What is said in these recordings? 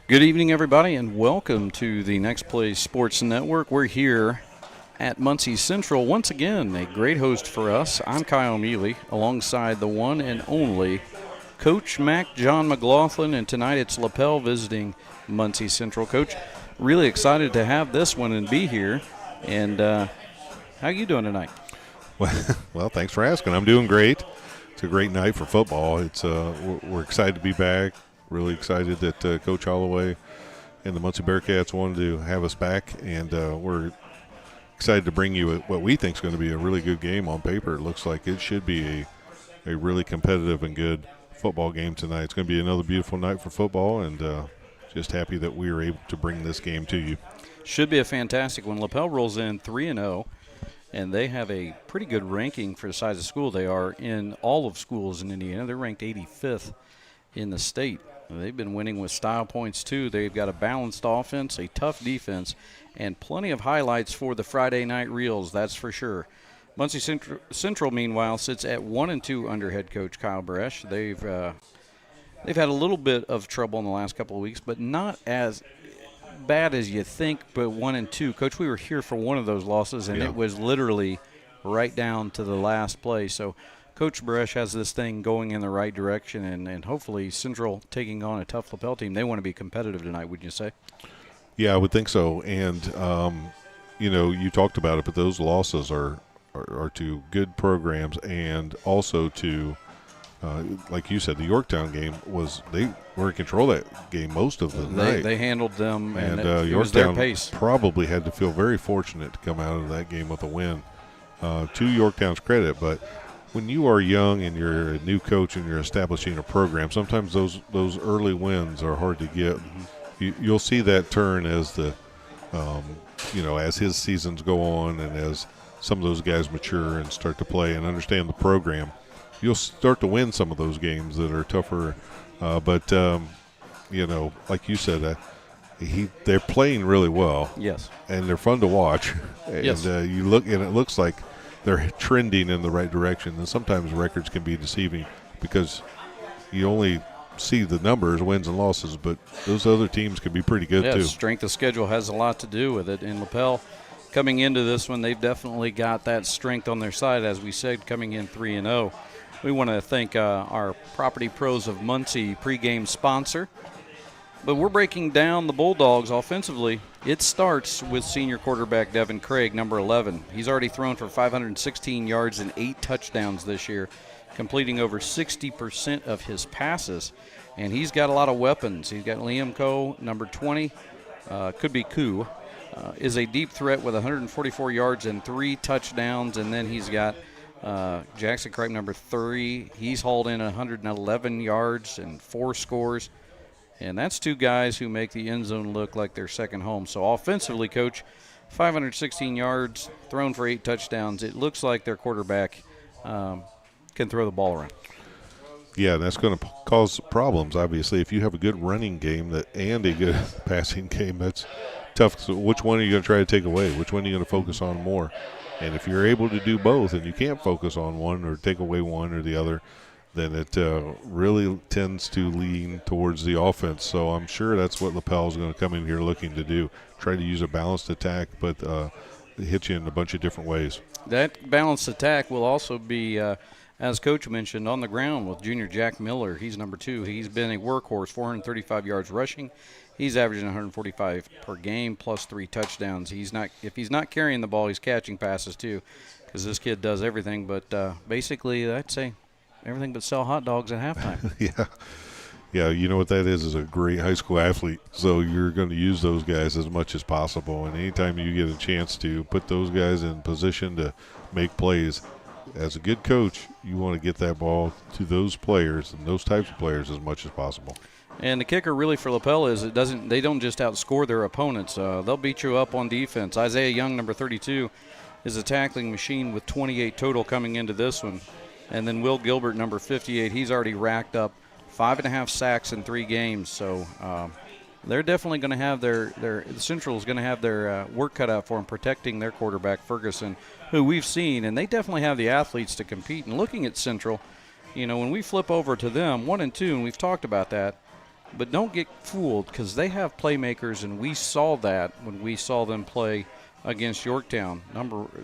Good evening, everybody, and welcome to the Next Play Sports Network. We're here at Muncie Central. Once again, a great host for us. I'm Kyle Mealy, alongside the one and only Coach Mac John McLaughlin, and tonight it's Lapel visiting Muncie Central. Coach, really excited to have this one and be here. And how you doing tonight? Well, thanks for asking. I'm doing great. It's a great night for football. It's we're excited to be back. Really excited that Coach Holloway and the Muncie Bearcats wanted to have us back, and we're excited to bring you what we think is going to be a really good game on paper. It looks like it should be a really competitive and good football game tonight. It's going to be another beautiful night for football, and just happy that we were able to bring this game to you. Should be a fantastic one. Lapel rolls in 3-0, and they have a pretty good ranking for the size of school they are in all of schools in Indiana. They're ranked 85th in the state. They've been winning with style points, too. They've got a balanced offense, a tough defense, and plenty of highlights for the Friday night reels, that's for sure. Muncie Central, meanwhile, sits at 1-2 under head coach Kyle Bresch. They've had a little bit of trouble in the last couple of weeks, but not as bad as you think, but 1-2. Coach, we were here for one of those losses, and It was literally right down to the last play. So Coach Bresch has this thing going in the right direction, and hopefully Central taking on a tough Lapel team. They want to be competitive tonight, wouldn't you say? Yeah, I would think so. And, you talked about it, but those losses are to good programs, and also to, like you said, the Yorktown game they were in control of that game most of the night. They handled them, and it Yorktown was their pace. Probably had to feel very fortunate to come out of that game with a win. To Yorktown's credit, but when you are young and you're a new coach and you're establishing a program, sometimes those early wins are hard to get. Mm-hmm. You'll see that turn as as his seasons go on and as some of those guys mature and start to play and understand the program. You'll start to win some of those games that are tougher. But like you said, they're playing really well. Yes. And they're fun to watch. Yes. And you look, and it looks like they're trending in the right direction. And sometimes records can be deceiving because you only see the numbers, wins and losses, but those other teams can be pretty good too. Strength of schedule has a lot to do with it. And Lapel, coming into this one, they've definitely got that strength on their side, as we said, coming in 3-0. We want to thank our Property Pros of Muncie pregame sponsor. But we're breaking down the Bulldogs offensively. It starts with senior quarterback Devin Craig, number 11. He's already thrown for 516 yards and 8 touchdowns this year, completing over 60% of his passes. And he's got a lot of weapons. He's got Liam Coe, number 20, could be Koo, is a deep threat with 144 yards and 3 touchdowns. And then he's got Jackson Craig, number 3. He's hauled in 111 yards and 4 scores. And that's 2 guys who make the end zone look like their second home. So offensively, Coach, 516 yards, thrown for 8 touchdowns. It looks like their quarterback can throw the ball around. Yeah, that's going to cause problems, obviously. If you have a good running game and a good passing game, that's tough. So which one are you going to try to take away? Which one are you going to focus on more? And if you're able to do both and you can't focus on one or take away one or the other, then it really tends to lean towards the offense. So I'm sure that's what Lapel is going to come in here looking to do, try to use a balanced attack, but hit you in a bunch of different ways. That balanced attack will also be, as Coach mentioned, on the ground with junior Jack Miller. He's number 2. He's been a workhorse, 435 yards rushing. He's averaging 145 per game plus 3 touchdowns. If he's not carrying the ball, he's catching passes too, because this kid does everything. But basically, I'd say everything but sell hot dogs at halftime. Yeah, you know what that is a great high school athlete. So you're going to use those guys as much as possible. And anytime you get a chance to put those guys in position to make plays, as a good coach, you want to get that ball to those players and those types of players as much as possible. And the kicker really for Lapel is they don't just outscore their opponents. They'll beat you up on defense. Isaiah Young, number 32, is a tackling machine with 28 total coming into this one. And then Will Gilbert, number 58, he's already racked up 5.5 sacks in 3 games. So they're definitely going to have the Central is going to have their work cut out for them, protecting their quarterback, Ferguson, who we've seen. And they definitely have the athletes to compete. And looking at Central, when we flip over to them, 1-2, and we've talked about that, but don't get fooled because they have playmakers, and we saw that when we saw them play against Yorktown.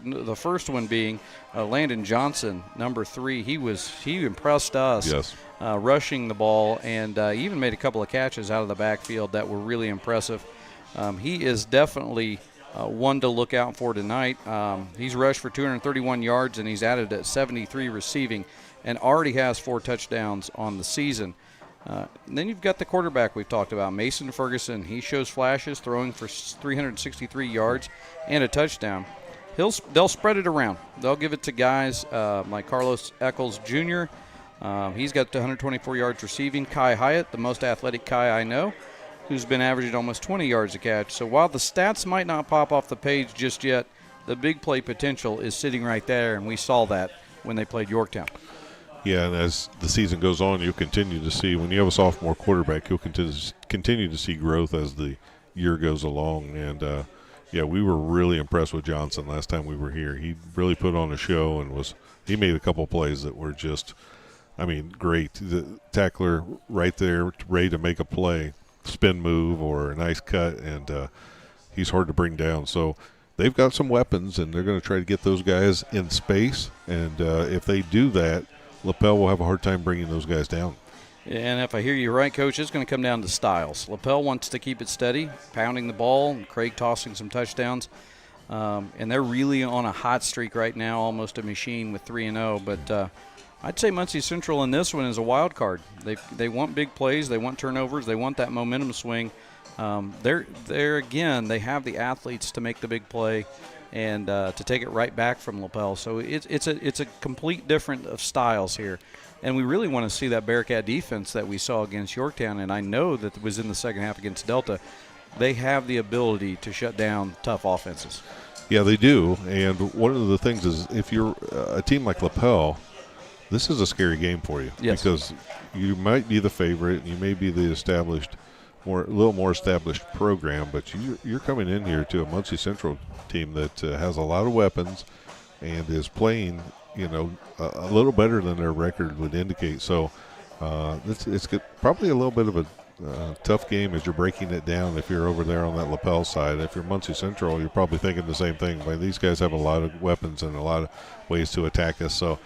The first one being Landon Johnson, number 3. He impressed us. Yes. Rushing the ball, and even made a couple of catches out of the backfield that were really impressive. He is definitely one to look out for tonight. He's rushed for 231 yards, and he's added at 73 receiving, and already has 4 touchdowns on the season. Then you've got the quarterback we've talked about, Mason Ferguson. He shows flashes, throwing for 363 yards and a touchdown. They'll spread it around. They'll give it to guys like Carlos Eccles Jr., he's got 124 yards receiving. Kai Hyatt, the most athletic Kai I know, who's been averaging almost 20 yards a catch. So while the stats might not pop off the page just yet, the big play potential is sitting right there, and we saw that when they played Yorktown. Yeah, and as the season goes on, you'll continue to see, when you have a sophomore quarterback, you'll continue to see growth as the year goes along. And, we were really impressed with Johnson last time we were here. He really put on a show, and he made a couple plays that were just – great. The tackler right there, ready to make a play, spin move or a nice cut, and he's hard to bring down. So they've got some weapons, and they're going to try to get those guys in space. And if they do that, Lapel will have a hard time bringing those guys down. And if I hear you right, Coach, it's going to come down to styles. Lapel wants to keep it steady, pounding the ball, and Craig tossing some touchdowns. And they're really on a hot streak right now, almost a machine with 3-0. But I'd say Muncie Central in this one is a wild card. They want big plays. They want turnovers. They want that momentum swing. They're again, they have the athletes to make the big play and to take it right back from Lapel. So it's a complete different of styles here. And we really want to see that Bearcat defense that we saw against Yorktown, and I know that it was in the second half against Delta. They have the ability to shut down tough offenses. Yeah, they do. And one of the things is if you're a team like Lapel, this is a scary game for you. Yes. Because you might be the favorite, and you may be the a little more established program, but you're coming in here to a Muncie Central team that has a lot of weapons and is playing, a little better than their record would indicate. So it's probably a little bit of a tough game as you're breaking it down if you're over there on that Lapel side. If you're Muncie Central, you're probably thinking the same thing. But these guys have a lot of weapons and a lot of ways to attack us. So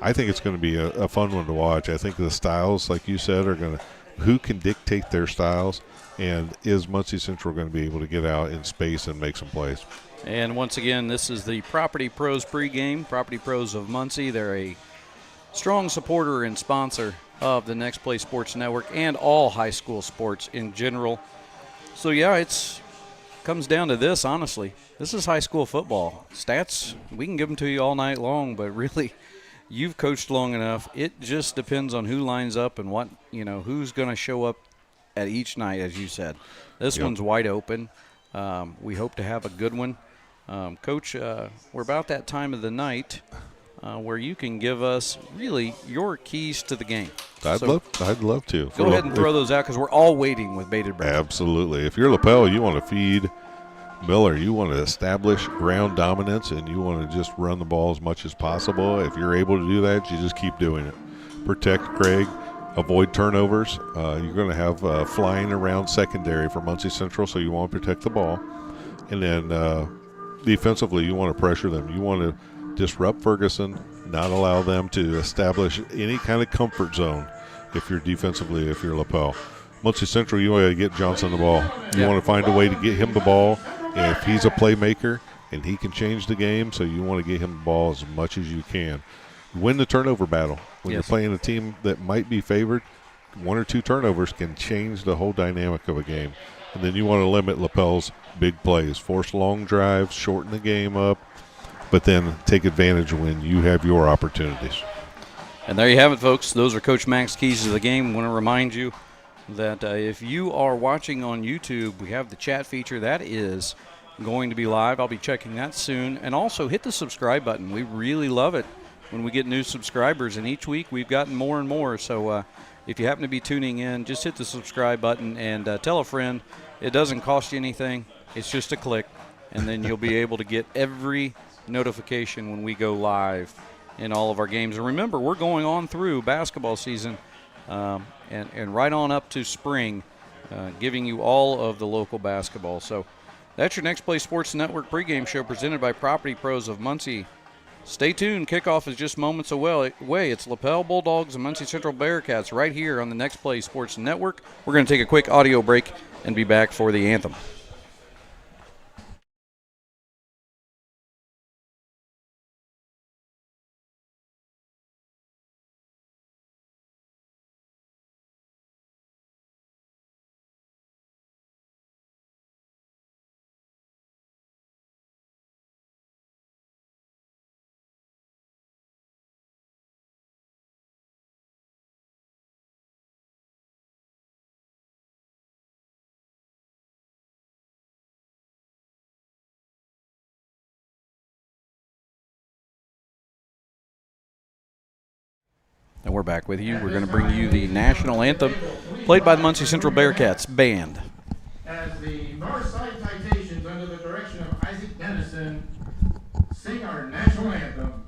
I think it's going to be a fun one to watch. I think the styles, like you said, are going to – who can dictate their styles, and is Muncie Central going to be able to get out in space and make some plays? And once again, this is the Property Pros pregame. Property Pros of Muncie. They're a strong supporter and sponsor of the Next Play Sports Network and all high school sports in general. So, it comes down to this, honestly. This is high school football. Stats, we can give them to you all night long, but really – you've coached long enough. It just depends on who lines up and what, who's going to show up at each night, as you said. This one's wide open. We hope to have a good one. Coach, we're about that time of the night where you can give us really your keys to the game. I'd love to. Go ahead and throw those out because we're all waiting with bated breath. Absolutely. If you're Lapel, you want to feed Miller, you want to establish ground dominance, and you want to just run the ball as much as possible. If you're able to do that, you just keep doing it. Protect Craig. Avoid turnovers. You're going to have flying around secondary for Muncie Central, so you want to protect the ball. And then defensively, you want to pressure them. You want to disrupt Ferguson, not allow them to establish any kind of comfort zone if you're Lapel. Muncie Central, you want to get Johnson the ball. You want to find a way to get him the ball. And if he's a playmaker and he can change the game, so you want to get him the ball as much as you can. Win the turnover battle. When you're playing a team that might be favored, 1 or 2 turnovers can change the whole dynamic of a game. And then you want to limit Lapel's big plays. Force long drives, shorten the game up, but then take advantage when you have your opportunities. And there you have it, folks. Those are Coach Mack's keys to the game. I want to remind you that if you are watching on YouTube, we have the chat feature. That is going to be live. I'll be checking that soon. And also hit the subscribe button. We really love it when we get new subscribers. And each week we've gotten more and more. So if you happen to be tuning in, just hit the subscribe button and tell a friend. It doesn't cost you anything. It's just a click. And then you'll be able to get every notification when we go live in all of our games. And remember, we're going on through basketball season and right on up to spring, giving you all of the local basketball. So that's your Next Play Sports Network pregame show presented by Property Pros of Muncie. Stay tuned. Kickoff is just moments away. It's Lapel Bulldogs and Muncie Central Bearcats right here on the Next Play Sports Network. We're going to take a quick audio break and be back for the anthem. And we're back with you. We're going to bring you the national anthem played by the Muncie Central Bearcats Band. As the Northside Citations, under the direction of Isaac Dennison, sing our national anthem.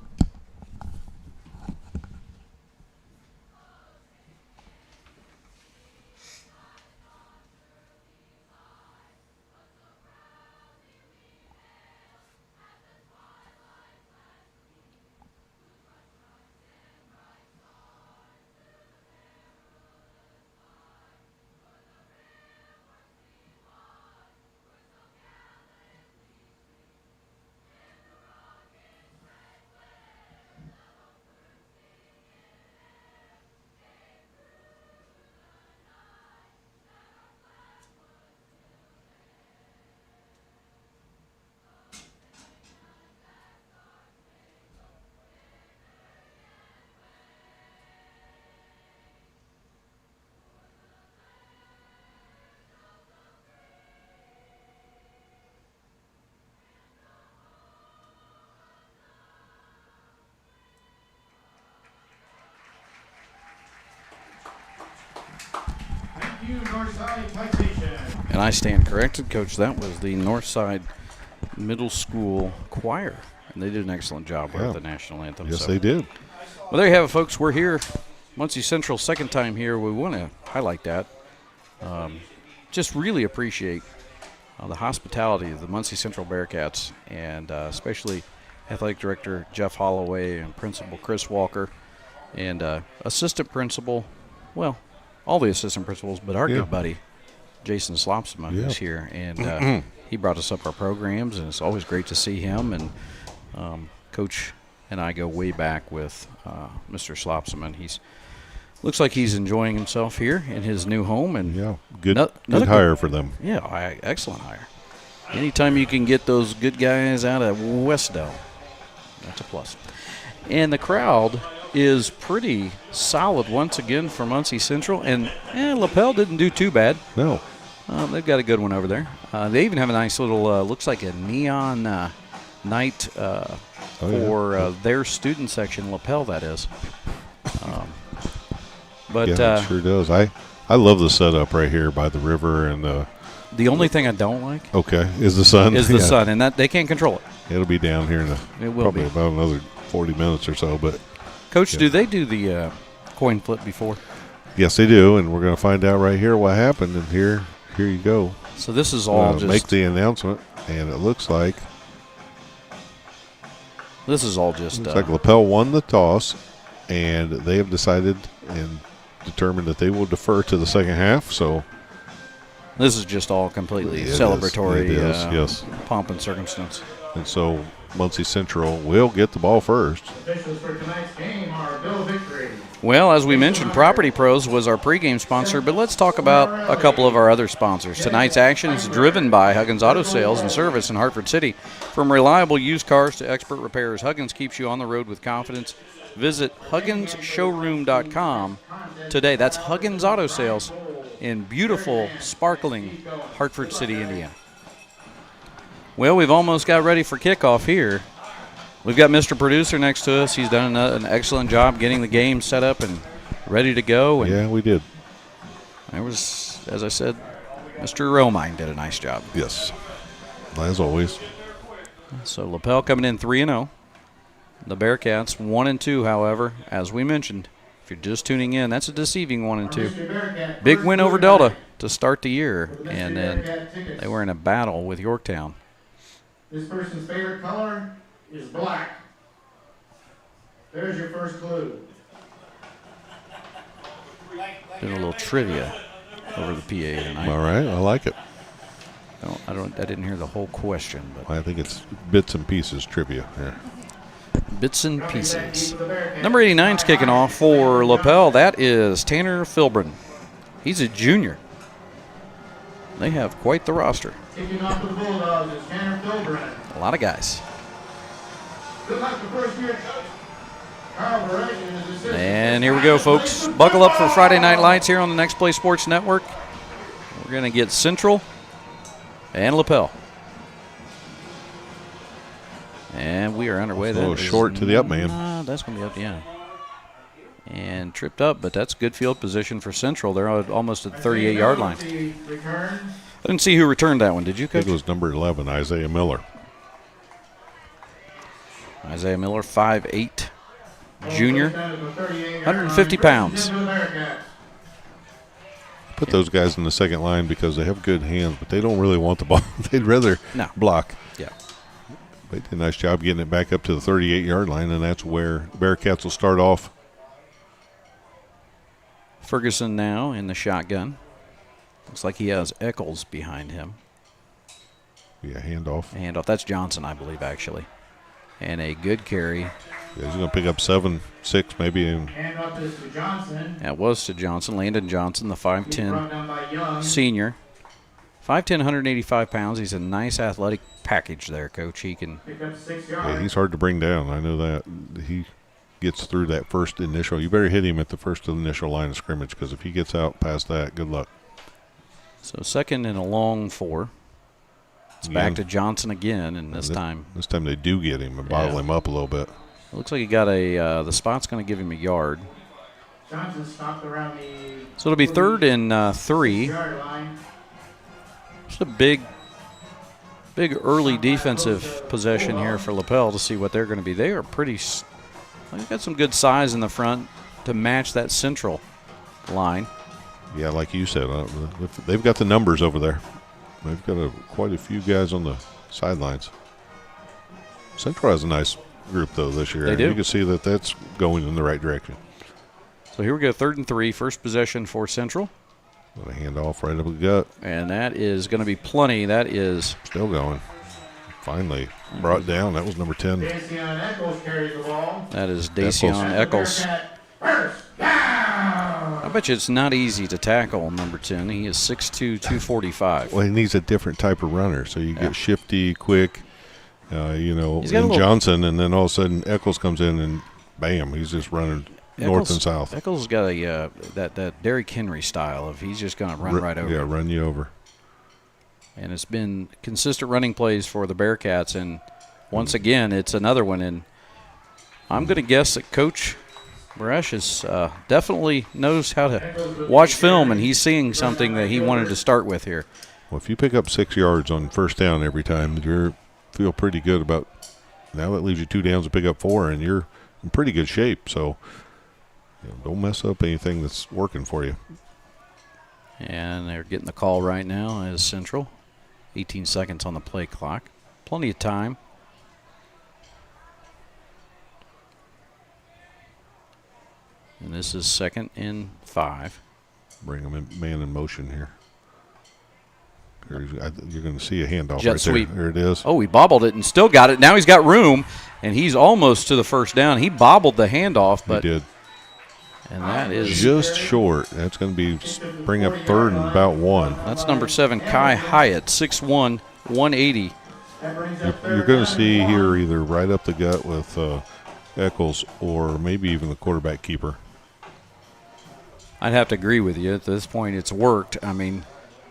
Northside Citation. And I stand corrected, Coach. That was the Northside Middle School Choir. And they did an excellent job with the national anthem. Yes, they did. Well, there you have it, folks. We're here. Muncie Central, second time here. We want to highlight that. Just really appreciate the hospitality of the Muncie Central Bearcats, and especially Athletic Director Jeff Holloway and Principal Chris Walker and Assistant Principal, well, all the assistant principals, but our good buddy Jason Slopsma is here, and he brought us up our programs, and it's always great to see him. And Coach and I go way back with Mr. Slopsman. He's looks like he's enjoying himself here in his new home, and good hire for them. Yeah, excellent hire. Anytime you can get those good guys out of Wes-Del, that's a plus. And the crowd is pretty solid once again for Muncie Central, and Lapel didn't do too bad. No. They've got a good one over there. They even have a nice little, looks like a neon night for their student section, Lapel, that is. But it sure does. I love the setup right here by the river, and the only thing I don't like is the sun. Is the sun, and that they can't control it. It'll be down here in probably about another 40 minutes or so. But Coach, do they do the coin flip before? Yes, they do, and we're going to find out right here what happened. And here you go. So this is all just make the announcement, and it looks like this is all just looks like Lapel won the toss, and they have decided and determined that they will defer to the second half. So this is just all completely celebratory, yes, pomp and circumstance. And so Muncie Central will get the ball first. Officials for tonight's game are Bill Victory. Well, as we mentioned, Property Pros was our pregame sponsor, but let's talk about a couple of our other sponsors. Tonight's action is driven by Huggins Auto Sales and Service in Hartford City. From reliable used cars to expert repairs, Huggins keeps you on the road with confidence. Visit HugginsShowroom.com today. That's Huggins Auto Sales in beautiful, sparkling Hartford City, Indiana. Well, we've almost got ready for kickoff here. We've got Mr. Producer next to us. He's done an excellent job getting the game set up and ready to go. And yeah, we did. There was, as I said, Mr. Romine did a nice job. Yes, as always. So Lapel coming in 3-0. The Bearcats 1-2, however, as we mentioned. If you're just tuning in, that's a deceiving 1-2. Big win over Delta to start the year, and then they were in a battle with Yorktown. This person's favorite color is black. There's your first clue. Doing a little trivia over the PA tonight. All right, I like it. I didn't hear the whole question, but I think it's bits and pieces trivia here. bits and pieces. Number 89's kicking off for Lapel. That is Tanner Filbrin. He's a junior. They have quite the roster. Kicking off for the Bulldogs is Tanner Filbrin. A lot of guys. Good luck the first year coach. Carl Barrett and his assistant. And here we go, folks. Buckle up for Friday Night Lights here on the Next Play Sports Network. We're going to get Central and Lapel. And we are underway. A little short to the up man. That's going to be up, yeah. And tripped up, but that's good field position for Central. They're almost at the 38-yard line. I didn't see who returned that one. Did you, I think Coach? it was number 11, Isaiah Miller. Isaiah Miller, 5'8", junior, 150 pounds. Put those guys in the second line because they have good hands, but they don't really want the ball. They'd rather block. Yeah. They did a nice job getting it back up to the 38-yard line, and that's where Bearcats will start off. Ferguson now in the shotgun. Looks like he has Eccles behind him. Yeah, handoff. That's Johnson, I believe, actually. And a good carry. Yeah, he's going to pick up 7-6 maybe. And Handoff is to Johnson. That was to Johnson. Landon Johnson, the Brought 5'10" down by Young. senior. 5'10", 185 pounds. He's a nice athletic package there, Coach. He can. Pick up 6 yeah, yards. he's hard to bring down. I know that. He gets through that first initial. You better hit him at the first initial line of scrimmage because if he gets out past that, good luck. So second and a long 4. It's back to Johnson again, and this time they do get him and bottle him up a little bit. it looks like he got the spot's going to give him a yard. Johnson stopped around the So it'll be 3rd and 3. yard line. Just a big early defensive possession here for Lapel to see what they're going to be. They are they've got some good size in the front to match that Central line. Yeah, like you said, they've got the numbers over there. They've got quite a few guys on the sidelines. Central has a nice group, though, this year. They do. You can see that that's going in the right direction. So here we go, 3rd and 3, first possession for Central. Got a handoff right up the gut. And that is going to be plenty. That is Still going. Finally brought down. That was number 10. Dacian Eccles carries the ball. That is Dacian Eccles. First down. I bet you it's not easy to tackle number 10. He is 6'2", 245. Well, he needs a different type of runner. So you get shifty, quick, in Johnson, and then all of a sudden Eccles comes in and bam, he's just running north and south. Eccles has got a that Derrick Henry style of he's just going to run right over. Yeah, run you over. And it's been consistent running plays for the Bearcats, and once again, it's another one. And I'm going to guess that Coach Baresh is definitely knows how to watch film, and he's seeing something that he wanted to start with here. Well, if you pick up 6 yards on first down every time, you feel pretty good about. Now that leaves you 2 downs to pick up 4, and you're in pretty good shape. So don't mess up anything that's working for you. And they're getting the call right now as Central. 18 seconds on the play clock. Plenty of time. And this is 2nd and 5. Bring them in, man in motion here. You're going to see a handoff Jet right sweep. there. There it is. Oh, he bobbled it and still got it. Now he's got room, and he's almost to the first down. He bobbled the handoff, but he did. And that is just short. That's going to bring up 3rd and about 1. That's number 7, Kai Hyatt, 6'1", 180. You're going to see here either right up the gut with Eccles or maybe even the quarterback keeper. I'd have to agree with you. At this point, it's worked. I mean,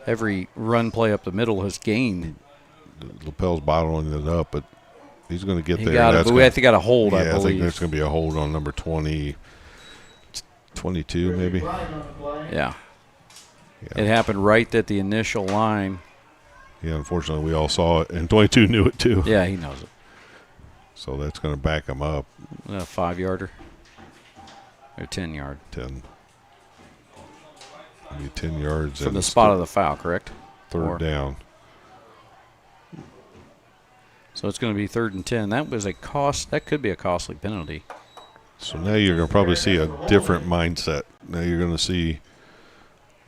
every run play up the middle has gained. Lapel's bottling it up, but he's going to get there. I think he got a hold, I believe. I think there's going to be a hold on number 22 maybe. Yeah. It happened right at the initial line. Yeah, unfortunately, we all saw it, and 22 knew it too. Yeah, he knows it. So that's going to back them up. A 5-yarder or 10-yard 10. Maybe 10 yards. from the spot of the foul, correct? Third down. So it's going to be 3rd and 10. That was a cost. That could be a costly penalty. So now you're going to probably see a different mindset. Now you're going to see,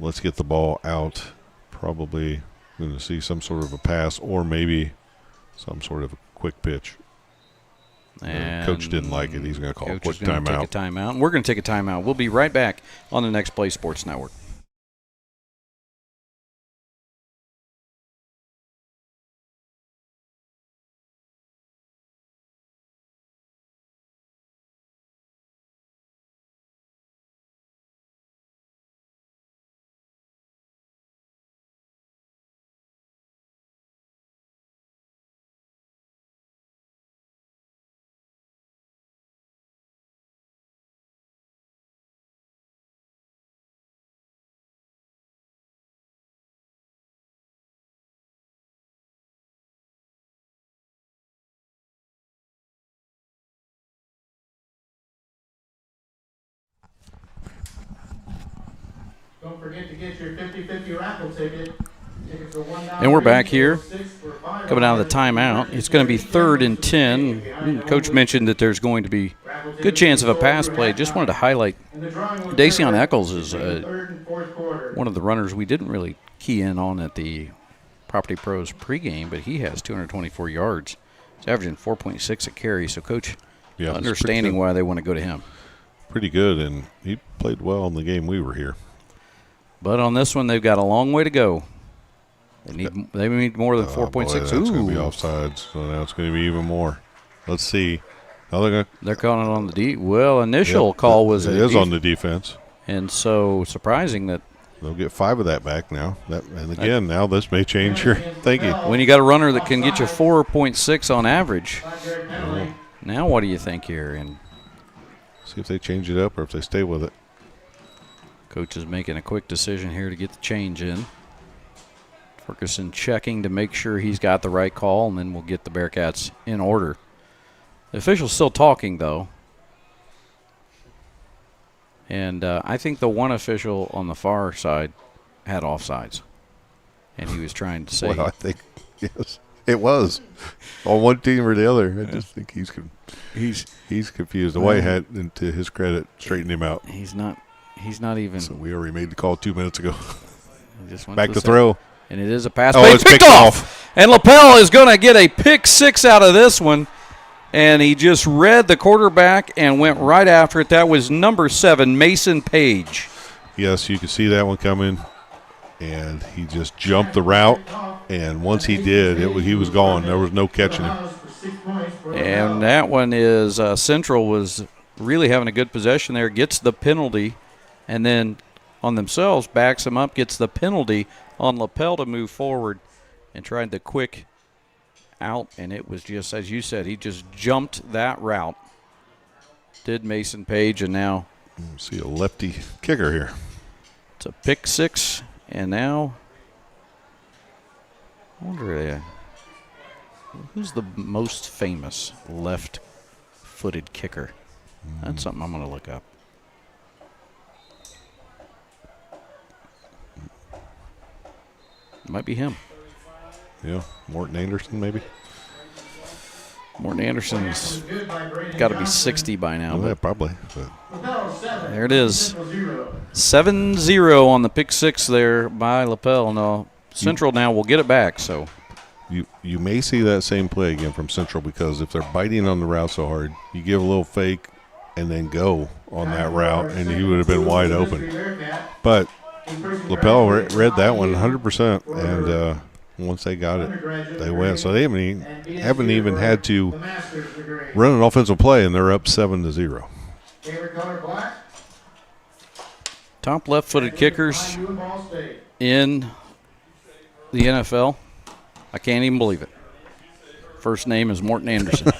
let's get the ball out. Probably going to see some sort of a pass or maybe some sort of a quick pitch. And Coach didn't like it. He's going to call a quick timeout. Take a timeout. And we're going to take a timeout. We'll be right back on the Next Play Sports Network. Don't forget to get your 50-50 raffle ticket. Tickets are $1. And we're back here, coming out of the timeout. It's going to be 3rd and 10. Coach mentioned that there's going to be a good chance of a pass play. Just wanted to highlight Dacian Eccles is one of the runners we didn't really key in on at the Property Pros pregame, but he has 224 yards. He's averaging 4.6 a carry. So, Coach, understanding why they want to go to him. Pretty good, and he played well in the game we were here. But on this one, they've got a long way to go. They need more than 4.6. Boy, that's going to be offsides, so now it's going to be even more. Let's see. Now they're calling it on the D. Well, initial call was it is on the defense. And so surprising that they'll get 5 of that back now. And again, now this may change your thinking. When you got a runner that can get you 4.6 on average, now what do you think here? And see if they change it up or if they stay with it. Coach is making a quick decision here to get the change in. Ferguson checking to make sure he's got the right call, and then we'll get the Bearcats in order. The official's still talking, though. And I think the one official on the far side had offsides. And he was trying to say. Well, I think, yes, it was. On one team or the other. I just think he's confused. The White Hat, and to his credit, straightened him out. He's not even. So we already made the call 2 minutes ago. Back to throw. And it is a pass. Oh, it's picked off. And Lapel is going to get a pick 6 out of this one. And he just read the quarterback and went right after it. That was number 7, Mason Page. Yes, you can see that one coming. And he just jumped the route. And once he did, he was gone. There was no catching him. And that one is Central was really having a good possession there. Gets the penalty. And then on themselves, backs them up, gets the penalty on Lapel to move forward and tried the quick out. And it was just, as you said, he just jumped that route. Did Mason Page, and now. See a lefty kicker here. It's a pick 6, and now I wonder who's the most famous left-footed kicker? That's something I'm going to look up. It might be him. Yeah, Morton Anderson maybe. Morton Anderson's got to be 60 by now. Yeah, probably. But. There it is. 7-0 on the pick 6 there by Lapel. No, Central now will get it back. So you may see that same play again from Central, because if they're biting on the route so hard, you give a little fake and then go on that route, and you would have been wide open. But Lapel read that one 100%, and once they got it, they went. So they haven't even had to run an offensive play, and they're up 7-0. Top left-footed kickers in the NFL. I can't even believe it. First name is Morton Anderson.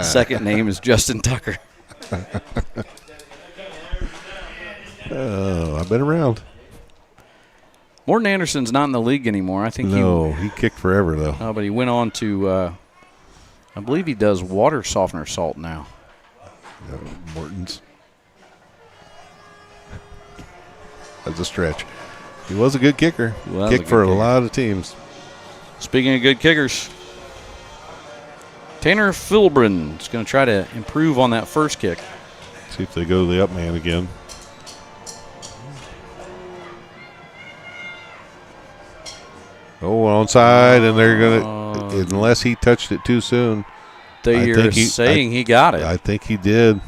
Second name is Justin Tucker. Oh, I've been around. Morton Anderson's not in the league anymore. I think he kicked forever though. But he went on to I believe he does water softener salt now. Yeah, Morton's. That's a stretch. He was a good kicker. Kicked for a lot of teams. Speaking of good kickers, Tanner Philbrin is going to try to improve on that first kick. See if they go to the up man again. Oh, onside, and they're going to, unless he touched it too soon. They're saying he got it. I think he did.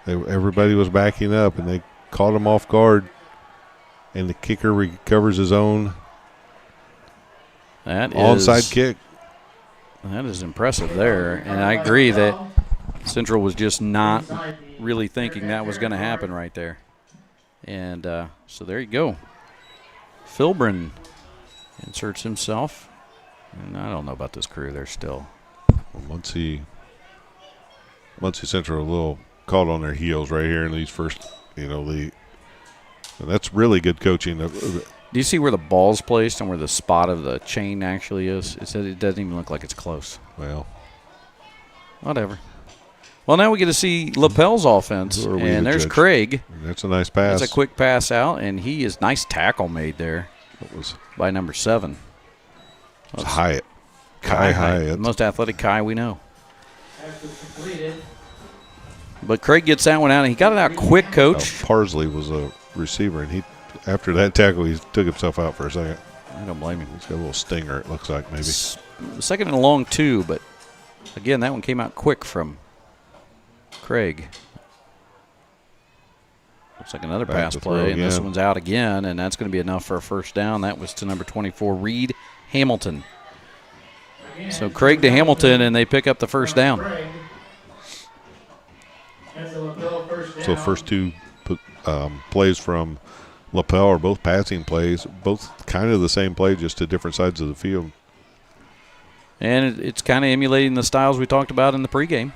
Everybody was backing up, and they caught him off guard, and the kicker recovers his own onside kick. That is impressive there, and I agree that Central was just not really thinking that was going to happen right there. And so there you go. Philbrin inserts himself. And I don't know about this crew. They're still. Well, Muncie Central a little caught on their heels right here in these first, and that's really good coaching. Do you see where the ball's placed and where the spot of the chain actually is? It doesn't even look like it's close. Well, whatever. Well, now we get to see Lapel's offense, and there's Craig. That's a nice pass. That's a quick pass out, and he is nice tackle made there. It was by number 7. It's Hyatt. Kai Hyatt. The most athletic Kai we know. But Craig gets that one out, and he got it out quick, Coach. Parsley was a receiver, and after that tackle, he took himself out for a second. I don't blame him. He's got a little stinger, it looks like, maybe. Second and long, too, but, again, that one came out quick from Craig. Looks like another pass play, and this one's out again, and that's going to be enough for a first down. That was to number 24, Reed Hamilton. So Craig to Hamilton, and they pick up the first down. So first two plays from Lapel are both passing plays, both kind of the same play, just to different sides of the field. And it's kind of emulating the styles we talked about in the pregame.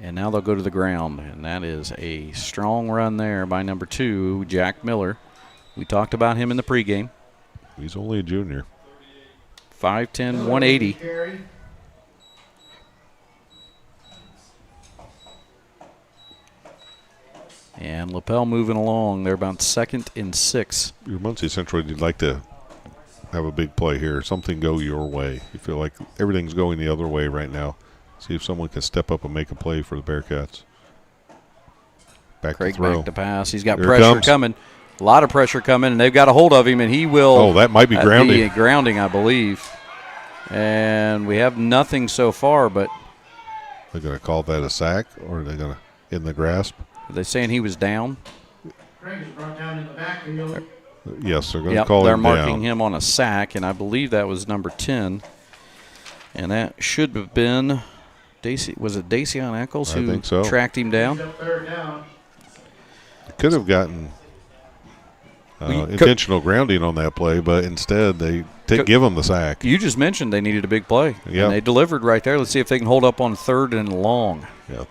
And now they'll go to the ground, and that is a strong run there by number 2, Jack Miller. We talked about him in the pregame. He's only a junior. 5'10", 180. And Lapel moving along. They're about 2nd and 6. Your Muncie Central, you'd like to have a big play here. Something go your way. You feel like everything's going the other way right now. See if someone can step up and make a play for the Bearcats. Craig back to pass. He's got pressure coming. A lot of pressure coming, and they've got a hold of him, and he will. Oh, that might be grounding. Grounding, I believe. And we have nothing so far, but. They're going to call that a sack, or are they going to in the grasp? Are they saying he was down? Craig is brought down in the backfield. Yes, they're going to call him down. They're marking him on a sack, and I believe that was number 10. And that should have been. Was it Dacian Eccles who tracked him down? Could have gotten intentional grounding on that play, but instead they give him the sack. You just mentioned they needed a big play. Yeah, and they delivered right there. Let's see if they can hold up on 3rd and long. Yeah.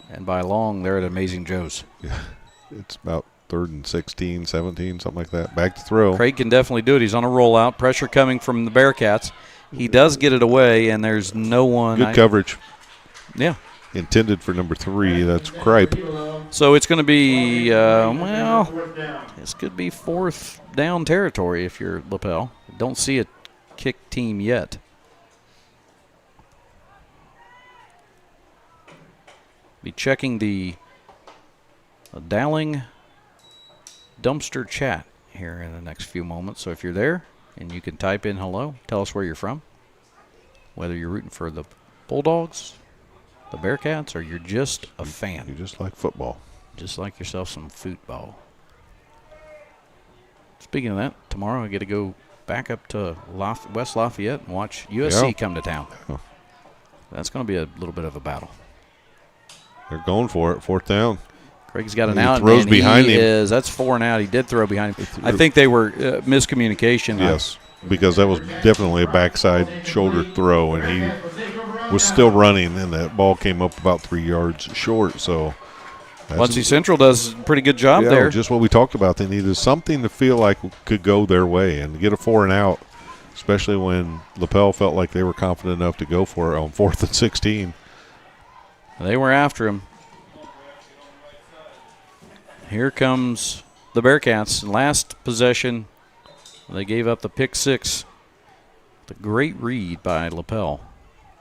And by long, they're at Amazing Joe's. Yeah, it's about 3rd and 16, 17, something like that. Back to throw. Craig can definitely do it. He's on a rollout. Pressure coming from the Bearcats. He does get it away, and there's no one. Good coverage. Yeah. Intended for number 3. That's Kripe. So it's going to be, this could be 4th down territory if you're Lapel. Don't see a kick team yet. Be checking the Dowling dumpster chat here in the next few moments. So if you're there, and you can type in hello, tell us where you're from, whether you're rooting for the Bulldogs, the Bearcats, or you're just a fan. You just like football. Just like yourself some football. Speaking of that, tomorrow I get to go back up to West Lafayette and watch USC come to town. Yeah. That's going to be a little bit of a battle. They're going for it, 4th down. Craig's got an out. Throws behind him. That's 4 and out. He did throw behind him. I think they were miscommunication. Yes, because that was definitely a backside shoulder throw, and he was still running, and that ball came up about 3 yards short. So Muncie Central does a pretty good job there. Just what we talked about. They needed something to feel like could go their way, and get a 4 and out especially when Lapel felt like they were confident enough to go for it on 4th and 16. They were after him. Here comes the Bearcats. Last possession, they gave up the pick 6. The great read by Lapel.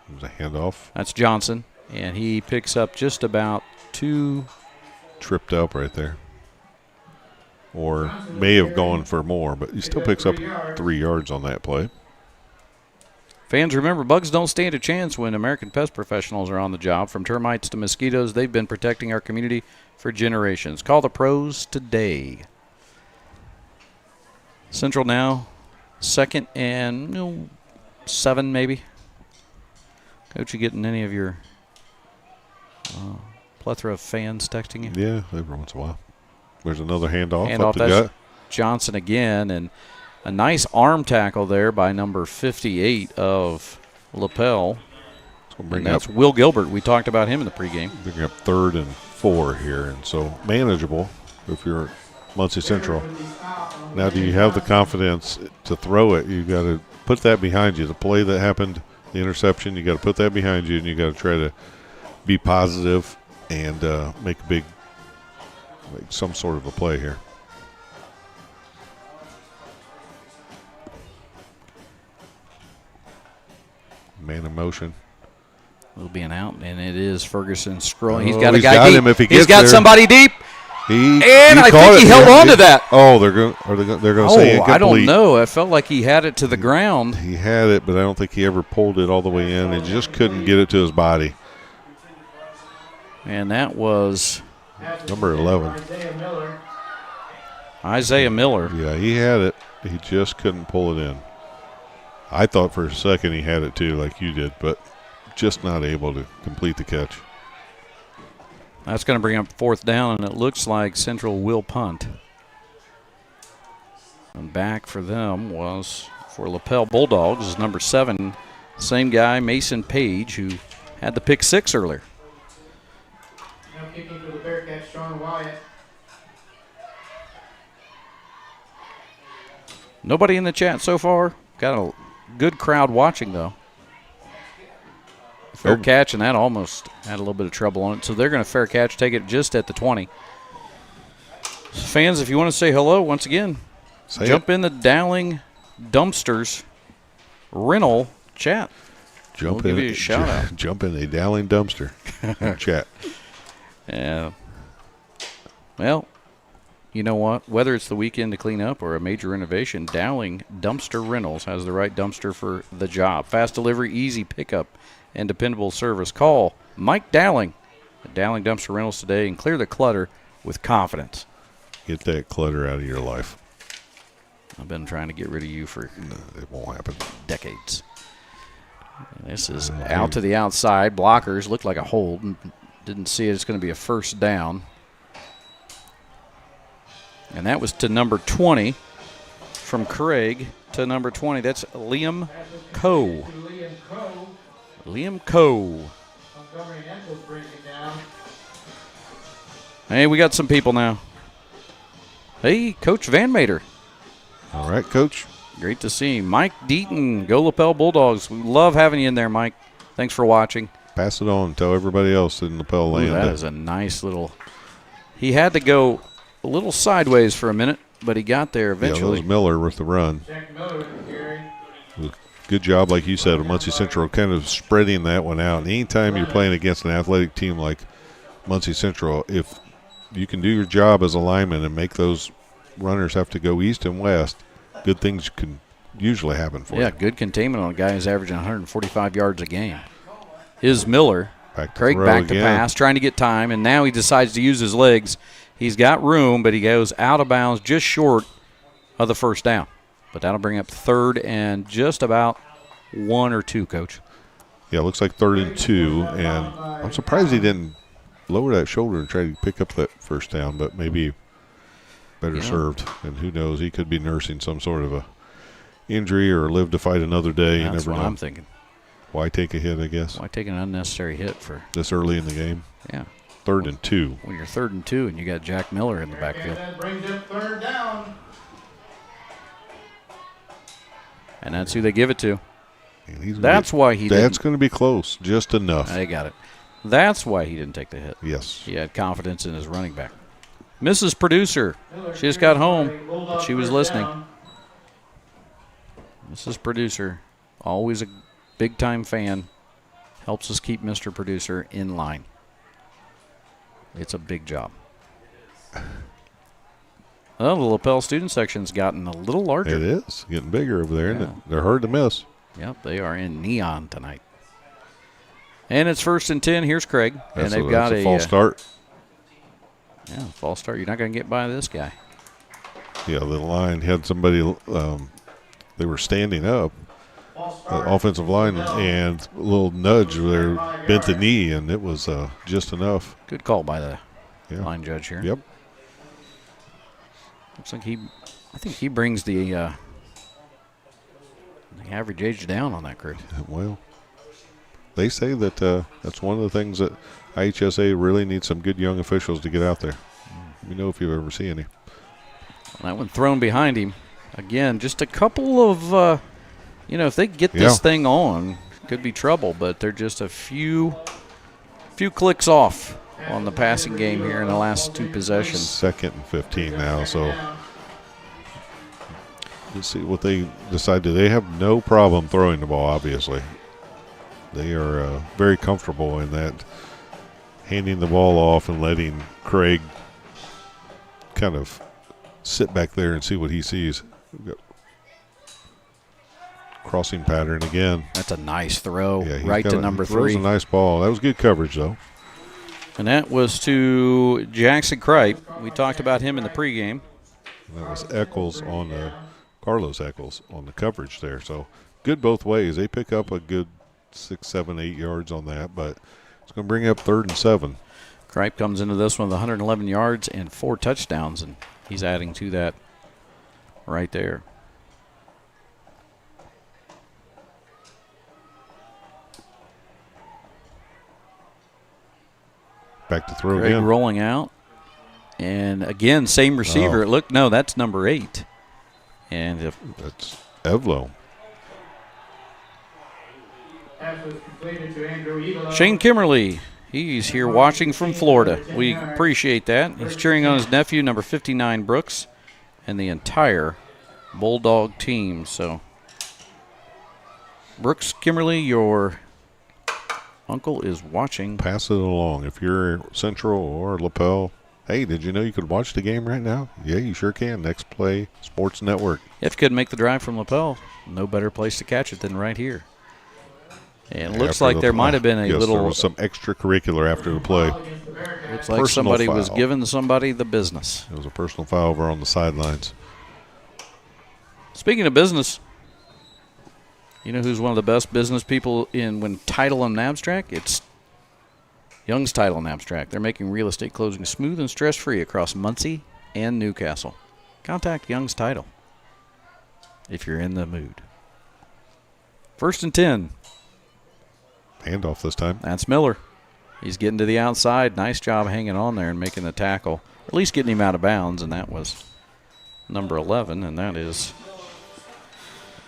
It was a handoff. That's Johnson, and he picks up just about 2. Tripped up right there. Or may have gone for more, but he still picks up 3 yards on that play. Fans, remember, bugs don't stand a chance when American Pest Professionals are on the job. From termites to mosquitoes, they've been protecting our community for generations. Call the pros today. Central now, 2nd and 7 maybe. Coach, you getting any of your plethora of fans texting you? Yeah, every once in a while. There's another handoff up the that's gut. Johnson again, and a nice arm tackle there by number 58 of Lapel. And that's Will Gilbert. We talked about him in the pregame. Bringing up 3rd and 4 here, and so manageable if you're Muncie Central. Now, do you have the confidence to throw it? You got to put that behind you. The play that happened, the interception, you got to put that behind you, and you got to try to be positive and make some sort of a play here. Man in motion. Will be an out, and it is Ferguson scrolling. He's Oh, got a he's guy got deep. him if he He's gets got there. somebody deep. And I think he held on to that. Oh, they're going to say incomplete. I don't know. I felt like he had it to the ground. He had it, but I don't think he ever pulled it all the way in. He just couldn't get it to his body. And that was number 11. Isaiah Miller. Yeah, he had it. He just couldn't pull it in. I thought for a second he had it too, like you did, but just not able to complete the catch. That's going to bring up 4th down, and it looks like Central will punt. And back for them was, for Lapel Bulldogs, is number 7, same guy, Mason Page, who had the pick 6 earlier. Now kicking for the Bearcats, Sean Wyatt. Nobody in the chat so far. Got a good crowd watching, though. Fair catch, and that almost had a little bit of trouble on it. So they're going to fair catch, take it just at the 20. Fans, if you want to say hello once again, jump in the Dowling Dumpsters rental chat. We'll give you a shout out. Jump in a Dowling dumpster chat. Yeah. Well, you know what? Whether it's the weekend to clean up or a major renovation, Dowling Dumpster Rentals has the right dumpster for the job. Fast delivery, easy pickup, and dependable service. Call Mike Dowling at Dowling Dumpster Rentals today and clear the clutter with confidence. Get that clutter out of your life. I've been trying to get rid of you for it won't happen. Decades. This is out to the outside. Blockers looked like a hold. Didn't see it. It's going to be a 1st down. And that was to number 20 from Craig to number 20. That's Liam Coe. Liam Coe. Hey, we got some people now. Hey, Coach Van Mater. All right, Coach. Great to see you. Mike Deaton, go Lapel Bulldogs. We love having you in there, Mike. Thanks for watching. Pass it on. Tell everybody else in Lapel land. That is a nice little. He had to go a little sideways for a minute, but he got there eventually. Yeah, that was Miller with the run. Jack Miller with the carry. Good job, like you said, of Muncie Central kind of spreading that one out. And anytime you're playing against an athletic team like Muncie Central, if you can do your job as a lineman and make those runners have to go east and west, good things can usually happen for you. Yeah, good containment on a guy who's averaging 145 yards a game. Is Miller. Craig back to pass, trying to get time, and now he decides to use his legs. He's got room, but he goes out of bounds just short of the 1st down. But that'll bring up 3rd and just about 1 or 2, Coach. Yeah, it looks like 3rd and 2, and I'm surprised he didn't lower that shoulder and try to pick up that 1st down, but maybe better served. And who knows, he could be nursing some sort of a injury or live to fight another day. That's you never what know. I'm thinking. Why take a hit, I guess? Why take an unnecessary hit for this early in the game? Yeah. 3rd and 2. When you're 3rd and 2 and you got Jack Miller in the backfield. That brings up 3rd down. And that's who they give it to. And that's why he didn't. That's going to be close, just enough. I got it. That's why he didn't take the hit. Yes. He had confidence in his running back. Mrs. Producer, she just got home, but she was listening. Mrs. Producer, always a big-time fan, helps us keep Mr. Producer in line. It's a big job. Well, the Lapel student section's gotten a little larger. It is getting bigger over there, Yeah. isn't it? They're hard to miss. Yep, they are in neon tonight. And it's 1st and 10. Here's Craig. And That's they've got a false start. Yeah, false start. You're not going to get by this guy. Yeah, the line had somebody, they were standing up, the offensive line, and a little nudge there, bent the knee, and it was just enough. Good call by the line judge here. Yep. Looks like I think he brings the average age down on that crew. Well, they say that that's one of the things that IHSA really needs some good young officials to get out there. Let me know if you ever see any. That one thrown behind him. Again, just a couple of, if they get this thing on, could be trouble, but they're just a few clicks off on the passing game here in the last 2 possessions. 2nd and 15 now, so let's see what they decide to. They have no problem throwing the ball, obviously. They are very comfortable in that, handing the ball off and letting Craig kind of sit back there and see what he sees. We've got crossing pattern again. That's a nice throw, Yeah, right to number 3. That was a nice ball. That was good coverage, though. And that was to Jackson Cripe. We talked about him in the pregame. And that was Eccles on the Carlos Eccles on the coverage there. So good both ways. They pick up a good 6, 7, 8 yards on that, but it's going to bring up 3rd and 7. Cripe comes into this one with 111 yards and 4 touchdowns, and he's adding to that right there. Back to throw Craig again. rolling out. And again, same receiver. No, that's number 8. And That's Evlo. Shane Kimmerly, he's here watching from Florida. We appreciate that. He's cheering on his nephew, number 59, Brooks, and the entire Bulldog team. So, Brooks Kimmerly, your uncle is watching. Pass it along. If you're Central or Lapel, hey, did you know you could watch the game right now? Yeah, you sure can. Next Play Sports Network. If you couldn't make the drive from Lapel, no better place to catch it than right here. And it looks like there might have been a little. There was some extracurricular after the play. Looks like somebody was giving somebody the business. It was a personal foul over on the sidelines. Speaking of business, you know who's one of the best business people when title and abstract? It's Young's Title and Abstract. They're making real estate closing smooth and stress-free across Muncie and Newcastle. Contact Young's Title if you're in the mood. 1st and 10. Handoff this time. That's Miller. He's getting to the outside. Nice job hanging on there and making the tackle. At least getting him out of bounds, and that was number 11, and that is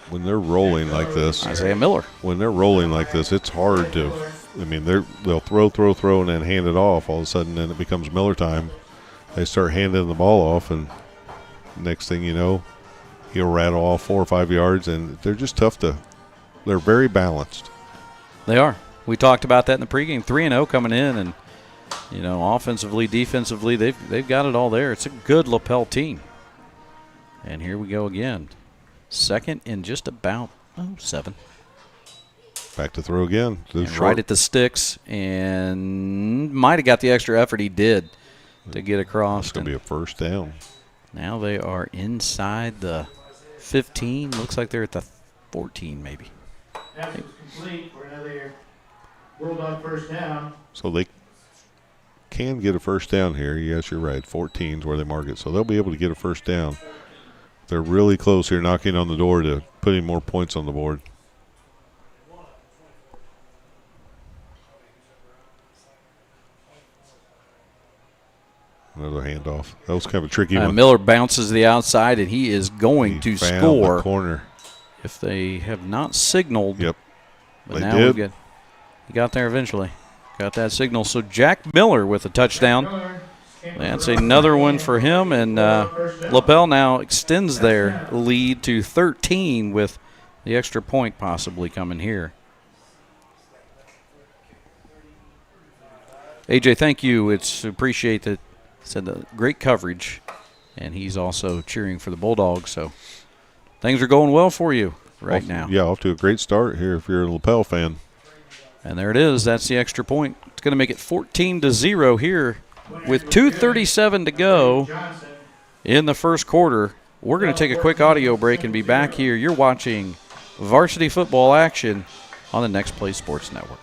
When they're rolling like this. Isaiah Miller. When they're rolling like this, it's hard to, they'll throw, and then hand it off. All of a sudden, then it becomes Miller time. They start handing the ball off, and next thing you know, he'll rattle off 4 or 5 yards, and they're just tough they're very balanced. They are. We talked about that in the pregame. 3-0 coming in, and offensively, defensively, they've got it all there. It's a good Lapel team. And here we go again. 2nd and just about 7. Back to throw again. Right at the sticks, and might have got the extra effort he did to get across. It's going to be a 1st down. Now they are inside the 15. Looks like they're at the 14 maybe. Pass is complete for another Bulldog 1st down. So they can get a 1st down here. Yes, you're right. 14 is where they mark it. So they'll be able to get a 1st down. They're really close here, knocking on the door to putting more points on the board. Another handoff. That was kind of a tricky one. Miller bounces the outside, and he is going to found score. the corner. if they have not signaled. Yep. But They now did. he got there eventually. Got that signal. So Jack Miller with a touchdown. That's another one for him, and Lapel now extends their lead to 13 with the extra point possibly coming here. AJ, thank you. Appreciate that. Said great coverage, and he's also cheering for the Bulldogs. So things are going well for you right now. Yeah, off to a great start here if you're a Lapel fan. And there it is. That's the extra point. It's going to make it 14-0 here with 2:37 to go in the first quarter. We're going to take a quick audio break and be back here. You're watching varsity football action on the Next Play Sports Network.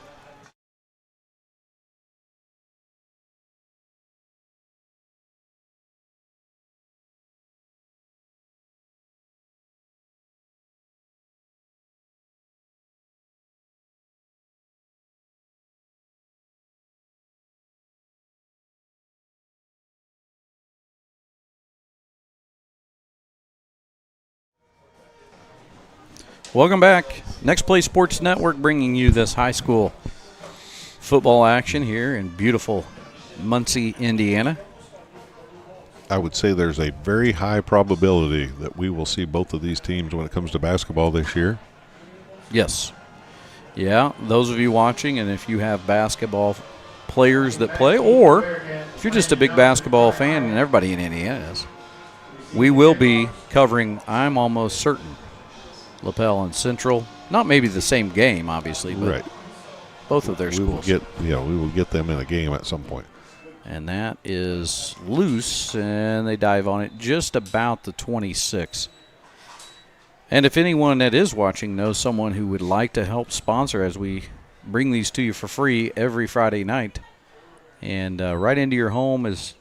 Welcome back. Next Play Sports Network bringing you this high school football action here in beautiful Muncie, Indiana. I would say there's a very high probability that we will see both of these teams when it comes to basketball this year. Yes. Yeah, those of you watching, and if you have basketball players that play, or if you're just a big basketball fan, and everybody in Indiana is, we will be covering, I'm almost certain, Lapel and Central. Not maybe the same game, obviously, but Right. both of their schools. We will get them in a game at some point. And that is loose, and they dive on it just about the 26. And if anyone that is watching knows someone who would like to help sponsor as we bring these to you for free every Friday night, and right into your home is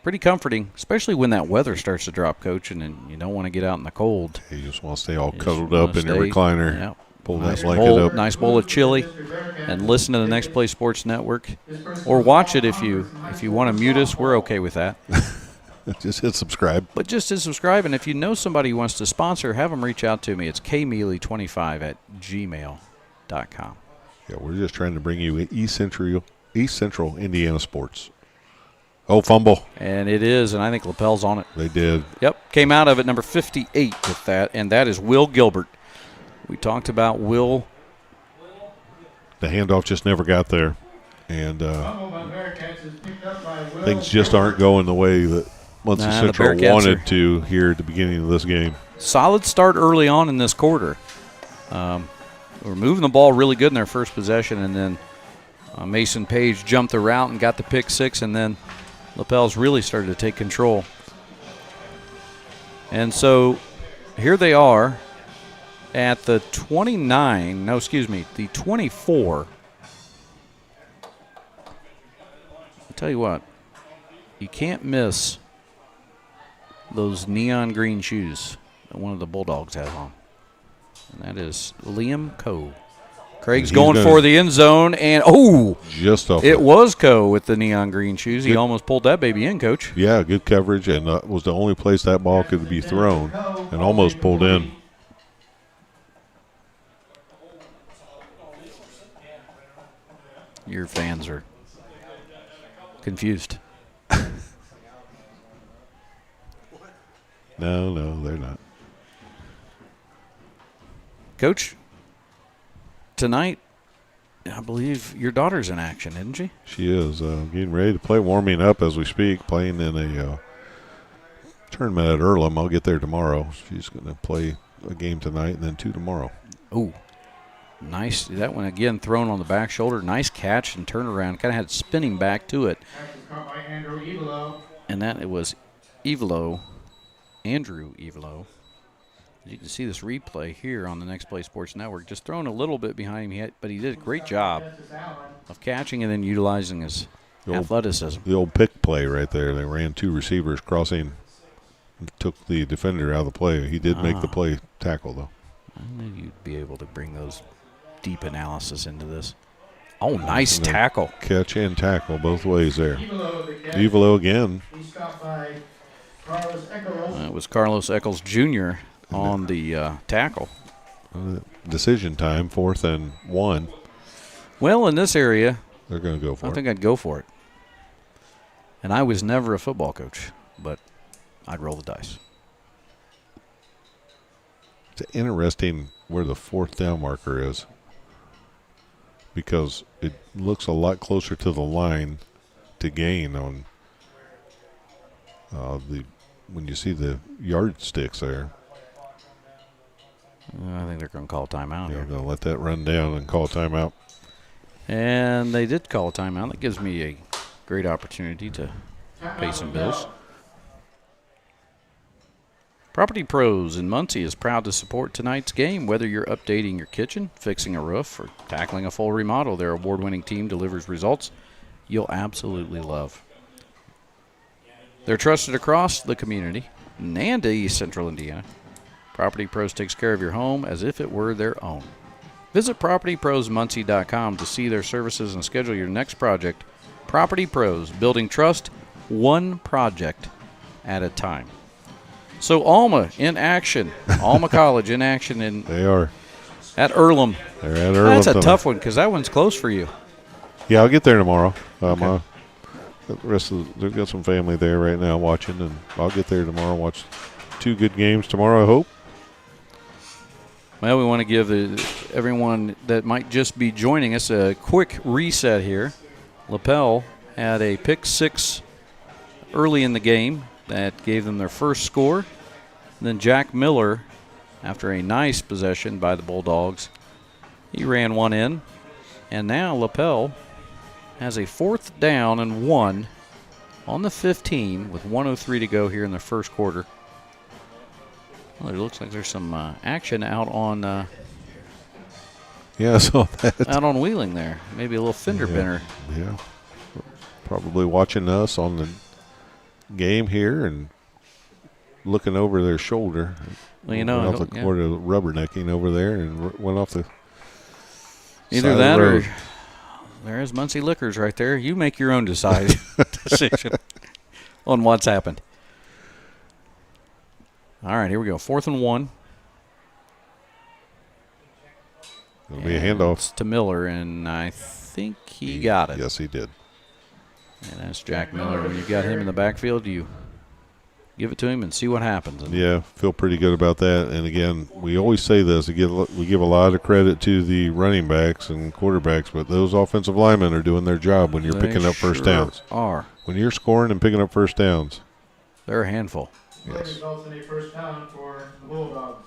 pretty comforting, especially when that weather starts to drop, Coach, and then you don't want to get out in the cold. You just want to stay all You cuddled just up wanna in your stay- recliner, yeah. pull Nice that blanket bowl, up. nice bowl of chili, and listen to the Next Play Sports Network, or watch it if you want to mute us. We're okay with that. Just hit subscribe. But just to subscribe, and if you know somebody who wants to sponsor, have them reach out to me. It's kmealy25@gmail.com. Yeah, we're just trying to bring you East Central Indiana sports. Oh, fumble. And it is, and I think Lapel's on it. They did. Yep, came out of it number 58 with that, and that is Will Gilbert. We talked about Will. The handoff just never got there. And things just aren't going the way that Muncie Nah, the Central Bearcats wanted to here at the beginning of this game. Solid start early on in this quarter. We're moving the ball really good in their first possession, and then Mason Page jumped the route and got the pick six, and then Lapel's really started to take control. And so here they are at the 24. I'll tell you what, you can't miss those neon green shoes that one of the Bulldogs has on. And that is Liam Coe. Craig's going for the end zone, and Just off. it was Coe with the neon green shoes. He almost pulled that baby in, Coach. Yeah, good coverage, and was the only place that ball could be thrown, and almost pulled in. Your fans are confused. No, they're not. Coach, tonight, I believe your daughter's in action, isn't she? She is getting ready to play, warming up as we speak, playing in a tournament at Earlham. I'll get there tomorrow. She's going to play a game tonight and then 2 tomorrow. Oh, nice. That one, again, thrown on the back shoulder. Nice catch and turnaround. Kind of had spinning back to it. And that it was Andrew Evelo. You can see this replay here on the Next Play Sports Network. Just thrown a little bit behind him, but he did a great job of catching and then utilizing his athleticism. The old pick play right there. They ran 2 receivers crossing and took the defender out of the play. He did make the play tackle, though. I knew you'd be able to bring those deep analysis into this. Oh, nice tackle. Catch and tackle both ways there. Evelo again. It was Carlos Eccles Jr. on the tackle. decision time, 4th and 1. Well, in this area, They're going to go for I it. think I'd go for it. And I was never a football coach, but I'd roll the dice. It's interesting where the 4th down marker is, because it looks a lot closer to the line to gain on when you see the yardsticks there. I think they're going to call a timeout They're here. going to let that run down and call a timeout. And they did call a timeout. That gives me a great opportunity to pay some bills. Property Pros in Muncie is proud to support tonight's game. Whether you're updating your kitchen, fixing a roof, or tackling a full remodel, their award-winning team delivers results you'll absolutely love. They're trusted across the community and East Central Indiana. Property Pros takes care of your home as if it were their own. Visit PropertyProsMuncie.com to see their services and schedule your next project. Property Pros, building trust one project at a time. So Alma in action. Alma College in action They are. at Earlham. They're at Earlham. That's a tonight. tough one because that one's close for you. Yeah, I'll get there tomorrow. Okay. The rest of they've got some family there right now watching, and I'll get there tomorrow. Watch 2 good games tomorrow, I hope. Well, we want to give everyone that might just be joining us a quick reset here. Lapel had a pick 6 early in the game that gave them their first score. And then Jack Miller, after a nice possession by the Bulldogs, he ran one in. And now Lapel has a 4th down and 1 on the 15 with 1:03 to go here in the first quarter. Well, it looks like there's some action out on Yeah, I saw that. out on Wheeling there. Maybe a little fender bender. Yeah. Probably watching us on the game here and looking over their shoulder. Well, you Went know, off the court of rubbernecking over there and went off the either side of that the or road. there's Muncie Liquors right there. You make your own decision on what's happened. All right, here we go. 4th and 1. It'll be a handoff. It's to Miller, and I think he got it. Yes, he did. And that's Jack Miller. When you've got him in the backfield, you give it to him and see what happens. And Yeah, feel pretty good about that. And again, we always say this: we give a lot of credit to the running backs and quarterbacks, but those offensive linemen are doing their job when you're they picking up first sure downs. are. When you're scoring and picking up first downs. They're a handful. Play results in a first down for the Bulldogs.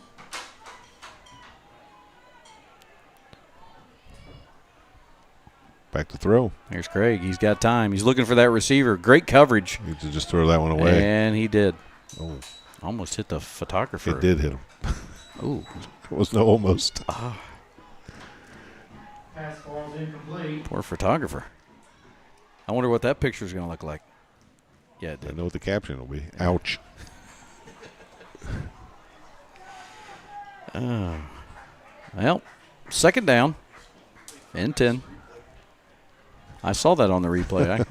Back to throw. Here's Craig. He's got time. He's looking for that receiver. Great coverage. Need to just throw that one away. And he did. Oh, Almost hit the photographer. it did hit him. Ooh. It was no almost. Pass ball's incomplete. Poor photographer. I wonder what that picture is going to look like. Yeah, it I did. know what the caption will be. Ouch. Well, 2nd down and 10. I saw that on the replay. I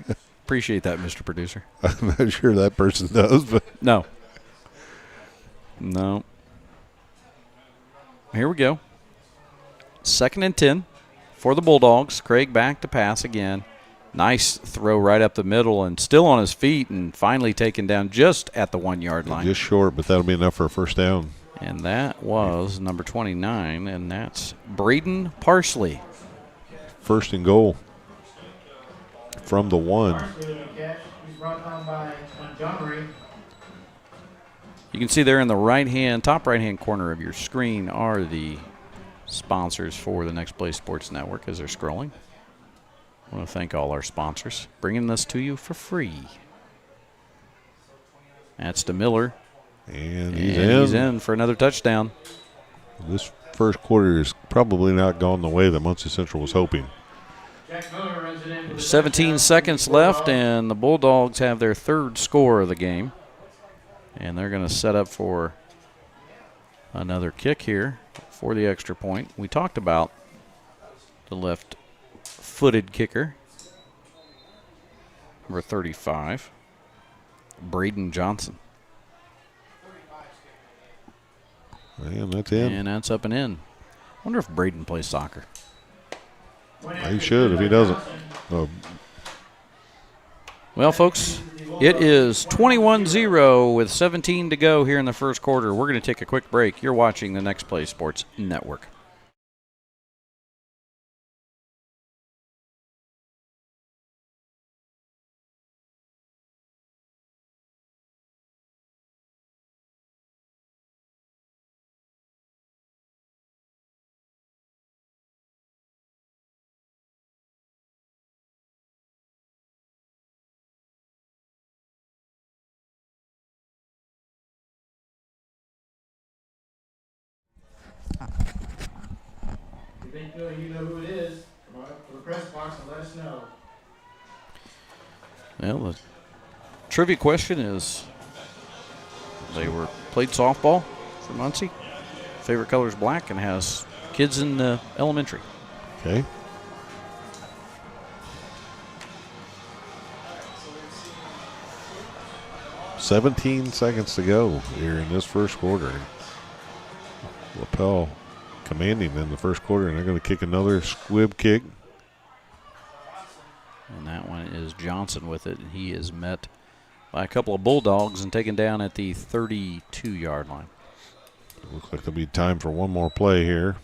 appreciate that, Mr. Producer. I'm not sure that person does, but No. No. Here we go. 2nd and 10 for the Bulldogs. Craig back to pass again. Nice throw right up the middle and still on his feet and finally taken down just at the 1-yard line. just short, but that'll be enough for a first down. And that was number 29, and that's Braden Parsley. 1st and goal from the 1. Parsley with the catch. He's brought down by Montgomery. You can see there in the top right-hand corner of your screen are the sponsors for the Next Play Sports Network as they're scrolling. I want to thank all our sponsors, bringing this to you for free. That's to Miller. And He's in for another touchdown. This first quarter is probably not gone the way that Muncie Central was hoping. Jack Miller runs it in. for the 17 touchdown. seconds left, and the Bulldogs have their 3rd score of the game. And they're going to set up for another kick here for the extra point. We talked about the left-footed kicker, number 35, Braden Johnson. And that's in. And that's up and in. Wonder if Braden plays soccer. He should if he doesn't. Well, folks, it is 21-0 with 17 to go here in the first quarter. We're going to take a quick break. You're watching the Next Play Sports Network. If you think you know who it is, come on up to the press box and let us know. Well, the trivia question is, they played softball for Muncie. Favorite color is black and has kids in elementary. Okay. "17 seconds to go here in this first quarter. Lapel commanding in the first quarter, and they're going to kick another squib kick. And that one is Johnson with it, and he is met by a couple of Bulldogs and taken down at the 32-yard line. Looks like there'll be time for one more play here.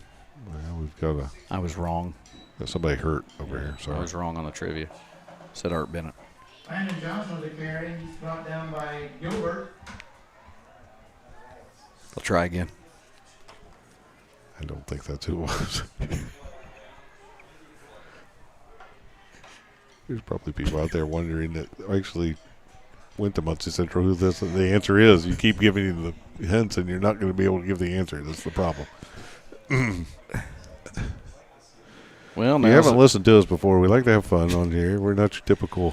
Well, we've got I was wrong. got somebody hurt over here. Sorry. I was wrong on the trivia. Said Art Bennett. Landon Johnson with the carry. He's brought down by Gilbert. I'll try again. I don't think that's who it was. There's probably people out there wondering that actually went to Muncie Central who this. The answer is you keep giving you the hints and you're not going to be able to give the answer. That's the problem. Well, you haven't listened to us before. We like to have fun on here. We're not your typical.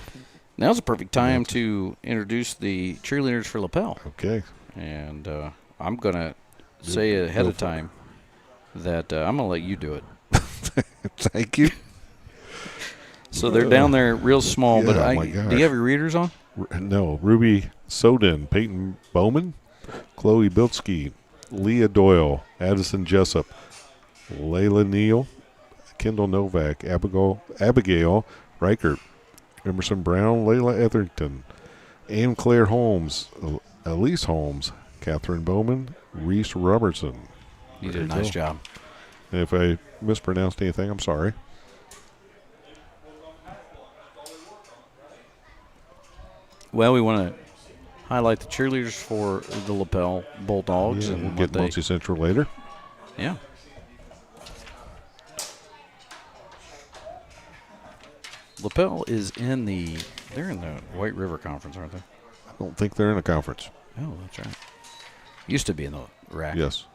Now's a perfect time to introduce the cheerleaders for Lapel. Okay. And I'm going to say ahead of time that I'm going to let you do it. Thank you. So they're down there real small, Yeah, but oh my do gosh. you have your readers on? No. Ruby Soden, Peyton Bowman, Chloe Biltsky, Leah Doyle, Addison Jessup, Layla Neal, Kendall Novak, Abigail Reichert, Emerson Brown, Layla Etherington, Ann Claire Holmes, Elise Holmes, Catherine Bowman, Reese Robertson. You did a nice job. And if I mispronounced anything, I'm sorry. Well, we want to highlight the cheerleaders for the Lapel Bulldogs. Yeah, and we'll what get they, Muncie Central later. Yeah. Lapel is they're in the White River Conference, aren't they? I don't think they're in a conference. Oh, that's right. Used to be in the RAC. Yes.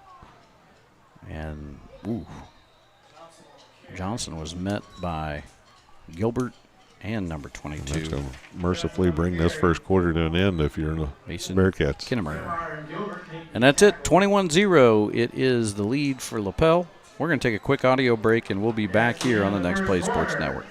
And Johnson was met by Gilbert and number And that's 22. going to mercifully bring this first quarter to an end if you're in the Mason Bearcats. Kinnemer. And that's it, 21-0. It is the lead for Lapel. We're going to take a quick audio break, and we'll be back here on the Next Play Sports Network.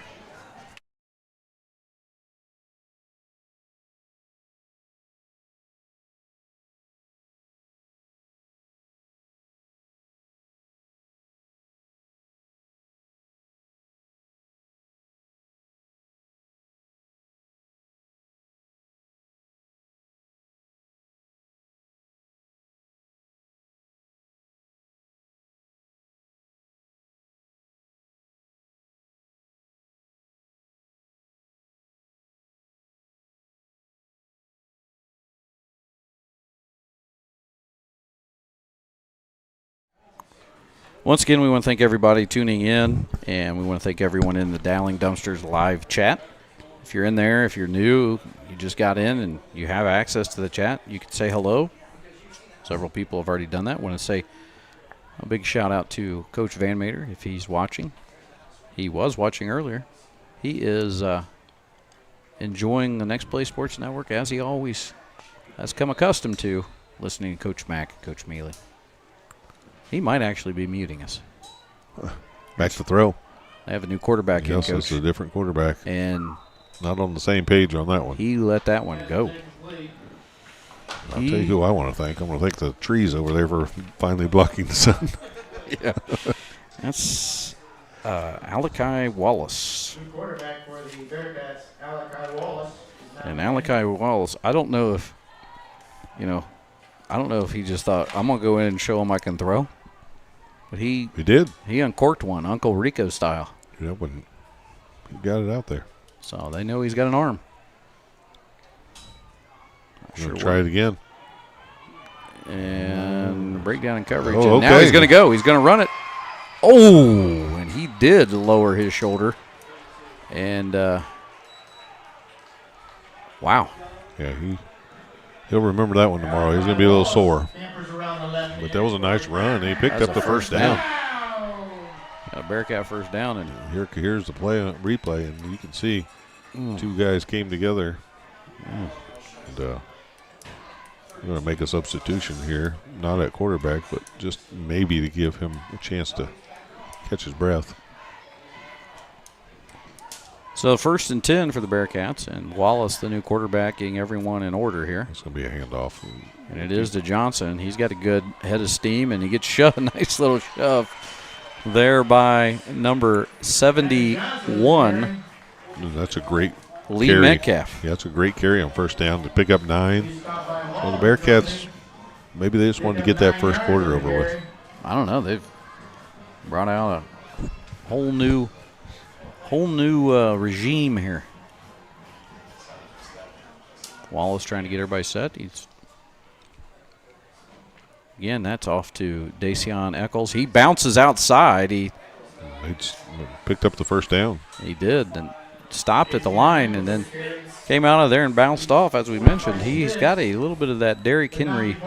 Once again, we want to thank everybody tuning in, and we want to thank everyone in the Dowling Dumpsters live chat. If you're in there, if you're new, you just got in and you have access to the chat, you can say hello. Several people have already done that. I want to say a big shout out to Coach Van Mater if he's watching. He was watching earlier. He is enjoying the Next Play Sports Network as he always has come accustomed to, listening to Coach Mack and Coach Mealy. He might actually be muting us. Back to throw. They have a new quarterback in, Yes, Coach. it's a different quarterback. And Not on the same page on that one. he let that one go. I'll tell you who I want to thank. I'm going to thank the trees over there for finally blocking the sun. Yeah. That's Alakai Wallace. New quarterback for the Bearcats, Alakai Wallace. And Alakai Wallace, I don't know if he just thought, I'm going to go in and show him I can throw. But he did. He uncorked one, Uncle Rico style. Yeah, when he got it out there. So they know he's got an arm. Sure, try it again. And breakdown in coverage. Oh, and now he's going to go. He's going to run it. Oh, and he did lower his shoulder. And, wow. Yeah, he'll remember that one tomorrow. He's going to be a little sore. But that was a nice run. He picked up the first down. Got a Bearcat first down. And here's the replay, and you can see two guys came together. And, we're going to make a substitution here, not at quarterback, but just maybe to give him a chance to catch his breath. So 1st and 10 for the Bearcats, and Wallace, the new quarterback, getting everyone in order here. It's going to be a handoff. And it is to Johnson. He's got a good head of steam, and he gets shoved, a nice little shove there by number 71. That's a great Lee carry. Metcalf. Yeah, that's a great carry on first down to pick up 9. Well, the Bearcats, maybe they just wanted to get that first quarter over with. I don't know. They've brought out a whole new regime here. Wallace trying to get everybody set. Again, that's off to Dacian Eccles. He bounces outside. He picked up the first down. He did, and stopped at the line, and then came out of there and bounced off. As we mentioned, he's got a little bit of that Derrick Henry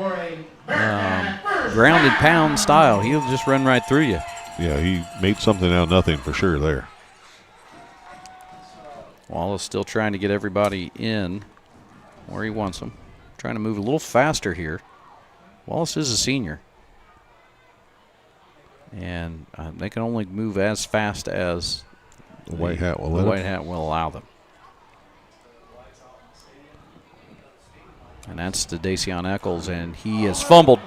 grounded pound style. He'll just run right through you. Yeah, he made something out of nothing for sure there. Wallace still trying to get everybody in where he wants them. Trying to move a little faster here. Wallace is a senior. And they can only move as fast as the white hat will allow them. And that's to Dacian Eccles, and he has fumbled.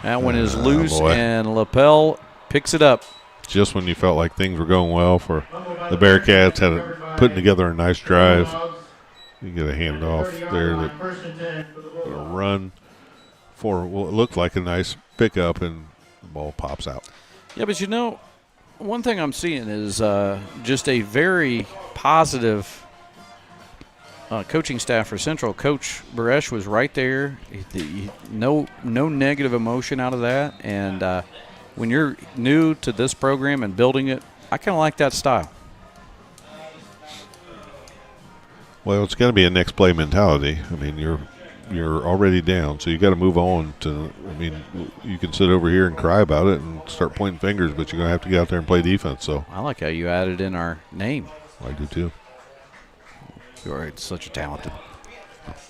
That one is loose, and Lapel picks it up. Just when you felt like things were going well for the Bearcats, putting together a nice drive. You get a handoff there that run for what looked like a nice pickup, and the ball pops out. Yeah, but one thing I'm seeing is just a very positive coaching staff for Central. Coach Baresh was right there. No negative emotion out of that. And when you're new to this program and building it, I kind of like that style. Well, it's got to be a next play mentality. I mean, you're already down, so you got to move on to. I mean, you can sit over here and cry about it and start pointing fingers, but you're gonna have to get out there and play defense. So I like how you added in our name. I do too. You're such a talented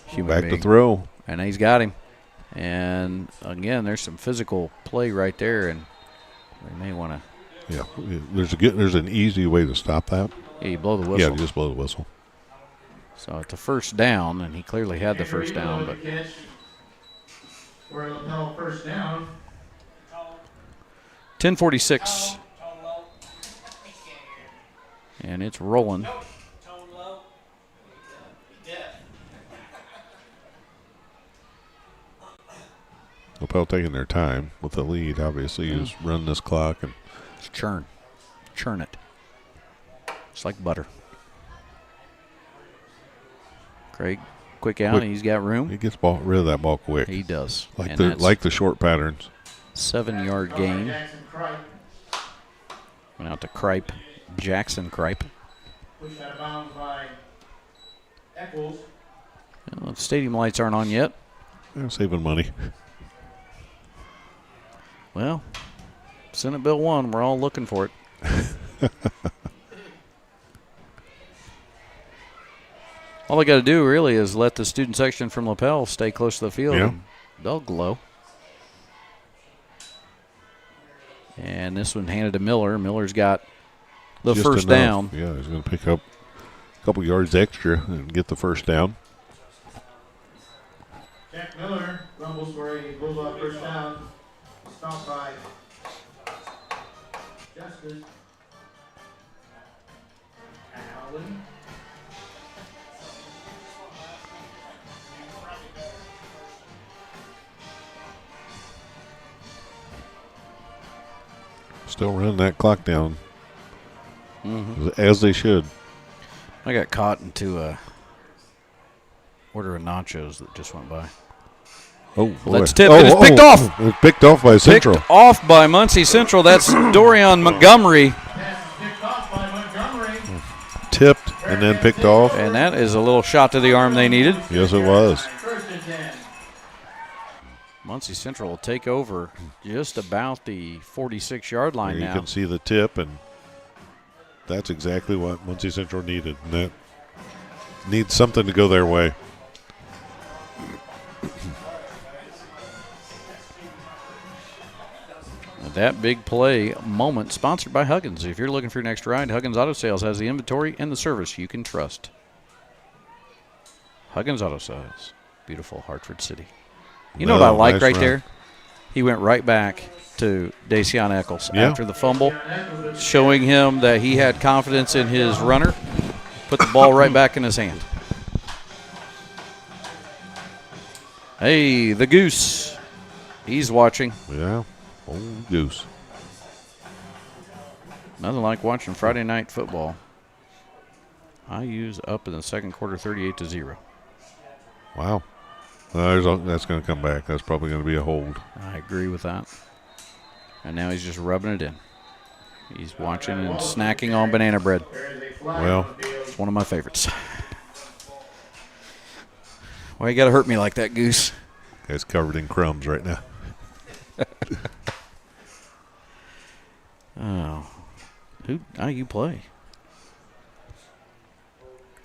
human being. Back to throw, and he's got him. And again, there's some physical play right there, and they may want to. Yeah, there's an easy way to stop that. Yeah, you blow the whistle. Yeah, you just blow the whistle. So it's a first down, and he clearly had the first down. But for no first down. 10:46, and it's rolling. Lapel taking their time with the lead. Obviously, you just run this clock and just churn it. It's like butter. Craig, quick out, and he's got room. He gets rid of that ball quick. He does. Like the short patterns. 7-yard gain. Went out to Jackson Kripe. Pushed out of bounds by Eccles. Well, the stadium lights aren't on yet. They're saving money. Well, Senate Bill 1, we're all looking for it. All they got to do really is let the student section from Lapel stay close to the field. Yeah. And they'll glow. And this one handed to Miller. Miller's got the Just first enough. down. Yeah, he's going to pick up a couple yards extra and get the first down. Jack Miller rumbles for a Bulldog first down. Stopped by Jessica Justice. Allen. Still running that clock down. As they should. I got caught into a order of nachos that just went by. Oh, boy. Let's tip. It is picked off. It was picked off by Central. Picked off by Muncie Central. That's Dorian Montgomery. Picked off by Montgomery. Tipped and then picked off. And that is a little shot to the arm they needed. Yes, it was. First and 10. Muncie Central will take over just about the 46-yard line You now. can see the tip, and that's exactly what Muncie Central needed. And that needs something to go their way. That big play moment sponsored by Huggins. If you're looking for your next ride, Huggins Auto Sales has the inventory and the service you can trust. Huggins Auto Sales, beautiful Hartford City. You know what I like nice right run. there? He went right back to Dacian Eccles Yeah. after the fumble, showing him that he had confidence in his runner, put the ball right back in his hand. Hey, the Goose. He's watching. Yeah, old Goose. Nothing like watching Friday night football. IU's up in the second quarter 38-0. Wow. That's going to come back. That's probably going to be a hold. I agree with that. And now he's just rubbing it in. He's watching and snacking on banana bread. Well, It's one of my favorites. Why you got to hurt me like that, Goose? it's covered in crumbs right now. Oh. Who IU play?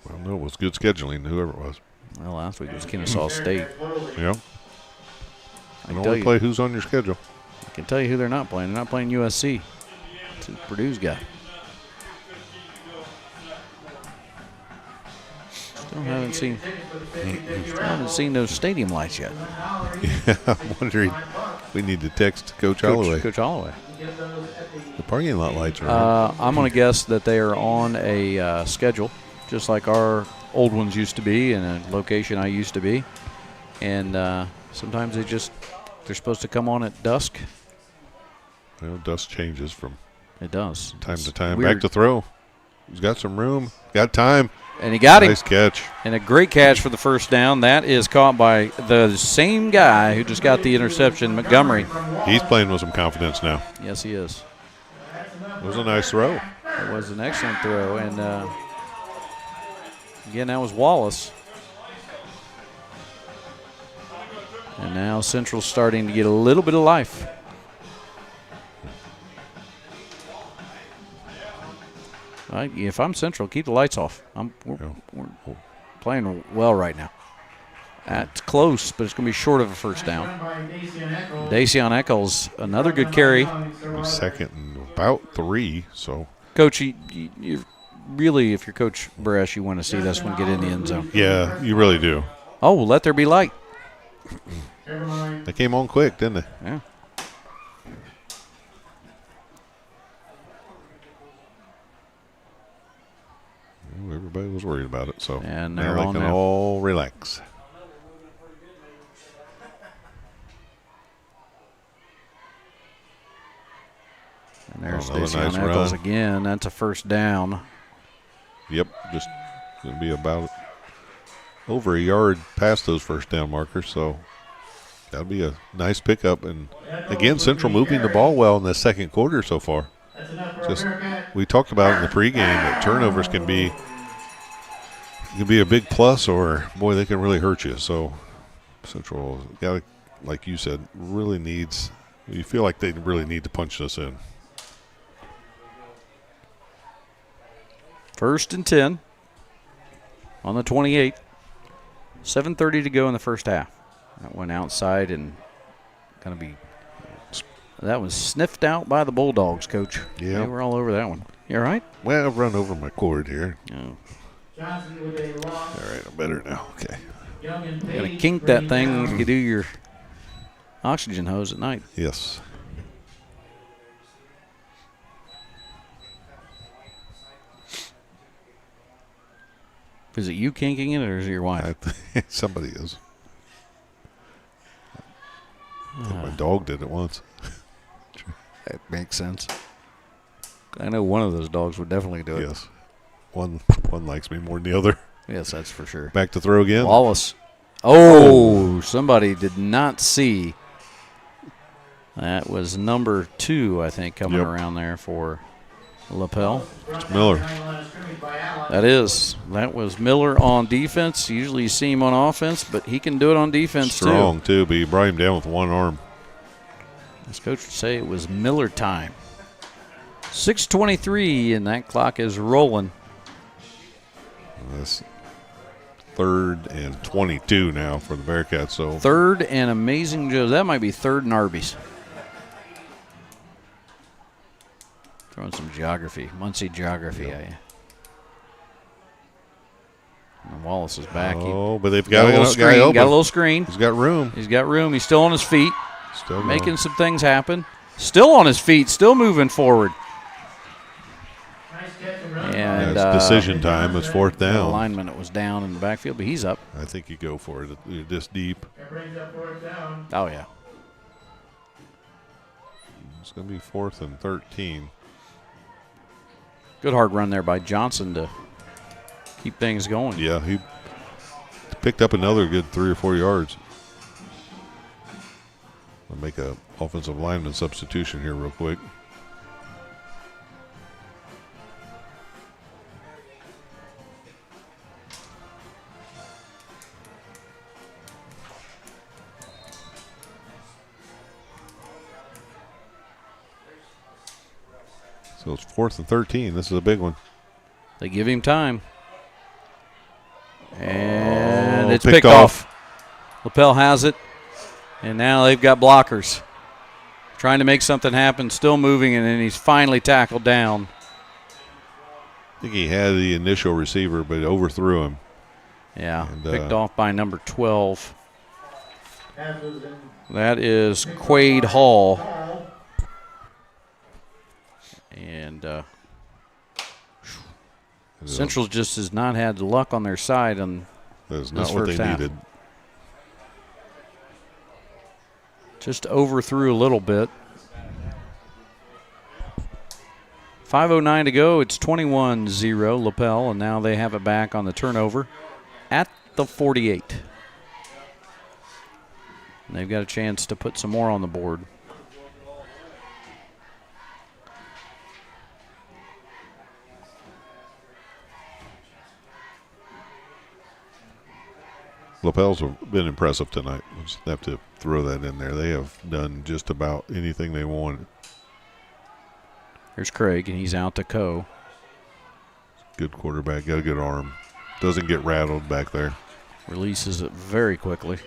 Well, no, it was good scheduling, whoever it was. Well, last week it was Kennesaw State. Yeah. I You can, only play who's on your schedule. I can tell you who they're not playing. They're not playing USC. It's who Purdue's got. Still haven't seen those stadium lights yet. Yeah, I'm wondering. We need to text Coach Holloway. Coach Holloway. The parking lot lights are on. I'm going to guess that they are on a schedule, just like our old ones used to be, and a location I used to be. And sometimes they're supposed to come on at dusk. Well, dust changes from It does. time It's to time. weird. Back to throw. He's got some room. Got time. And he got him. Nice catch. And a great catch for the first down. That is caught by the same guy who just got the interception, Montgomery. He's playing with some confidence now. Yes, he is. It was a nice throw. It was an excellent throw. And, again, that was Wallace. And now Central's starting to get a little bit of life. If I'm Central, keep the lights off. We're playing well right now. That's close, but it's going to be short of a first down. Dacian Eccles, another good carry. Second and about 3, so. Coach, you really, if you're Coach Bresh, you want to see this one get in the end zone. Yeah, you really do. Oh, let there be light. They came on quick, didn't they? Yeah. Well, everybody was worried about it, so And now they're they on can now. all relax. And there's Another Dacian nice Eccles run. again. That's a first down. Yep, just going to be about over a yard past those first down markers, so that'll be a nice pickup. And again, Central moving the ball well in the second quarter so far. Just we talked about it in the pregame that turnovers can be a big plus, or boy, they can really hurt you. So Central got to, like you said, really needs. You feel like they really need to punch this in. First and 10 on the 28. 7:30 to go in the first half. That went outside and going to be. That was sniffed out by the Bulldogs, Coach. Yeah. They were all over that one. You all right? Well, I've run over my cord here. No. Johnson with a loss. All right, I'm better now. Okay. Young and You got to Page kink that bring thing down. when you do your oxygen hose at night. Yes. Is it you kinking it, or is it your wife? Somebody is. I think my dog did it once. That makes sense. I know one of those dogs would definitely do it. Yes. One likes me more than the other. Yes, that's for sure. Back to throw again. Wallace. Oh, somebody did not see. That was number 2, I think, coming around there for Lapel. It's Miller. That was Miller on defense. Usually you see him on offense, but he can do it on defense Strong, too, but he brought him down with one arm. As coach would say, it was Miller time. 6:23, and that clock is rolling. That's 3rd and 22 now for the Bearcats. So 3rd and Amazing Joe's. That might be 3rd and Arby's. Throwing some geography, Muncie geography. Yep. And Wallace is back. But they've got a little screen. Got a little screen. He's got room. He's got room. He's still on his feet. Still making going. some things happen. Still on his feet. Still moving forward. And it's decision time. It's 4th the down. lineman that was down in the backfield, but he's up. I think you go for it. You're this deep. Oh, yeah. It's going to be 4th and 13. Good hard run there by Johnson to keep things going. Yeah, he picked up another good 3 or 4 yards. I'll make a offensive lineman substitution here real quick. So it's 4th and 13. This is a big one. They give him time. And it's picked picked off. Lapel has it. And now they've got blockers. Trying to make something happen, still moving, and then he's finally tackled down. I think he had the initial receiver, but overthrew him. Yeah, And, picked off by number 12. That is Quade Hall. And Central just has not had luck on their side on That's this not what first they half. needed. Just overthrew a little bit. 5:09 to go. It's 21-0 Lapel, and now they have it back on the turnover at the 48. And they've got a chance to put some more on the board. Lapel's have been impressive tonight. Just have to throw that in there. They have done just about anything they wanted. Here's Craig, and he's out to Coe. Good quarterback, got a good arm. Doesn't get rattled back there. Releases it very quickly.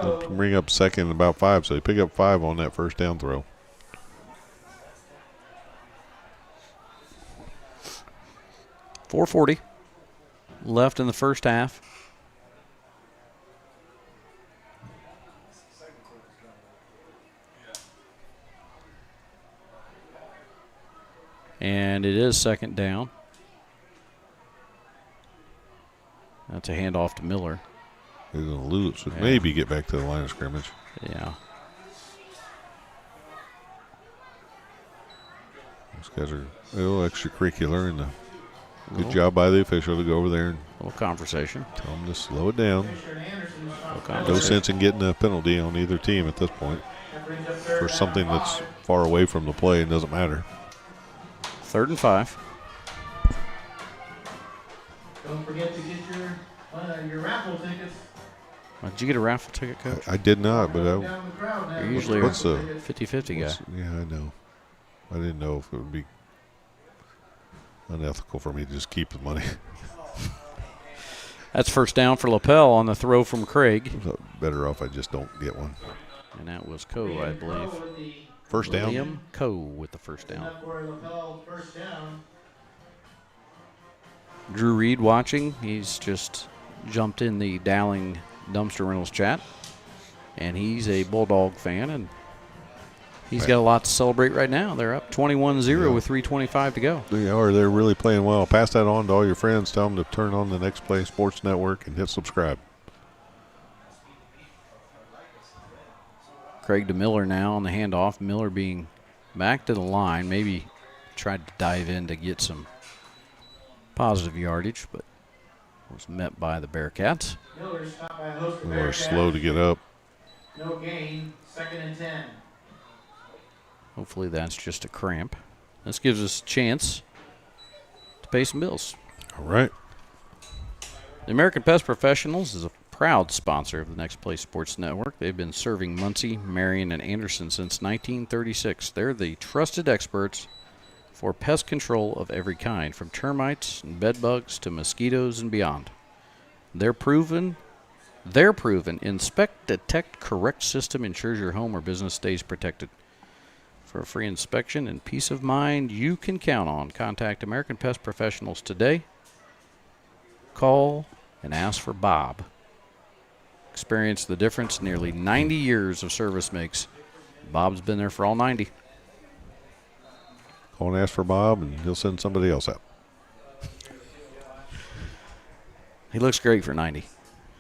They'll bring up 2nd and about 5, so they pick up 5 on that first down throw. .440 left in the first half. And it is 2nd down. That's a handoff to Miller. They're going to lose. So maybe get back to the line of scrimmage. Yeah. These guys are a little extracurricular, and good job by the official to go over there and A little conversation. tell them to slow it down. A little No conversation. sense in getting a penalty on either team at this point for something that's far away from the play and doesn't matter. 3rd and 5. Don't forget to get your raffle tickets. Did you get a raffle ticket, Coach? I did not, but Down the crowd now. You're usually what's the 50-50 guy. yeah, I know. I didn't know if it would be unethical for me to just keep the money. That's first down for Lapel on the throw from Craig. Better off I just don't get one. And that was Coe, I believe. First down. Liam Coe with the first down. First down. Drew Reed watching. He's just jumped in the Dowling Dumpster Rentals chat. And he's a Bulldog fan and He's got a lot to celebrate right now. They're up 21-0 with 3:25 to go. They are. They're really playing well. Pass that on to all your friends. Tell them to turn on the Next Play Sports Network and hit subscribe. Craig to Miller now on the handoff. Miller being back to the line. Maybe tried to dive in to get some positive yardage, but was met by the Bearcats. Miller slow to get up. No gain, 2nd and 10. Hopefully that's just a cramp. This gives us a chance to pay some bills. All right. The American Pest Professionals is a proud sponsor of the Next Play Sports Network. They've been serving Muncie, Marion, and Anderson since 1936. They're the trusted experts for pest control of every kind, from termites and bed bugs to mosquitoes and beyond. Their proven inspect, detect, correct system ensures your home or business stays protected. For a free inspection and peace of mind you can count on, contact American Pest Professionals today. Call and ask for Bob. Experience the difference nearly 90 years of service makes. Bob's been there for all 90. Call and ask for Bob, and he'll send somebody else out. He looks great for 90.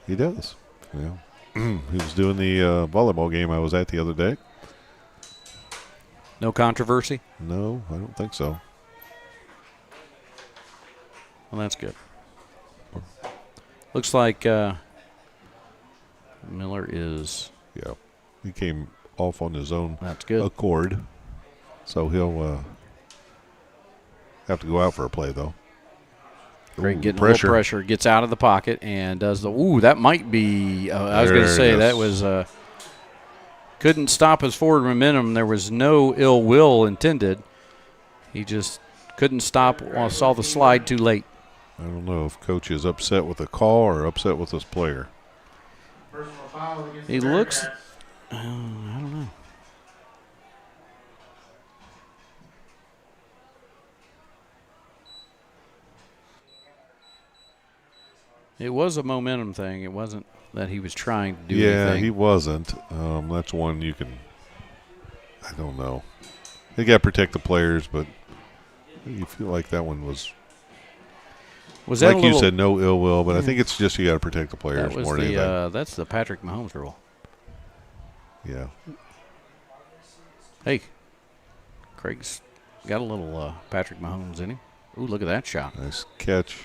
He does. Yeah. He was doing the volleyball game I was at the other day. No controversy? No, I don't think so. Well, that's good. Looks like Miller is. Yeah. He came off on his own That's good. accord. So he'll have to go out for a play, though. Great, getting a little pressure, gets out of the pocket and does the. Ooh, that might be. I was going to say that was. Couldn't stop his forward momentum. There was no ill will intended. He just couldn't stop. Saw the slide too late. I don't know if coach is upset with the call or upset with this player. He looks. I don't know. It was a momentum thing. It wasn't that he was trying to do anything. Yeah, he wasn't. That's one you can – I don't know. They got to protect the players, but you feel like that one was that like you said, no ill will, but I think it's just you got to protect the players more than anything. That's the Patrick Mahomes rule. Yeah. Hey, Craig's got a little Patrick Mahomes in him. Ooh, look at that shot. Nice catch.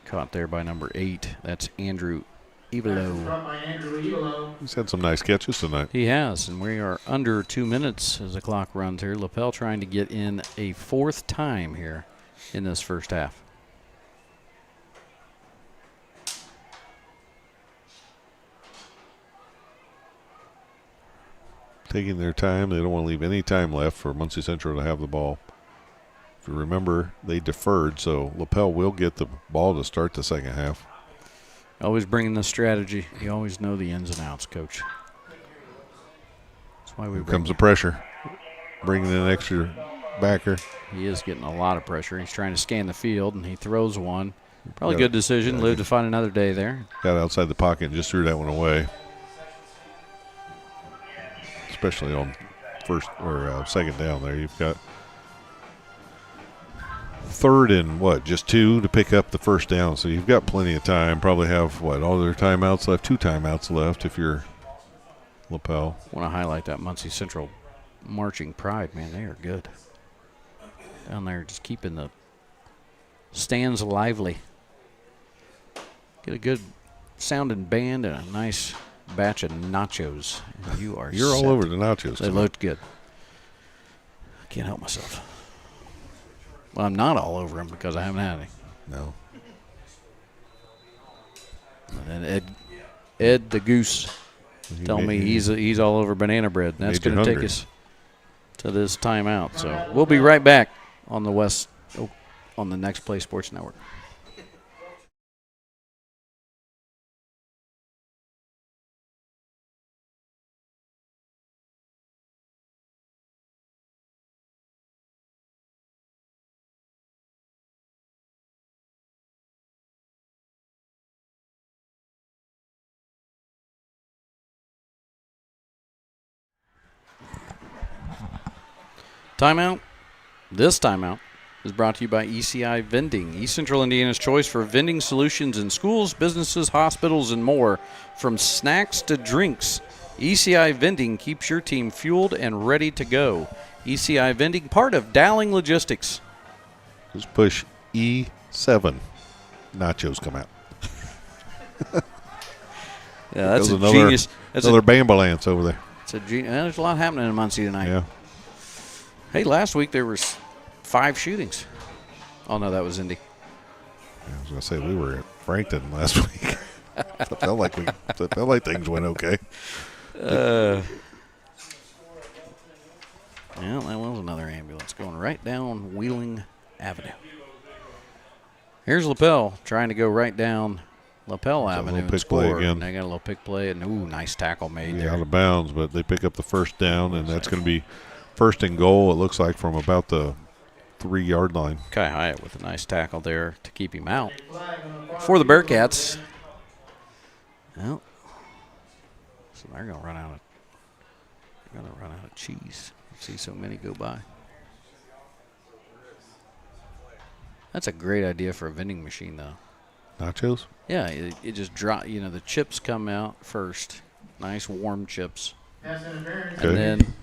Caught there by number 8. That's Andrew Evelo. He's had some nice catches tonight. He has, and we are under 2 minutes as the clock runs here. Lapel trying to get in a 4th time here in this first half. Taking their time. They don't want to leave any time left for Muncie Central to have the ball. If you remember, they deferred, so Lapel will get the ball to start the second half. Always bringing the strategy. You always know the ins and outs, Coach. That's why we. Here comes the pressure. Bringing in an extra backer. He is getting a lot of pressure. He's trying to scan the field, and he throws one. Probably good decision. Live to find another day there. Got outside the pocket and just threw that one away. Especially on first or second down there. You've got 3rd and just 2 to pick up the first down. So you've got plenty of time. Probably have all their timeouts left, 2 timeouts left if you're Lapel. I want to highlight that Muncie Central marching pride, man. They are good. Down there just keeping the stands lively. Get a good sounding band and a nice batch of nachos. And you're all over the nachos. They looked good. I can't help myself. Well, I'm not all over them because I haven't had any. No. And then Ed the Goose telling me he's all over banana bread. And that's going to take us to this timeout. So we'll be right back on the Next Play Sports Network. Timeout. This timeout is brought to you by ECI Vending, East Central Indiana's choice for vending solutions in schools, businesses, hospitals, and more. From snacks to drinks, ECI Vending keeps your team fueled and ready to go. ECI Vending, part of Dowling Logistics. Just push E7. Nachos come out. Yeah, that's a another, genius. That's another Bambalance over there. It's a genius. There's a lot happening in Muncie tonight. Yeah. Hey, last week there was 5 shootings. Oh, no, that was Indy. I was going to say, we were at Frankton last week. It felt like things went okay. Well, that was another ambulance going right down Wheeling Avenue. Here's Lapel trying to go right down Lapel Avenue and pick play score. again. They got a little pick play, and nice tackle made there. Out of bounds, but they pick up the first down, and that's going to be first and goal, it looks like, from about the 3-yard line. Kai Hyatt with a nice tackle there to keep him out. For the Bearcats. Well, so they're going to run out of cheese. See so many go by. That's a great idea for a vending machine, though. Nachos? Yeah, it just drop. The chips come out first, nice warm chips, and then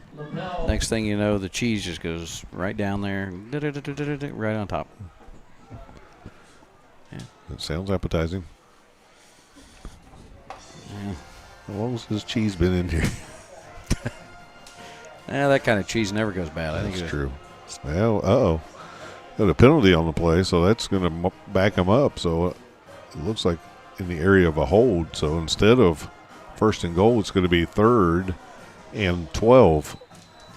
next thing you know, the cheese just goes right down there, right on top. Yeah, It sounds appetizing. yeah. How long has this cheese been in here? That kind of cheese never goes bad. I think That's true. Well, got a penalty on the play, so that's going to back them up. So it looks like in the area of a hold. So instead of first and goal, it's going to be 3rd and 12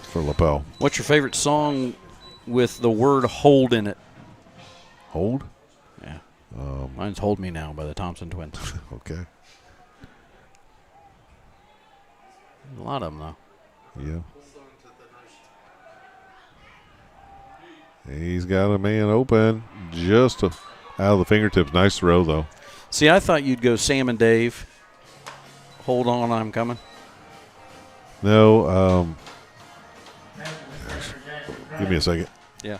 for Lapel. What's your favorite song with the word "hold" in it? Hold? Yeah, mine's "Hold Me Now" by the Thompson Twins. Okay. A lot of them though. Yeah. He's got a man open just out of the fingertips. Nice throw, though. See, I thought you'd go Sam and Dave. Hold on, I'm coming. No. Give me a second. Yeah.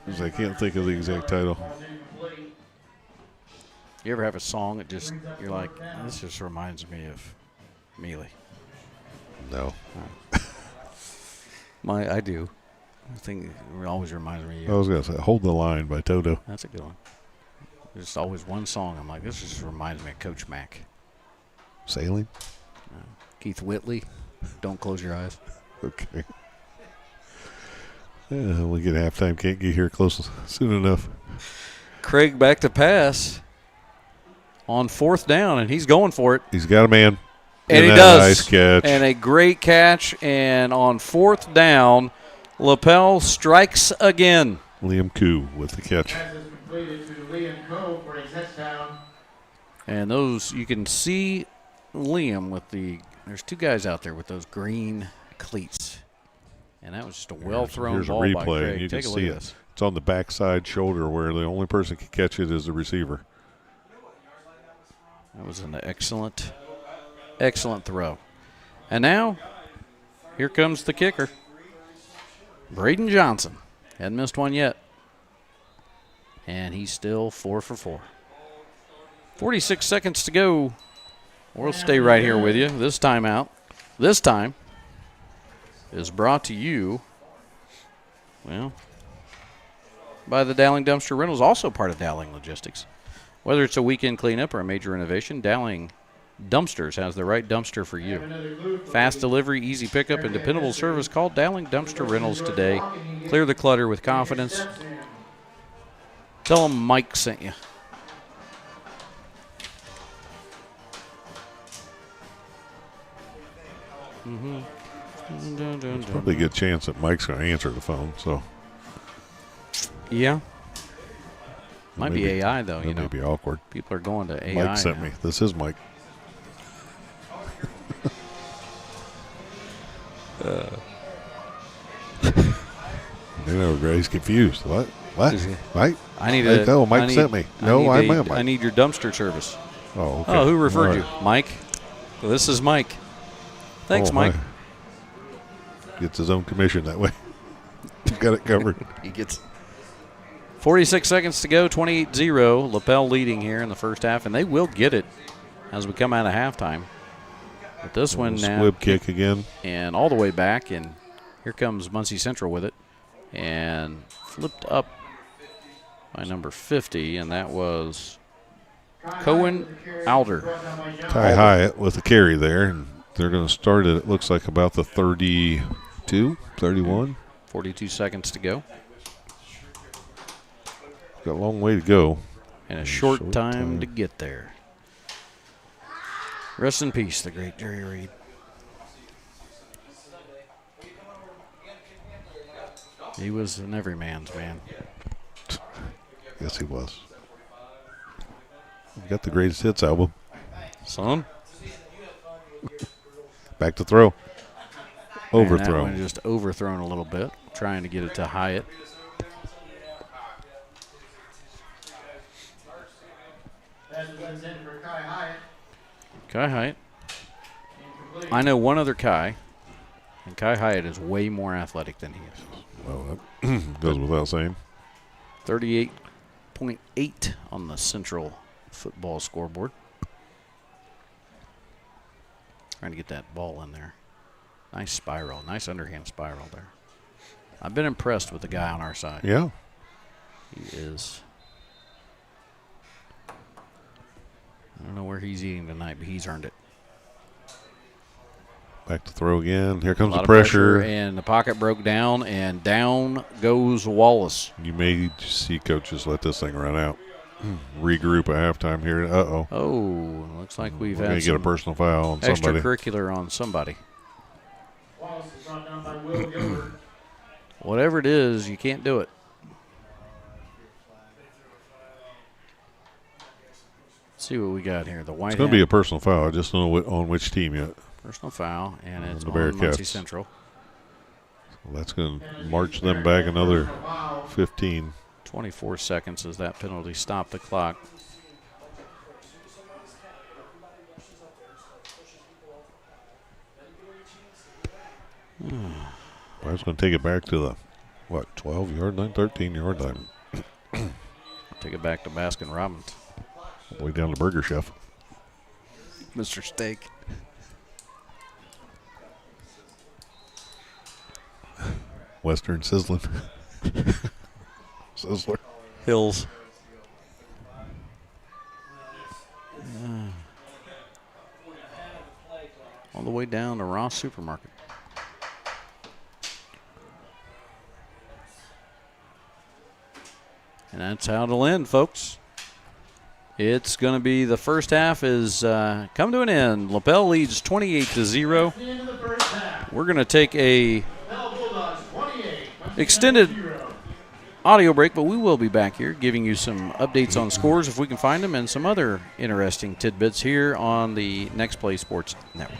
Because I can't think of the exact title. You ever have a song that just, you're like, this just reminds me of Mealy? No. I do. I think it always reminds me of I you. was going to say Hold the Line by Toto. That's a good one. There's always one song. I'm like, this just reminds me of Coach Mack. Sailing? Keith Whitley, Don't Close Your Eyes. Okay. Yeah, we get halftime. Can't get here close soon enough. Craig back to pass on 4th down, and he's going for it. He's got a man. And he that does. Nice catch. And a great catch. And on 4th down, Lapel strikes again. Liam Koo with the catch. Pass is completed to Liam Coe for a touchdown. And those, you can see Liam with there's 2 guys out there with those green cleats. And that was just a well-thrown Here's a ball by replay, Craig. and you Take can a look see at it. this. It's on the backside shoulder where the only person can catch it is the receiver. That was an excellent throw. And now, here comes the kicker. Braden Johnson. Hadn't missed one yet. And he's still 4 for 4. 46 seconds to go. We'll stay right here with you. This time is brought to you, by the Dowling Dumpster Rentals, also part of Dowling Logistics. Whether it's a weekend cleanup or a major renovation, Dowling Dumpsters has the right dumpster for you. Fast delivery, easy pickup, and dependable service. Call Dowling Dumpster Rentals today. Clear the clutter with confidence. Tell them Mike sent you. Probably a good chance that Mike's going to answer the phone. So Yeah. Might be maybe- AI, though, that may be awkward. People are going to AI. Mike sent now. me. This is Mike. Everybody's confused. What? Is he- Mike? I need Hey, a. no, Mike I need- sent me. I No, need I a- meant Mike. I need your dumpster service. Oh, okay. Oh, who referred All you? right. Mike? Well, this is Mike. Thanks, Oh, Mike. Gets his own commission that way. Got it covered. He gets 46 seconds to go, 28-0. Lapel leading here in the first half, and they will get it as we come out of halftime. But this one now. Squib kick again. And all the way back, and here comes Muncie Central with it. And flipped up by number 50, and that was Cohen Alder. Ty Hyatt with the carry there, and they're going to start it looks like about the 32, 31. 42 seconds to go. Got a long way to go. And a short time to get there. Rest in peace, the great Jerry Reed. He was an everyman's man. Yes, he was. We got the greatest hits album. Son. Back to throw. And that Overthrown. one just overthrown a little bit, trying to get it to Hyatt. Kai Hyatt. I know one other Kai, and Kai Hyatt is way more athletic than he is. Well, that goes without saying. 38.8 on the Central football scoreboard. Trying to get that ball in there. Nice spiral, nice underhand spiral there. I've been impressed with the guy on our side. Yeah. He is. I don't know where he's eating tonight, but he's earned it. Back to throw again. Here comes A lot the of pressure. and the pocket broke down, and down goes Wallace. You may see coaches let this thing run out. Regroup at halftime here. Uh-oh. Oh, looks like we've We're going had to get a some personal foul on somebody. extracurricular on somebody. Wallace is brought down by Will Gilbert. Whatever it is, you can't do it. Let's see what we got here. The white It's going to be a personal foul. I just don't know on which team yet. personal foul, and it's The on Muncie Bearcats. Central. Well, that's going to march them back another 15. 24 seconds as that penalty stopped the clock. I was going to take it back to the, 12-yard line, 13-yard line. Take it back to Baskin Robbins. Way down to Burger Chef. Mr. Steak. Western Sizzling. Sizzler. Hills. All the way down to Ross Supermarket. And that's how it'll end, folks. It's going to be the first half is come to an end. Lapel leads 28-0. The end of the first half. We're going to take a Lapel Bulldogs 28. extended 0. audio break, but we will be back here giving you some updates on scores if we can find them and some other interesting tidbits here on the Next Play Sports Network.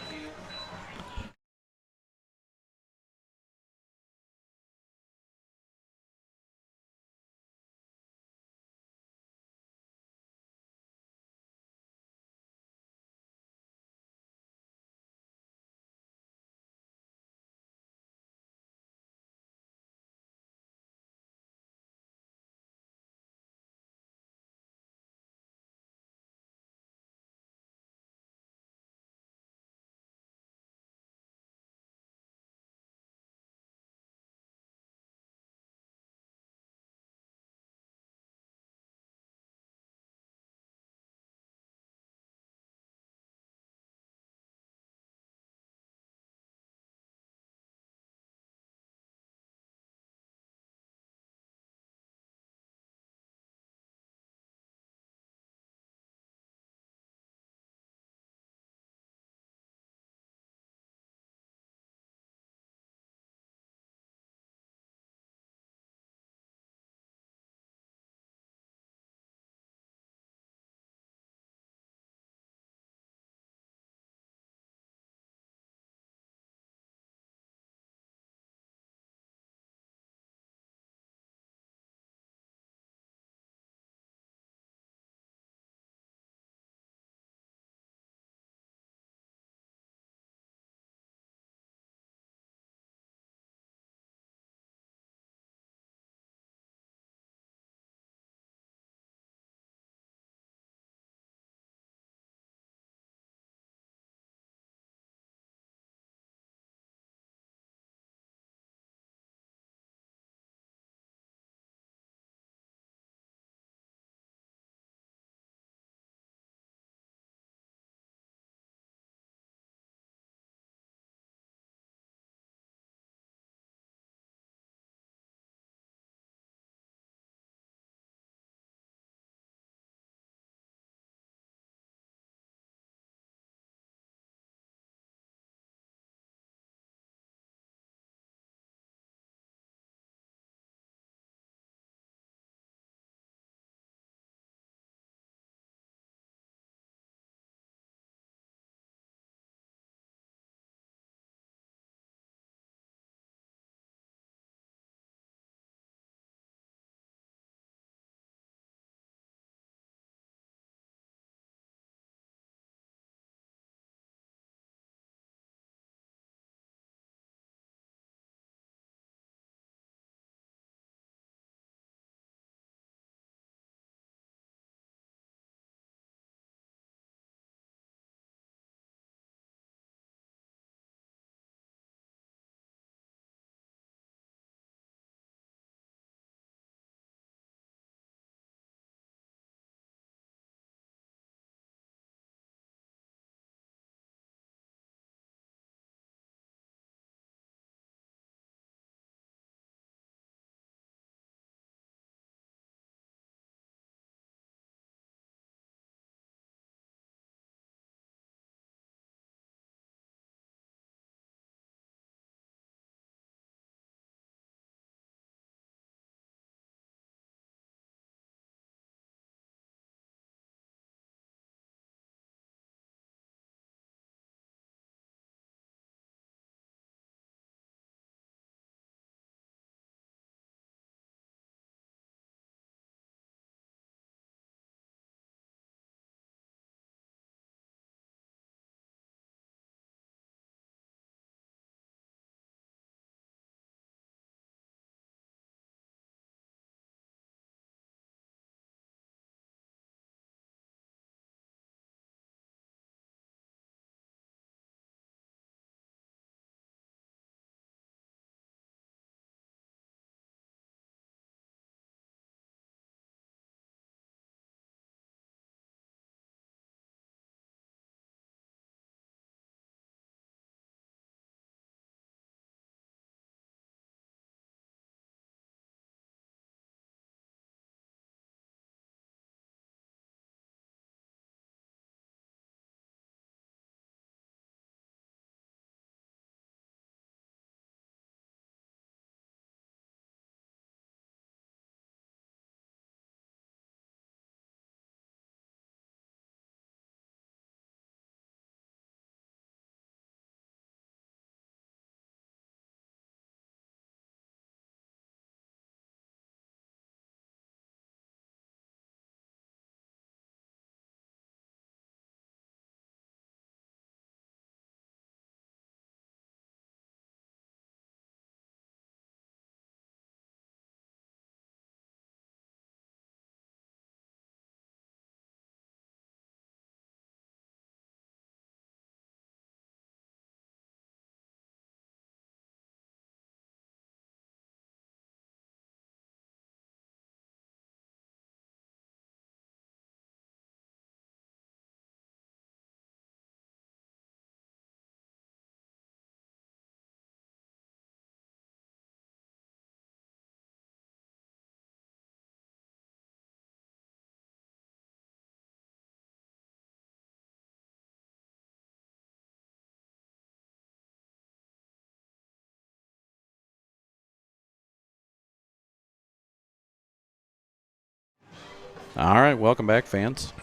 All right, welcome back, fans,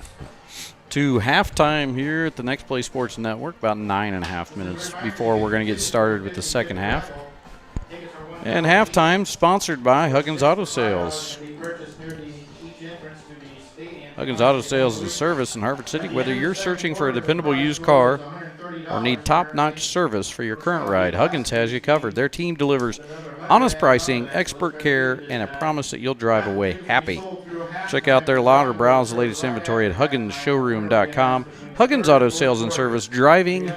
to halftime here at the Next Play Sports Network. About 9.5 minutes before we're going to get started with the second half. And halftime sponsored by Huggins Auto Sales. Huggins Auto Sales and Service in Hartford City. Whether you're searching for a dependable used car or need top-notch service for your current ride, Huggins has you covered. Their team delivers honest pricing, expert care, and a promise that you'll drive away happy. Check out their lot or browse the latest inventory at HugginsShowroom.com. Huggins Auto Sales and Service, driving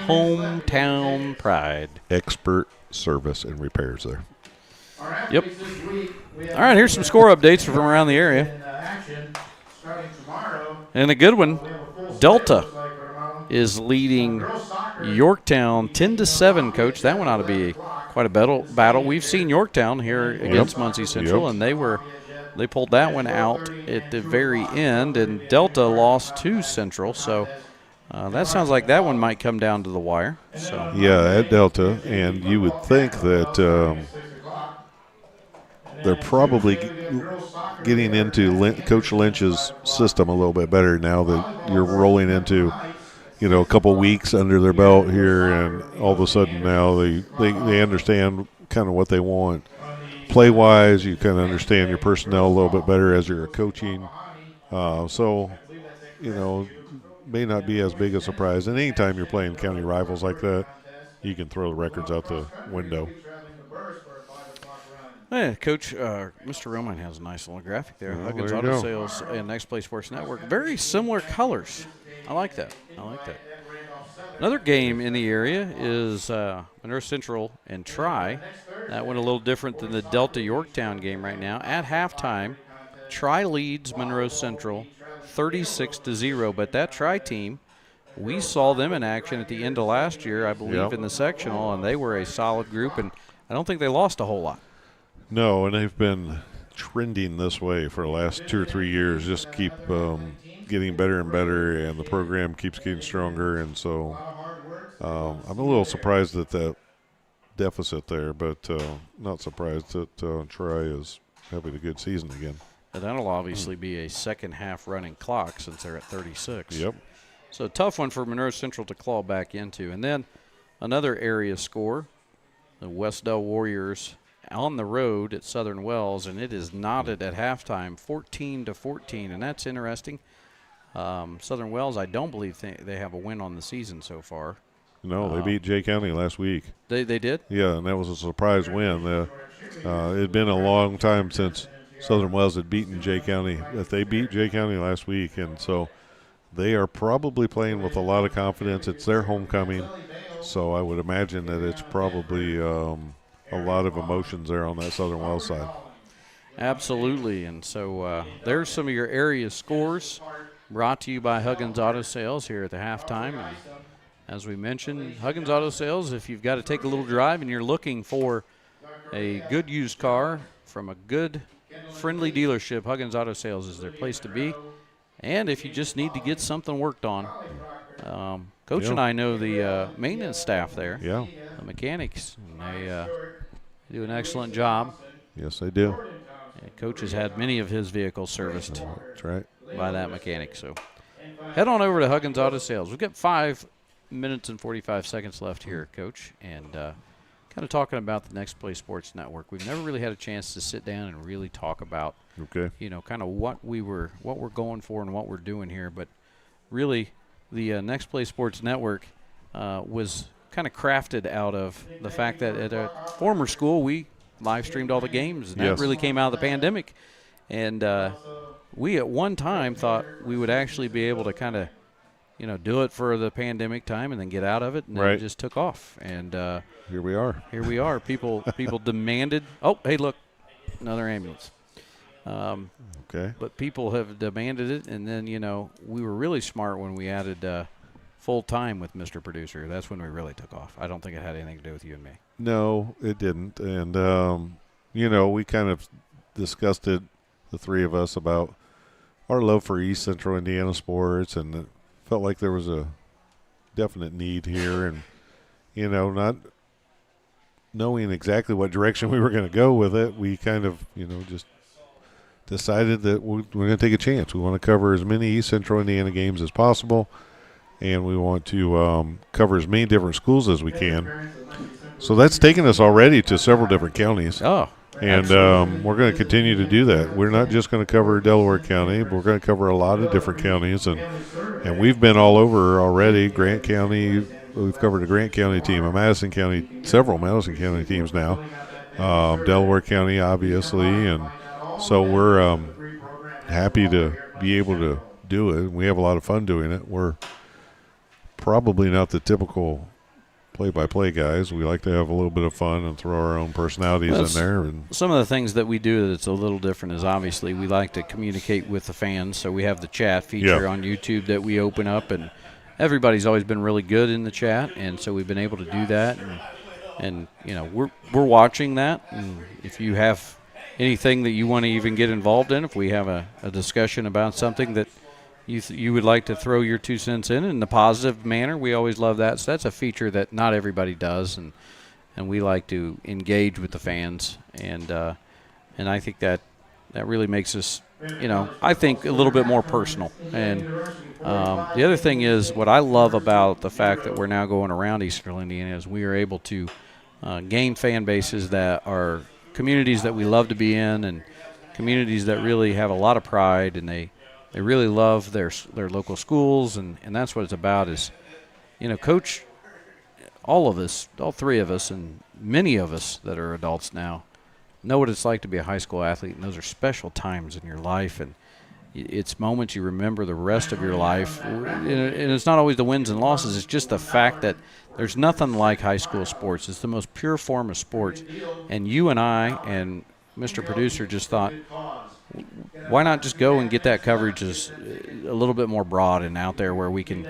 hometown pride. Expert service and repairs there. Yep. All right, here's some score updates from around the area. And a good one, Delta is leading Yorktown 10-7, Coach. That one ought to be quite a battle. We've seen Yorktown here against Muncie Central, and they pulled that one out at the very end, and Delta lost to Central. So that sounds like that one might come down to the wire. So yeah, at Delta, and you would think that they're probably getting into Coach Lynch's system a little bit better now that you're rolling into, a couple weeks under their belt here, and all of a sudden now they understand kind of what they want. Play-wise, you kind of understand your personnel a little bit better as you're coaching. So, may not be as big a surprise. And anytime you're playing county rivals like that, you can throw the records out the window. Hey, Coach, Mr. Roman has a nice little graphic there. Huggins Auto Sales and Next Play Sports Network. Very similar colors. I like that. Another game in the area is Monroe Central and Tri. That went a little different than the Delta Yorktown game right now. At halftime, Tri leads Monroe Central 36-0. But that Tri team, we saw them in action at the end of last year, I believe, in the sectional, and they were a solid group, and I don't think they lost a whole lot. No, and they've been trending this way for the last 2 or 3 years. Just keep getting better and better, and the program keeps getting stronger. And so I'm a little surprised at that deficit there, but not surprised that Tri is having a good season again. And that'll obviously be a second-half running clock since they're at 36. Yep. So a tough one for Monroe Central to claw back into. And then another area score, the Wes-Del Warriors on the road at Southern Wells, and it is knotted at halftime 14-14, and that's interesting. Southern Wells, I don't believe they have a win on the season so far. No, they beat Jay County last week. They did? Yeah, and that was a surprise win. It had been a long time since Southern Wells had beaten Jay County. But they beat Jay County last week, and so they are probably playing with a lot of confidence. It's their homecoming, so I would imagine that it's probably a lot of emotions there on that Southern Wells side. Absolutely, and so there's some of your area scores brought to you by Huggins Auto Sales here at the halftime. And as we mentioned, Huggins Auto Sales, if you've got to take a little drive and you're looking for a good used car from a good, friendly dealership, Huggins Auto Sales is their place to be. And if you just need to get something worked on, Coach and I know the maintenance staff there, the mechanics, and they do an excellent job. Yes, they do. And Coach has had many of his vehicles serviced That's right. by that mechanic. So head on over to Huggins Auto Sales. We've got 5 minutes and 45 seconds left here, Coach, and kind of talking about the Next Play Sports Network. We've never really had a chance to sit down and really talk about, kind of what we're going for and what we're doing here. But really, the Next Play Sports Network was kind of crafted out of the fact that at a former school we live streamed all the games, and that really came out of the pandemic. And we at one time thought we would actually be able to kind of, do it for the pandemic time and then get out of it, and then it just took off. And here we are. Here we are. People demanded. Oh, hey, look, another ambulance. Okay. But people have demanded it, and then we were really smart when we added full time with Mr. Producer. That's when we really took off. I don't think it had anything to do with you and me. No, it didn't. And we kind of discussed it, the three of us, about our love for East Central Indiana sports, and it felt like there was a definite need here, and not knowing exactly what direction we were going to go with it, we kind of just decided that we're going to take a chance. We want to cover as many East Central Indiana games as possible, and we want to cover as many different schools as we can. So that's taken us already to several different counties. Oh, and we're going to continue to do that. We're not just going to cover Delaware County, but we're going to cover a lot of different counties. And we've been all over already. Grant County, we've covered a Grant County team, a Madison County, several Madison County teams now. Delaware County, obviously. And so we're happy to be able to do it. We have a lot of fun doing it. We're probably not the typical play-by-play guys. We like to have a little bit of fun and throw our own personalities in there. And some of the things that we do that's a little different is obviously we like to communicate with the fans. So we have the chat feature on YouTube that we open up, and everybody's always been really good in the chat, and so we've been able to do that. And you know, we're watching that. And if you have anything that you want to even get involved in, if we have a discussion about something that you would like to throw your 2 cents in the positive manner, we always love that. So that's a feature that not everybody does, and we like to engage with the fans, and I think that really makes us, you know, I think a little bit more personal. And the other thing is, what I love about the fact that we're now going around Eastern Indiana is we are able to gain fan bases that are communities that we love to be in, and communities that really have a lot of pride, and they really love their local schools, and that's what it's about. Is, you know, Coach, all of us, all three of us, and many of us that are adults now know what it's like to be a high school athlete, and those are special times in your life, and it's moments you remember the rest of your life. And it's not always the wins and losses. It's just the fact that there's nothing like high school sports. It's the most pure form of sports, and you and I and Mr. Producer just thought, why not just go and get that coverage as a little bit more broad and out there where we can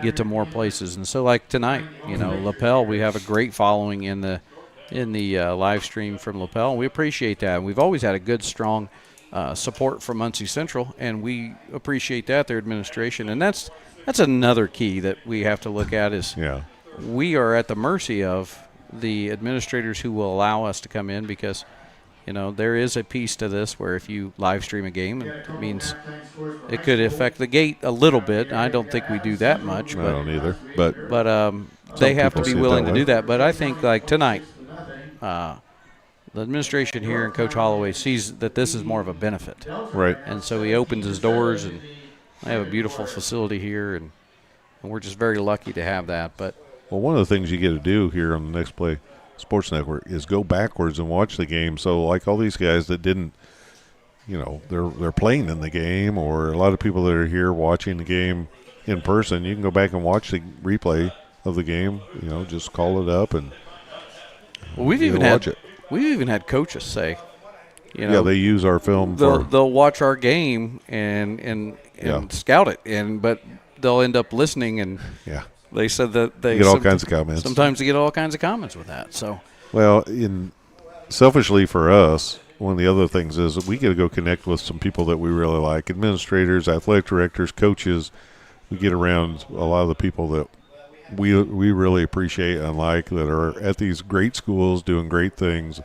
get to more places. And so, like tonight, you know, Lapel, we have a great following in the live stream from Lapel. We appreciate that. And we've always had a good, strong support from Muncie Central, and we appreciate that, their administration. And that's another key that we have to look at is we are at the mercy of the administrators who will allow us to come in, because – you know, there is a piece to this where if you live stream a game, it means it could affect the gate a little bit. I don't think we do that much. I don't either. But they have to be willing to do that. But I think, like tonight, the administration here and Coach Holloway sees that this is more of a benefit. Right. And so he opens his doors, and I have a beautiful facility here, and we're just very lucky to have that. But well, one of the things you get to do here on the Next Play Sports Network is go backwards and watch the game. So like all these guys that didn't, you know, they're playing in the game, or a lot of people that are here watching the game in person, you can go back and watch the replay of the game. You know, just call it up and we've even had coaches say, you know, they use our film. They'll watch our game and scout it, but they'll end up listening and They said that they get all kinds of comments. Sometimes they get all kinds of comments with that. So, well, selfishly for us, one of the other things is that we get to go connect with some people that we really like: administrators, athletic directors, coaches. We get around a lot of the people that we really appreciate and like, that are at these great schools doing great things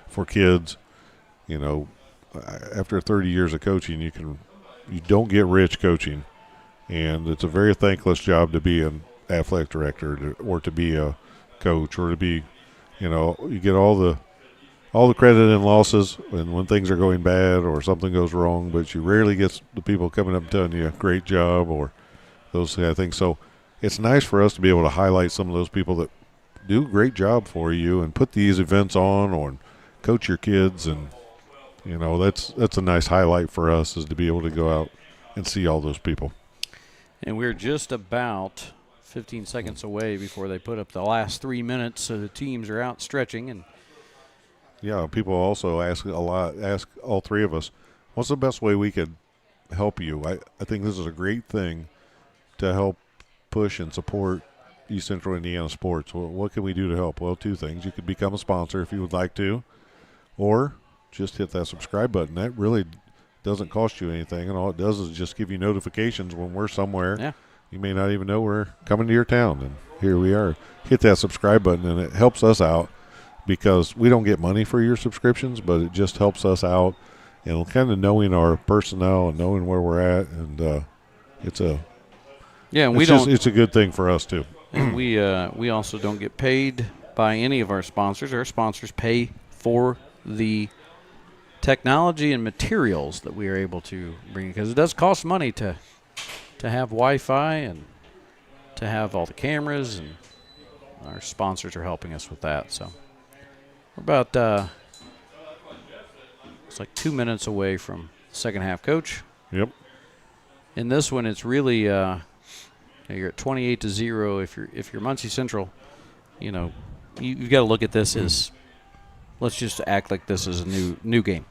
for kids. You know, after 30 years of coaching, you don't get rich coaching, and it's a very thankless job to be an athletic director or to be a coach, or to be, you know, you get all the credit and losses and when things are going bad or something goes wrong, but you rarely get the people coming up and telling you great job or those kind of things. So it's nice for us to be able to highlight some of those people that do a great job for you and put these events on or coach your kids, and you know, that's a nice highlight for us, is to be able to go out and see all those people. And we're just about 15 seconds away before they put up the last 3 minutes, so the teams are out stretching. And people also ask all three of us, what's the best way we could help you? I think this is a great thing to help push and support East Central Indiana sports. Well, what can we do to help? Well, two things. You could become a sponsor if you would like to, or just hit that subscribe button. That really doesn't cost you anything, and all it does is just give you notifications when we're somewhere. Yeah. You may not even know we're coming to your town, and here we are. Hit that subscribe button, and it helps us out, because we don't get money for your subscriptions, but it just helps us out and kind of knowing our personnel and knowing where we're at, and it's a it's a good thing for us too. And we also don't get paid by any of our sponsors. Our sponsors pay for the technology and materials that we are able to bring, because it does cost money to have Wi-Fi and to have all the cameras, and our sponsors are helping us with that. So we're about it's like 2 minutes away from second half, Coach. Yep. In this one, it's really you're at 28-0. If you're Muncie Central, you've got to look at this as, let's just act like this is a new game,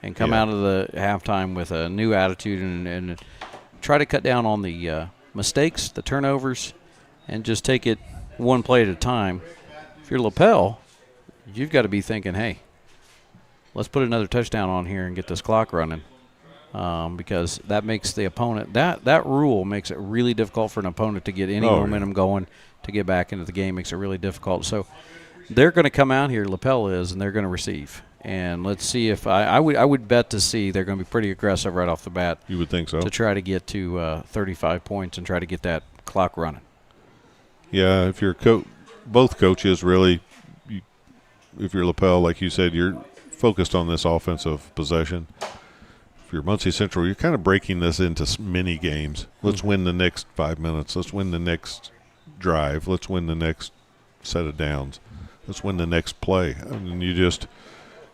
and come out of the halftime with a new attitude, and try to cut down on the mistakes, the turnovers, and just take it one play at a time. If you're Lapel, you've got to be thinking, hey, let's put another touchdown on here and get this clock running, because that makes the opponent, that rule makes it really difficult for an opponent to get any momentum going, to get back into the game, makes it really difficult. So they're going to come out here, Lapel is, and they're going to receive. And let's see if I would bet to see they're going to be pretty aggressive right off the bat. You would think so. To try to get to 35 points and try to get that clock running. Yeah, if you're both coaches really, if you're Lapel, like you said, you're focused on this offensive possession. If you're Muncie Central, you're kind of breaking this into mini games. Let's win the next 5 minutes. Let's win the next drive. Let's win the next set of downs. Let's win the next play. And you just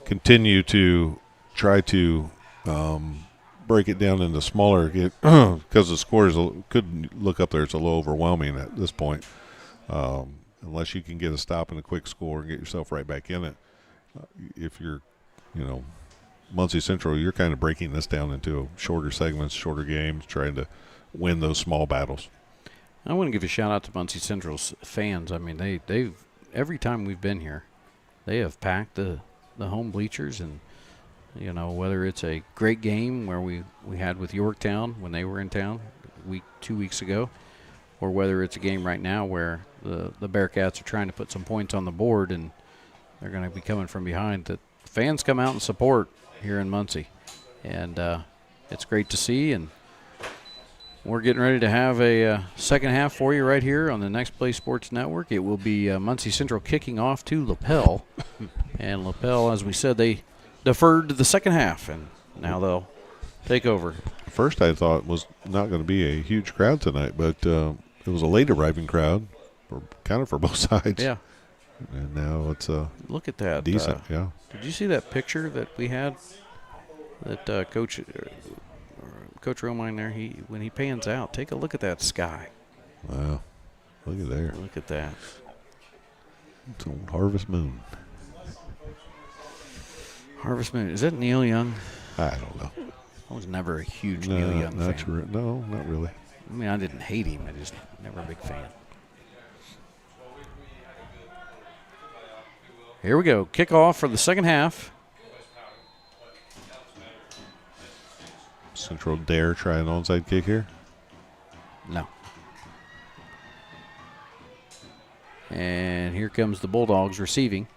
continue to try to break it down into smaller, because the scores could look up there. It's a little overwhelming at this point, unless you can get a stop and a quick score and get yourself right back in it. If you're, Muncie Central, you're kind of breaking this down into shorter segments, shorter games, trying to win those small battles. I want to give a shout out to Muncie Central's fans. I mean, they've every time we've been here, they have packed the home bleachers, and whether it's a great game where we had with Yorktown when they were in town 2 weeks ago, or whether it's a game right now where the Bearcats are trying to put some points on the board and they're going to be coming from behind, that fans come out and support here in Muncie, and it's great to see. And we're getting ready to have a second half for you right here on the Next Play Sports Network. It will be Muncie Central kicking off to Lapel. And Lapel, as we said, they deferred to the second half, and now they'll take over. First, I thought was not going to be a huge crowd tonight, but it was a late arriving crowd, kind of for both sides. Yeah. And now it's look at that. Decent, yeah. Did you see that picture that we had that Coach Romine there, when he pans out, take a look at that sky. Wow. Look at there. Look at that. It's old Harvest Moon. Harvest Moon. Is that Neil Young? I don't know. I was never a huge Neil Young fan. No, not really. I mean, I didn't hate him. I just never a big fan. Here we go. Kickoff for the second half. Central dare try an onside kick here? No. And here comes the Bulldogs receiving.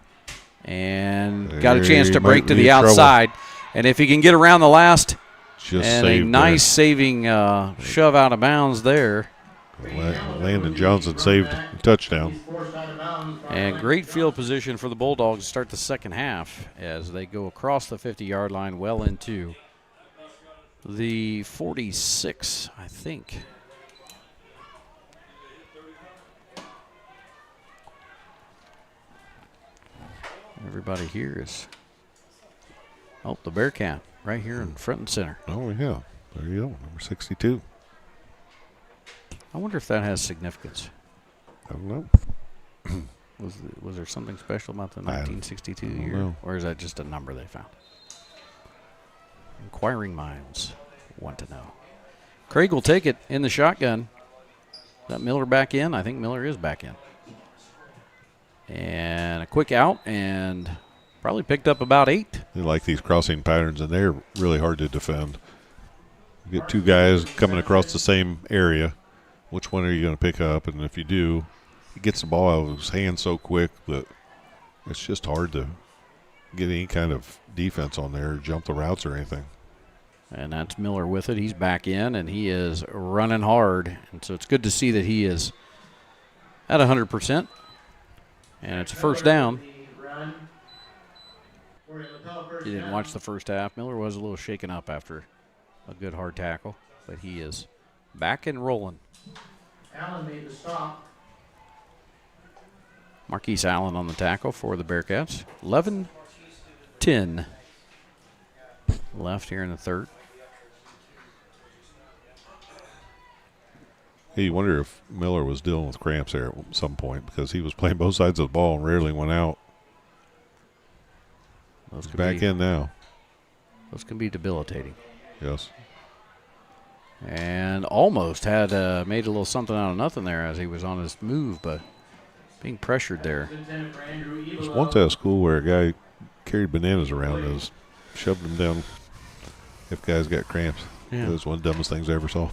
And got a chance to break to the outside. And if he can get around the last, and a nice saving shove out of bounds there. Landon Johnson saved a touchdown. And great field position for the Bulldogs to start the second half as they go across the 50-yard line well into the 46, I think. Everybody here is, the Bearcat right here in front and center. Oh, yeah. There you go, number 62. I wonder if that has significance. I don't know. Was there something special about the 1962 year? Or is that just a number they found? Inquiring minds want to know. Craig will take it in the shotgun. Is that Miller back in? I think Miller is back in. And a quick out, and probably picked up about 8. They like these crossing patterns, and they're really hard to defend. You get two guys coming across the same area. Which one are you going to pick up? And if you do, he gets the ball out of his hand so quick that it's just hard to get any kind of defense on there or jump the routes or anything. And that's Miller with it. He's back in, and he is running hard. And so it's good to see that he is at 100%. And it's a first down. You didn't watch the first half. Miller was a little shaken up after a good hard tackle, but he is back and rolling. Allen made the stop. Marquise Allen on the tackle for the Bearcats. 11-10 left here in the third. Hey, you wonder if Miller was dealing with cramps there at some point because he was playing both sides of the ball and rarely went out. He's back in now. Those can be debilitating. Yes. And almost had made a little something out of nothing there as he was on his move, but being pressured there. There's once at a school where a guy carried bananas around and shoved them down if guys got cramps. Yeah. It was one of the dumbest things I ever saw.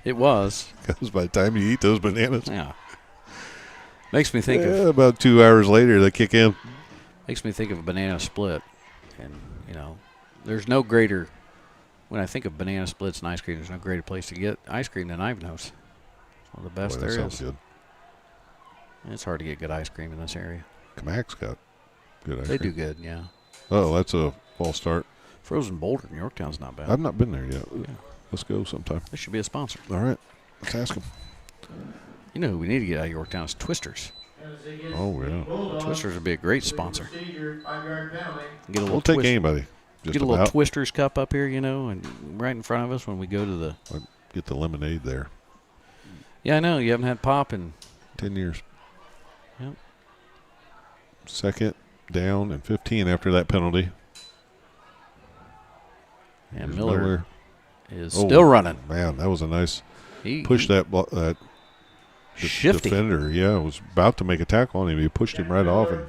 It was. Because by the time you eat those bananas. Yeah. Makes me think of about 2 hours later they kick in. Makes me think of a banana split. And, you know, there's no greater, when I think of banana splits and ice cream, there's no greater place to get ice cream than Ivanhoe's. It's one of the best Boy, that there sounds is. good. It's hard to get good ice cream in this area. Camac's got good ice They cream. do good, yeah. Oh, that's a false start. Frozen Boulder in Yorktown's not bad. I've not been there yet. Yeah. Let's go sometime. They should be a sponsor. All right. Let's ask them. You know who we need to get out of Yorktown is Twisters. Oh, yeah. Twisters would be a great sponsor. Get a little We'll take twist- anybody. Just Get a little about. Twisters cup up here, you know, and right in front of us when we go to the. I'll get the lemonade there. Yeah, I know. You haven't had pop in. 10 years. Yep. Second down and 15 after that penalty. And Here's Miller is still running. Man, that was a nice He push. That shifty. defender, was about to make a tackle on him. He pushed him right off and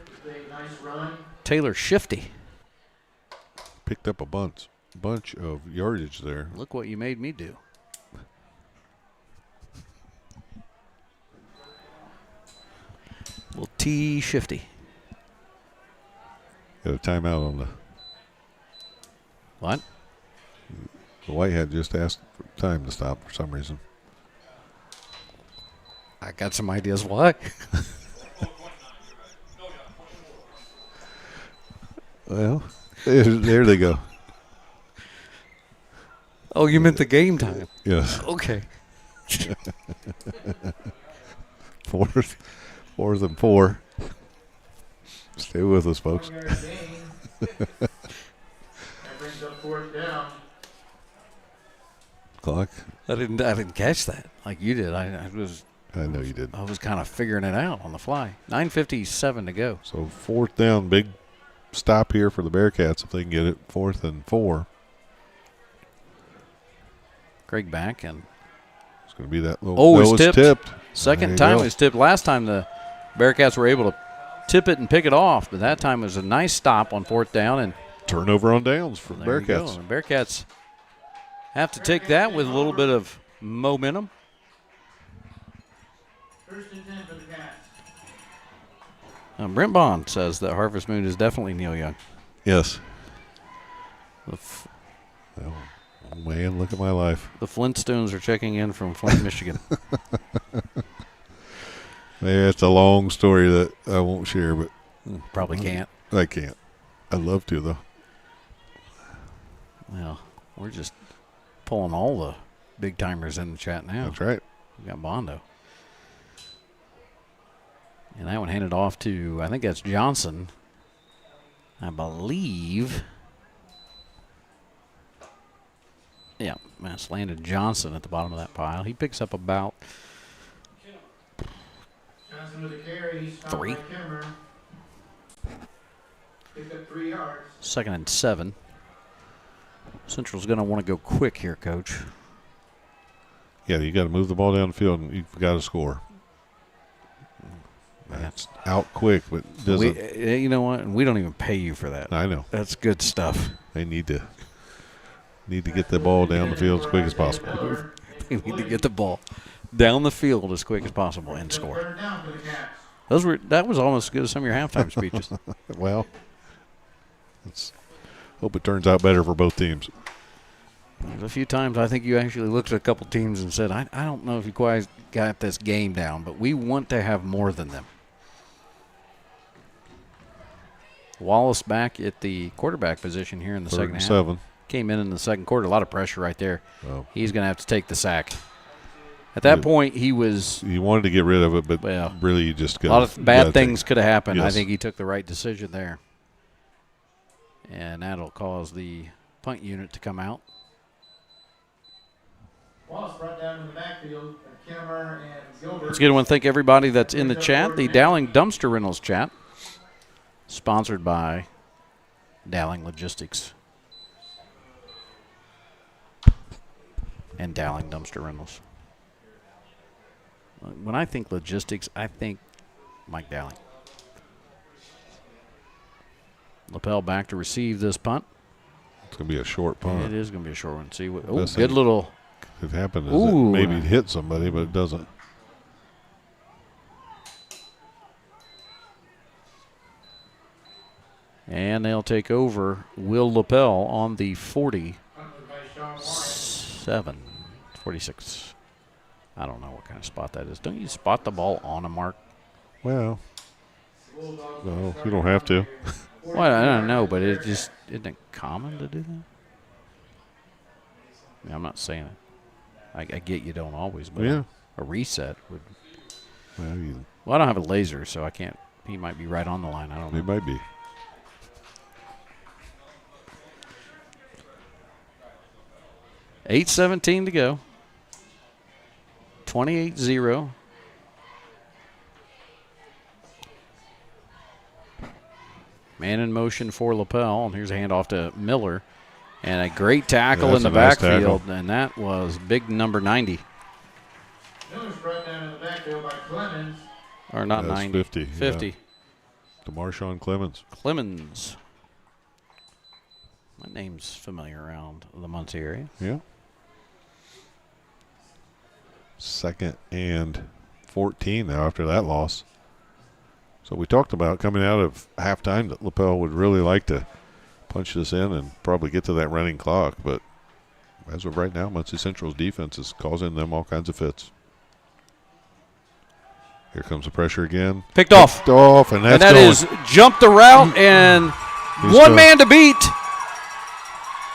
Taylor Shifty. picked up a bunch of yardage there. Look what you made me do. Little T Shifty. Got a timeout on the What? Whitehead just asked for time to stop for some reason. I got some ideas why. Well, there they go. Oh, you meant the game time. Yes. Okay. Fourth and 4. Stay with us, folks. That brings up fourth down. Clock. I didn't catch that like you did. I know you did. was kind of figuring it out on the fly. 9:57 to go. So fourth down, big stop here for the Bearcats if they can get it. 4th and 4. Craig back and It's going to be that little. Oh, it's it's tipped. There second you time go. it was tipped. Last time the Bearcats were able to tip it and pick it off, but that time it was a nice stop on 4th down and Turnover on downs for the there you go. Bearcats. The Bearcats have to take that with a little bit of momentum. First and 10 for the Cats. Brent Bond says that Harvest Moon is definitely Neil Young. Yes. The Oh, man, look at my life. Flintstones are checking in from Flint, Michigan. Yeah, it's a long story that I won't share, but Probably can't. I can't. I'd love to, though. Well, we're just pulling all the big timers in the chat now. That's right. We got Bondo. And that one handed off to, I think that's Johnson. I believe. Yeah, that's landed Johnson at the bottom of that pile. He picks up about Johnson with a carry. He's stopped 3. by Kimmer. Picked up 3 yards. 2nd and 7. Central's going to want to go quick here, Coach. Yeah, you got to move the ball down the field, and you've got to score. That's out quick, but doesn't. You know what? We don't even pay you for that. I know. That's good stuff. They need to get the ball down the field as quick as possible. They need to get the ball down the field as quick as possible and score. Third down for the Cats. That was almost as good as some of your halftime speeches. Well, Hope it turns out better for both teams. There's a few times I think you actually looked at a couple teams and said, I don't know if you quite got this game down, but we want to have more than them. Wallace back at the quarterback position here in the second half. 7. Came in the second quarter. A lot of pressure right there. Oh. He's going to have to take the sack. At that point, he was. You wanted to get rid of it, but really you just got. A lot of bad things could have happened. Yes. I think he took the right decision there. And that'll cause the punt unit to come out. Wallace brought down in the backfield. Kimmer and Gilbert. Let's get one. Thank everybody that's in the chat. The Dowling Dumpster Rentals chat, sponsored by Dowling Logistics and Dowling Dumpster Rentals. When I think logistics, I think Mike Dowling. Lapel back to receive this punt. It's going to be a short punt. It is going to be a short one. See what? Oh, Best good thing little. Could happen is it maybe hit somebody, but it doesn't. And they'll take over Will Lapel on the 47, 46. I don't know what kind of spot that is. Don't you spot the ball on a mark? Well, no, you don't have to. Well, I don't know, but it just isn't it common to do that? I mean, I'm not saying it. I get you don't always, but a reset would. Well, I don't have a laser, so I can't. He might be right on the line. I don't know. He might be. $8:17 to go. 28-0. Man in motion for Lapel. And here's a handoff to Miller. And a great tackle in the backfield. And that was big number 90. Miller's brought down in the backfield by Clemens. Or not That's 90. 50. 50. Yeah. DeMarshawn Clemens. Clemens. That name's familiar around the Muncie area. Yeah. 2nd and 14 now after that loss. So we talked about coming out of halftime that Lapel would really like to punch this in and probably get to that running clock. But as of right now, Muncie Central's defense is causing them all kinds of fits. Here comes the pressure again. Picked off. And that's that going. Is jumped the route and one man to beat.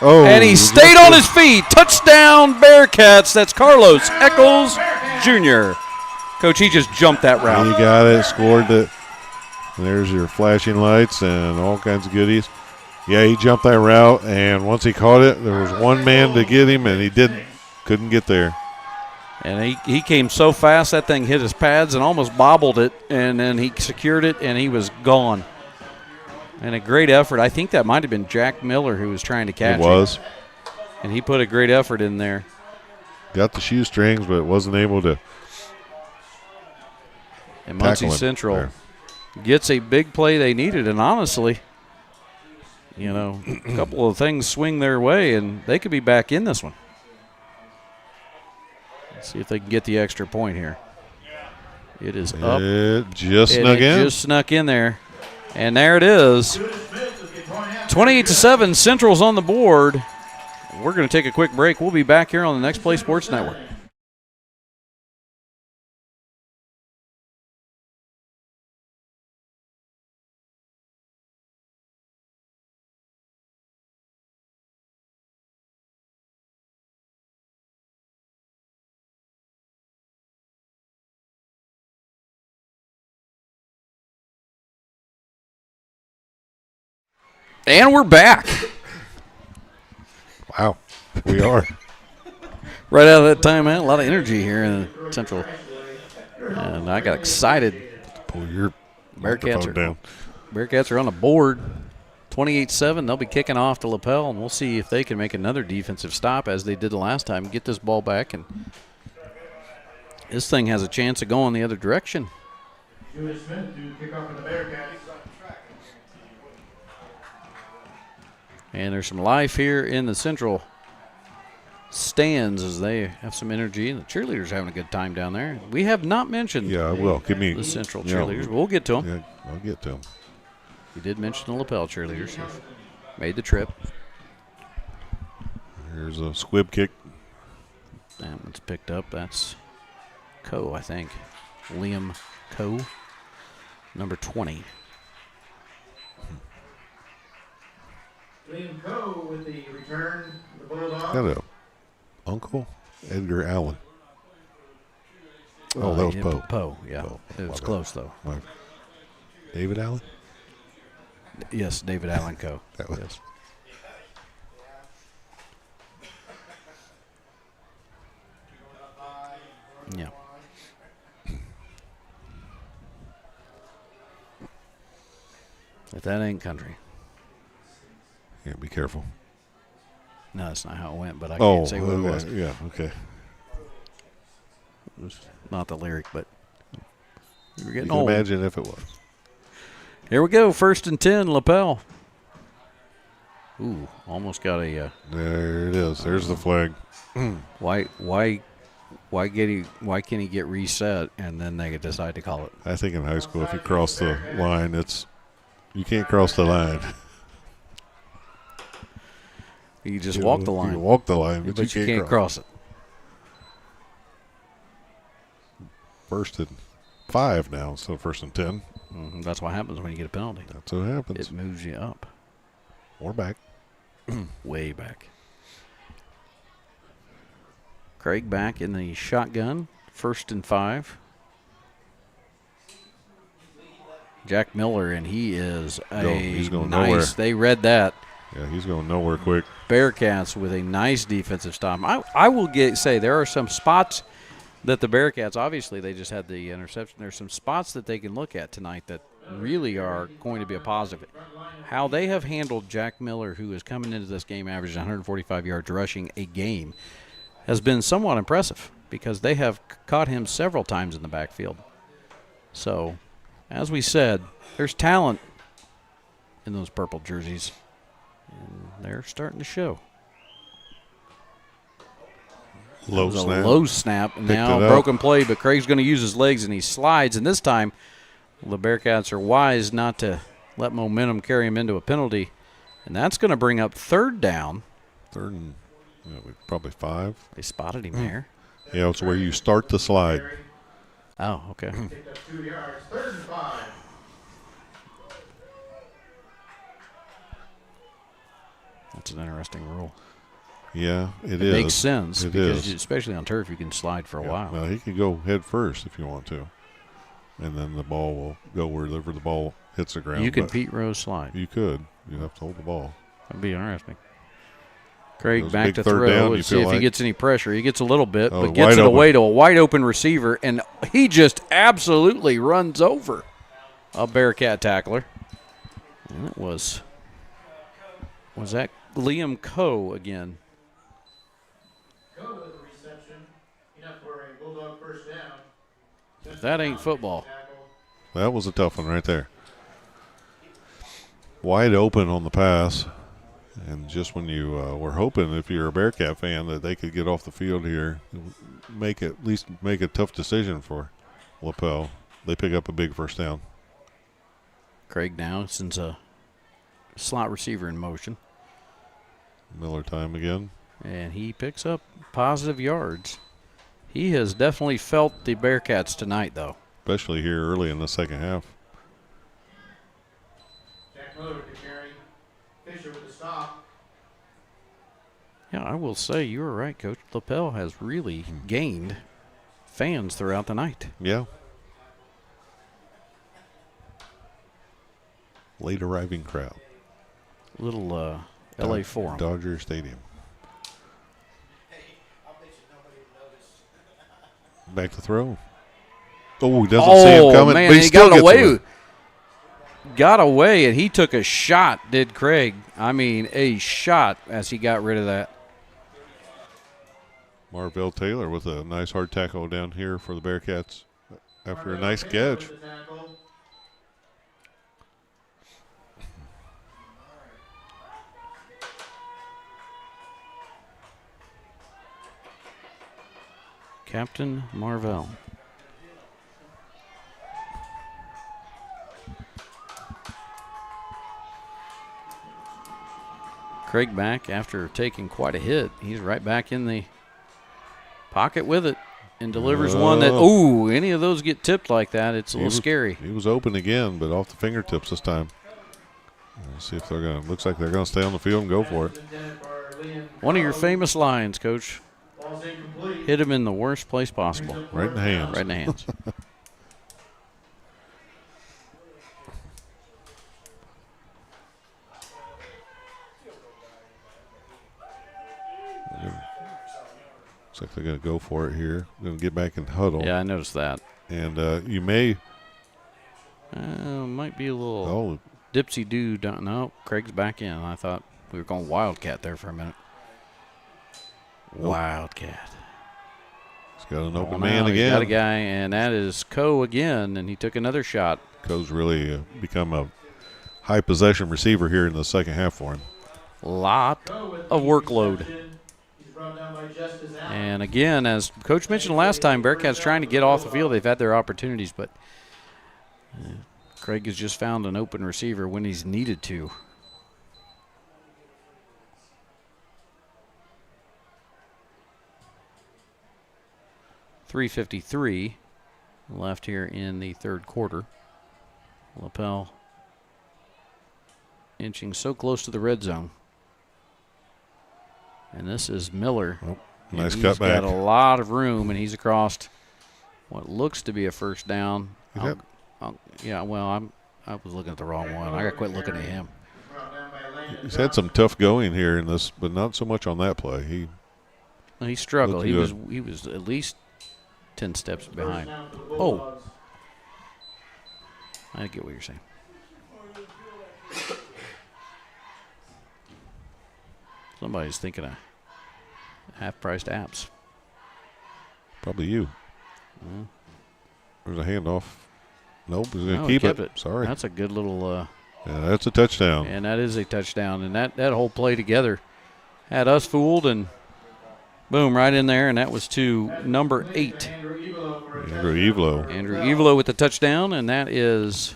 Oh, and he stayed on his feet. Touchdown, Bearcats. That's Carlos Eccles Jr. Coach, he just jumped that route. He got it, scored it. There's your flashing lights and all kinds of goodies. Yeah, he jumped that route, and once he caught it, there was one man to get him, and he couldn't get there. And he came so fast, that thing hit his pads and almost bobbled it, and then he secured it, and he was gone. And a great effort. I think that might have been Jack Miller who was trying to catch him. It was. And he put a great effort in there. Got the shoestrings, but wasn't able to. And Muncie Central gets a big play they needed. And honestly, you know, a couple of things swing their way, and they could be back in this one. Let's see if they can get the extra point here. It is up. It just snuck in. It just snuck in there. And there it is. 28-7, Central's on the board. We're going to take a quick break. We'll be back here on the Next Play Sports Network. And we're back. Wow, we are. Right out of that timeout, a lot of energy here in Central. And I got excited. Pull your Bearcats down. Bearcats are on the board. 28-7. They'll be kicking off to Lapel, and we'll see if they can make another defensive stop as they did the last time. Get this ball back, and this thing has a chance of going the other direction. Julius Smith to kick off for the Bearcats. And there's some life here in the Central stands as they have some energy, and the cheerleaders are having a good time down there. We have not mentioned the Central cheerleaders. We'll get to them. Yeah, I'll get to them. We did mention the Lapel cheerleaders. Made the trip. Here's a squib kick. That one's picked up. That's Coe, I think. Liam Coe, number 20. Liam Coe with the return, the Bulldogs. Got a uncle, Edgar Allen. Oh, that was Poe. Poe, yeah. Poe. It was close, though. David Allen? Yes, David Allen Coe. That was. Yes. Yeah. If that ain't country. Yeah, be careful. No, that's not how it went, but I Oh, can't say what it was. yeah, okay. It was not the lyric, but you were You getting can old. imagine if it was. Here we go, 1st and 10, Lapel. Ooh, almost got a. There it is. There's the flag. Why can't he get reset and then they decide to call it? I think in high school, if you cross the line, you can't cross the line. You just walk the You line. can walk the line, but you can't cross it. 1st and 5 now, so 1st and 10. That's what happens when you get a penalty. That's what happens. It moves you up. Or back. Way back. Craig back in the shotgun. 1st and 5. Jack Miller, and he is He's going nice. nowhere. They read that. Yeah, he's going nowhere quick. Bearcats with a nice defensive stop. I will say there are some spots that the Bearcats, obviously they just had the interception. There's some spots that they can look at tonight that really are going to be a positive. How they have handled Jack Miller, who is coming into this game averaging 145 yards rushing a game, has been somewhat impressive because they have caught him several times in the backfield. So, as we said, there's talent in those purple jerseys, and they're starting to show. Low snap. Low snap. Now broken play, but Craig's going to use his legs, and he slides. And this time, the Bearcats are wise not to let momentum carry him into a penalty. And that's going to bring up 3rd down. 3rd and probably 5. They spotted him there. Yeah, it's where you start the slide. Oh, okay. Picked up 2 yards, 3rd and 5. That's an interesting rule. Yeah, it It makes sense. It because is. especially on turf, you can slide for a while. Well, he could go head first if you want to. And then the ball will go wherever the ball hits the ground. You can Pete Rose slide. You could. You have to hold the ball. That'd be interesting. Craig Those back big to 3rd throw down, and see if he gets any pressure. He gets a little bit, Oh, but gets wide it away open. to a wide open receiver, and he just absolutely runs over a Bearcat tackler. And it was that Liam Coe again? Go with the reception. Enough for a Bulldog 1st down. That ain't football. That was a tough one right there. Wide open on the pass. And just when you were hoping, if you're a Bearcat fan, that they could get off the field here, at least make a tough decision for Lapel. They pick up a big 1st down. Craig now sends a slot receiver in motion, Miller time again. and he picks up positive yards. He has definitely felt the Bearcats tonight, though. Especially here early in the 2nd half. Jack Miller with the carry. Fisher with the stop. Yeah, I will say you were right, Coach. Lapel has really gained fans throughout the night. Yeah. Late arriving crowd. Little L.A. Forum. Dodger Stadium. Back to throw. Oh, he doesn't see him coming. Man, but he still got gets away. Got away, and he took a shot, did Craig. I mean, a shot as he got rid of that. Marvell Taylor with a nice hard tackle down here for the Bearcats after a nice Taylor catch. with the tackle. Captain Marvell. Craig back after taking quite a hit. He's right back in the pocket with it and delivers one that, any of those get tipped like that, it's a little scary. He was open again, but off the fingertips this time. Let's see if they're going to, looks like they're going to stay on the field and go for it. One of your famous lines, Coach. Hit him in the worst place possible. Right in the hands. Right in the hands. Looks like they're going to go for it here. Going to get back and huddle. Yeah, I noticed that. And you may. Might be a little dipsy-do. No, Craig's back in. I thought we were going Wildcat there for a minute. Wildcat. He's got an open man again. He's got a guy, and that is Coe again, and he took another shot. Coe's really become a high possession receiver here in the second half for him. Lot of workload. And again, as Coach mentioned last time, Bearcats trying to get off the field. They've had their opportunities, but Craig has just found an open receiver when he's needed to. .353 left here in the third quarter. Lapel inching so close to the red zone. And this is Miller. Nice he's cut back. Got a lot of room, and he's across what looks to be a first down. I was looking at the wrong one. I got to quit looking at him. He's had some tough going here in this, but not so much on that play. He struggled. He was at least 10 steps behind. Oh, I get what you're saying. Somebody's thinking of half-priced apps. Probably you. There's a handoff. Nope, he's going to keep it. Sorry. That's a good little. Yeah, that's a touchdown. And that is a touchdown. And that whole play together had us fooled, and boom, right in there. And that was to number 8. Andrew Evelo. Andrew Evelo with the touchdown, and that is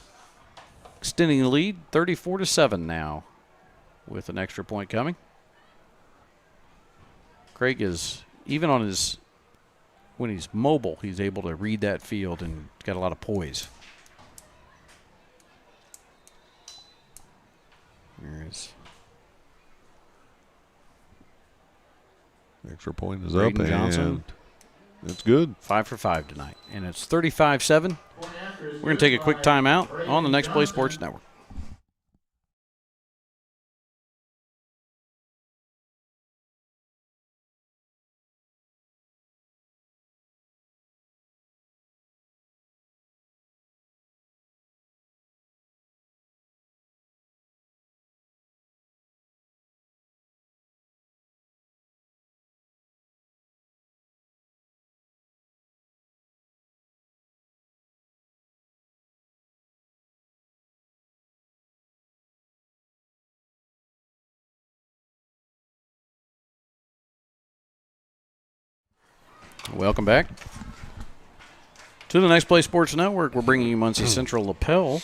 extending the lead 34-7 now with an extra point coming. Craig is, even on his, when he's mobile, he's able to read that field and got a lot of poise. There is. Extra point is Braden up, Johnson. and it's good. 5 for 5 tonight, and it's 35-7. We're going to take a quick timeout on the Next Play Sports Network. Welcome back to the Next Play Sports Network. We're bringing you Muncie Central Lapel,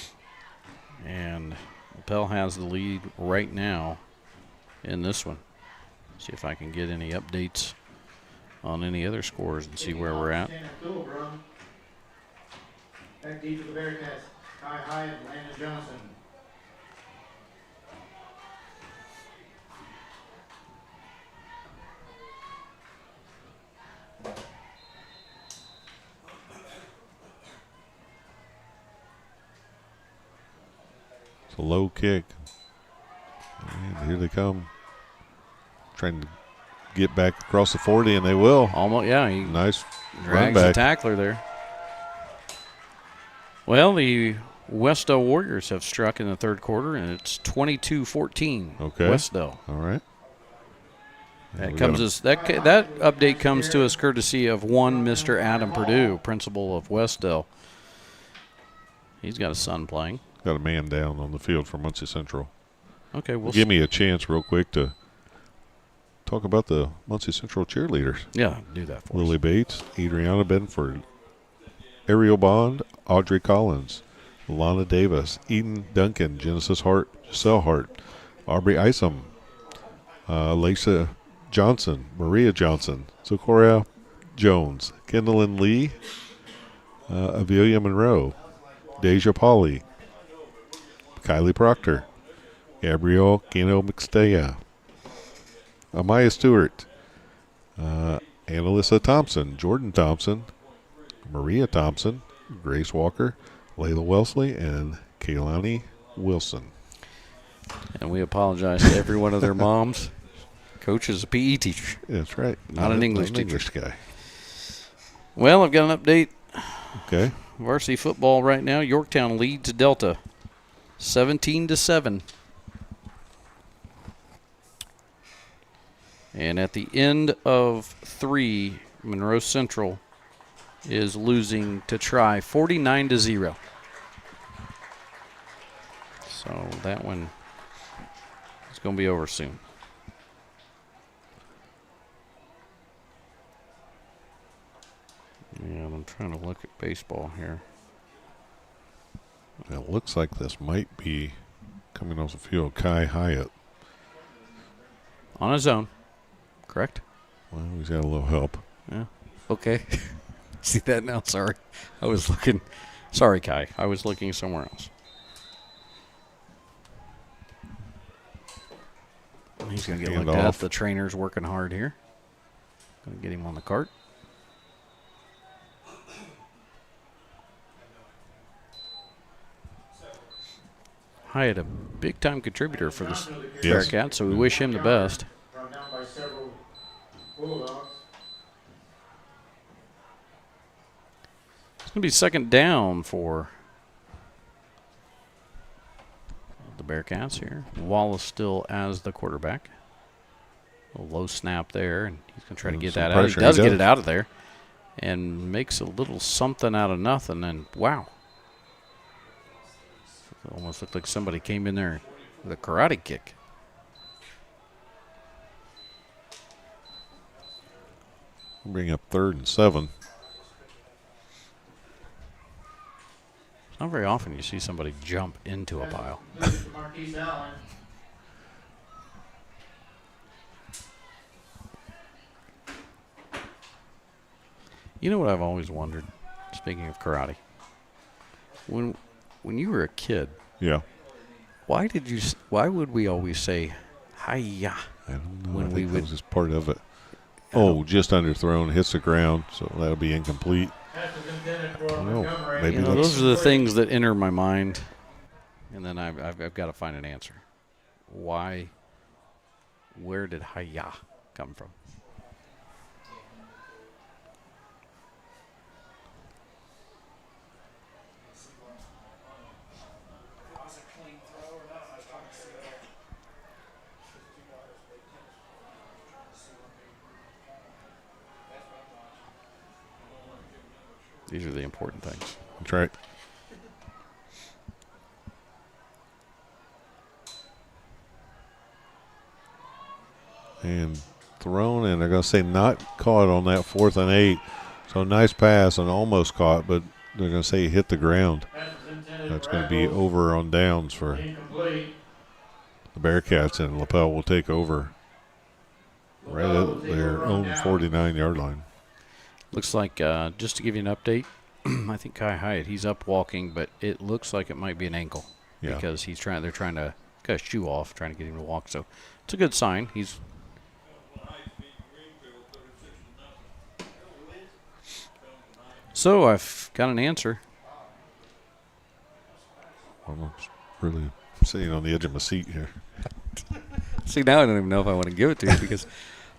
and Lapel has the lead right now in this one. See if I can get any updates on any other scores and see where we're at. Back deep to the Bearcats. Kai Hyatt, Landon Johnson. It's a low kick. And here they come. Trying to get back across the 40, and they will. Almost, yeah. He nice drags run back. the tackler there. Well, the Wes-Del Warriors have struck in the third quarter, and it's 22-14. Okay. Wes-Del. All right. That update comes to us courtesy of one Mr. Adam Perdue, principal of Wes-Del. He's got a son playing. Got a man down on the field for Muncie Central. Okay, Give me a chance real quick to talk about the Muncie Central cheerleaders. Yeah, do that for Lily us. Bates, Adriana Benford, Ariel Bond, Audrey Collins, Lana Davis, Eden Duncan, Genesis Hart, Giselle Hart, Aubrey Isom, Lisa Johnson, Maria Johnson, Socoria Jones, Kendallin Lee, Avilia Monroe, Deja Pauly, Kylie Proctor, Gabrielle Gino Mixtea, Amaya Stewart, Annalisa Thompson, Jordan Thompson, Maria Thompson, Grace Walker, Layla Wellesley, and Kaylani Wilson. And we apologize to every one of their moms. Coach is a PE teacher. That's right. Not an English teacher. English guy. Well, I've got an update. Okay. Varsity football right now. Yorktown leads Delta 17-7. And at the end of 3, Monroe Central is losing to Tri 49-0. So that one is going to be over soon. Yeah, I'm trying to look at baseball here. It looks like this might be coming off the field. Kai Hyatt. On his own, correct? Well, he's got a little help. Yeah. Okay. See that now? Sorry. I was looking. Sorry, Kai. I was looking somewhere else. He's going to get looked at. The trainer's working hard here. Going to get him on the cart. Hyatt, a big-time contributor for the Bearcats, so we wish him the best. Brought down by several Bulldogs. It's going to be second down for the Bearcats here. Wallace still as the quarterback. A low snap there, and he's going to try to get that out. He does get it out of there and makes a little something out of nothing, and wow. It almost looked like somebody came in there with a karate kick. Bring up 3rd and 7. It's not very often you see somebody jump into a pile. Marquise Allen. You know what I've always wondered, speaking of karate? When you were a kid, Yeah. why would we always say hi-ya? I don't know. When I think we that would- was just part of it. Oh, just underthrown, hits the ground, so that'll be incomplete. Pass is intended for know. Montgomery. Maybe You know, that's- those are the things that enter my mind, and then I've got to find an answer. Why? Where did hi-ya come from? These are the important things. That's right. And thrown, and they're going to say not caught on that 4th and 8. So nice pass and almost caught, but they're going to say he hit the ground. Pass is intended That's for going to be Apples. over on downs for Incomplete. the Bearcats, and Lapel will take over right at their own 49-yard line. Looks like, just to give you an update, I think Kai Hyatt, he's up walking, but it looks like it might be an ankle Yeah. because they're trying to cut his shoe off, trying to get him to walk. So it's a good sign. So I've got an answer. I'm really sitting on the edge of my seat here. See, now I don't even know if I want to give it to you because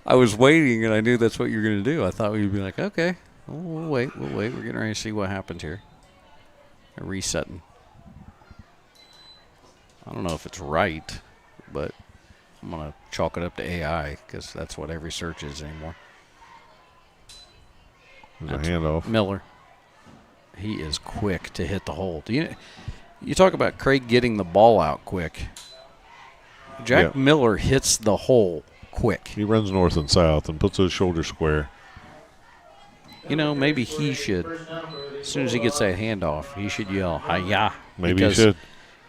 I was waiting and I knew that's what you were going to do. I thought we'd be like, okay, we'll wait. We're getting ready to see what happens here. Resetting. I don't know if it's right, but I'm going to chalk it up to AI because that's what every search is anymore. There's a handoff. Miller. He is quick to hit the hole. You talk about Craig getting the ball out quick. Jack Miller hits the hole quick. He runs north and south and puts his shoulder square. You know, maybe he should, as soon as he gets that handoff, he should yell, hi-ya. Maybe he should.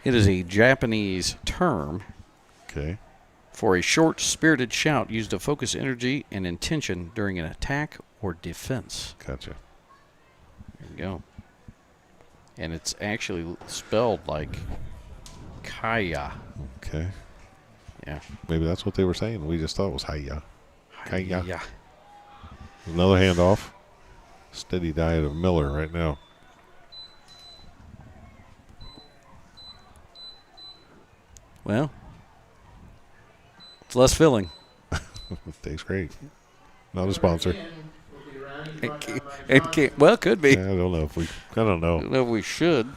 It is a Japanese term Okay. for a short, spirited shout used to focus energy and intention during an attack or defense. Gotcha. There you go. And it's actually spelled like Kaya. Okay. Yeah. Maybe that's what they were saying. We just thought it was Hiya. Kaya. Yeah. Another handoff. Steady diet of Miller right now. Well, it's less filling. Tastes great. Not a sponsor. Well, it could be. Yeah, I don't know. I don't know if we should.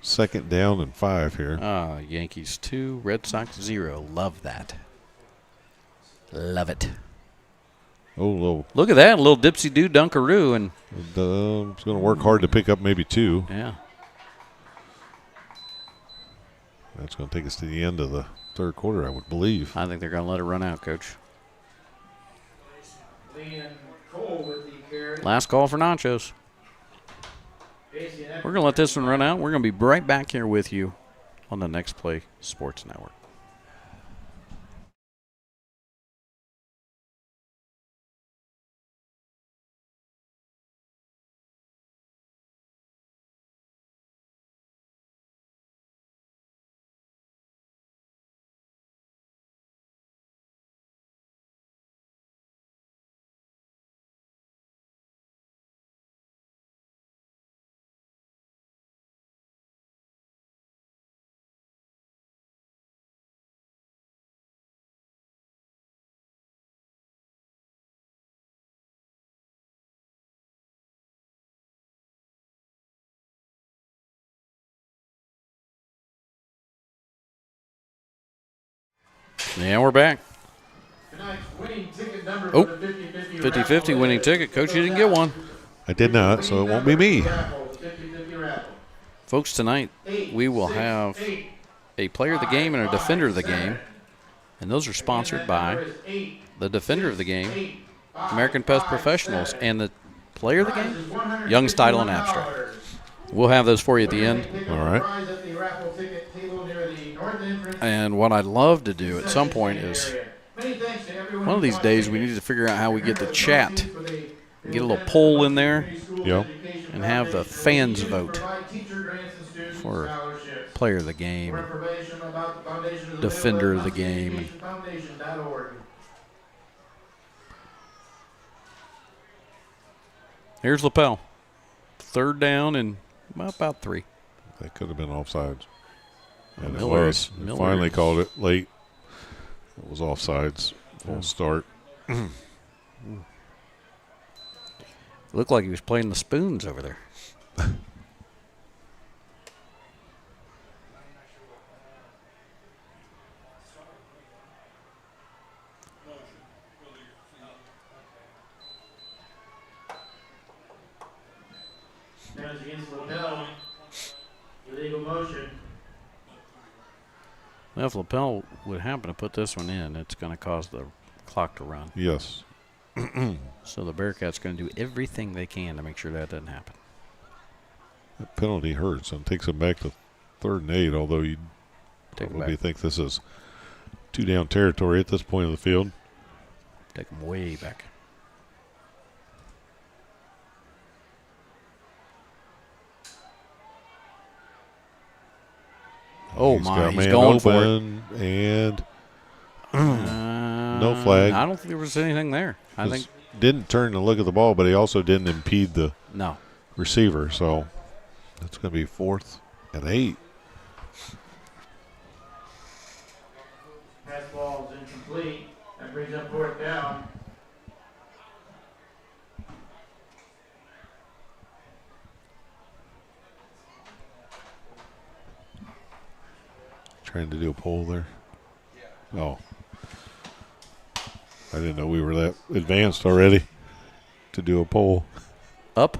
Second down and 5 here. Yankees 2, Red Sox 0. Love that. Love it. Oh, Look at that, a little dipsy-doo dunkaroo. And it's going to work hard to pick up maybe 2. yeah. That's going to take us to the end of the third quarter, I would believe. I think they're going to let it run out, Coach. Last call for nachos. We're going to let this one run out. We're going to be right back here with you on the Next Play Sports Network. Yeah, we're back. Oh, 50-50 winning ticket. Coach, you didn't get one. I did not, so it won't be me. Folks, tonight we will have a player of the game and a defender of the game. And those are sponsored by the defender of the game, American Pest Professionals, and the player of the game, Young's Title and Abstract. We'll have those for you at the end. All right. And what I'd love to do at some point is, one of these days we need to figure out how we get the chat, get a little poll in there, Yep. and have the fans vote for player of the game, defender of the game. Here's Lapel. Third down and about 3. That could have been offsides. And it Miller- was. Miller- Finally called it late. It was offsides. Full start. Looked like he was playing the spoons over there. Stands against Lapel. Illegal motion. Well, if Lapel would happen to put this one in, it's going to cause the clock to run. Yes. So the Bearcats going to do everything they can to make sure that doesn't happen. That penalty hurts and takes them back to 3rd and 8, although you'd Take 'em probably back. think this is 2-down territory at this point of the field. Take them way back. Oh, He's my. got He's man going for it. open, and no flag. I don't think there was anything there. I think didn't turn to look at the ball, but he also didn't impede the no. receiver. So that's going to be 4th and 8. Pass ball is incomplete. That brings up 4th down. Trying to do a poll there. Oh. I didn't know we were that advanced already to do a poll. Up?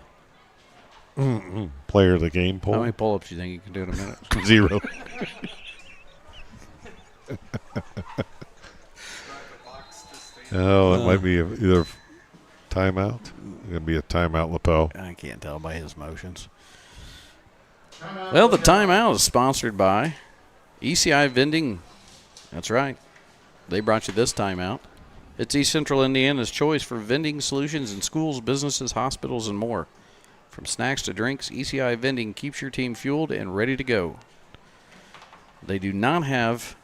Player of the game poll. How many pull-ups do you think you can do in a minute? 0. Oh, it might be either timeout. It's going to be a timeout, Lapel. I can't tell by his motions. Well, the timeout is sponsored by ECI Vending That's right. They brought you this time out. It's East Central Indiana's choice for vending solutions in schools, businesses, hospitals, and more. From snacks to drinks, ECI Vending keeps your team fueled and ready to go. They do not have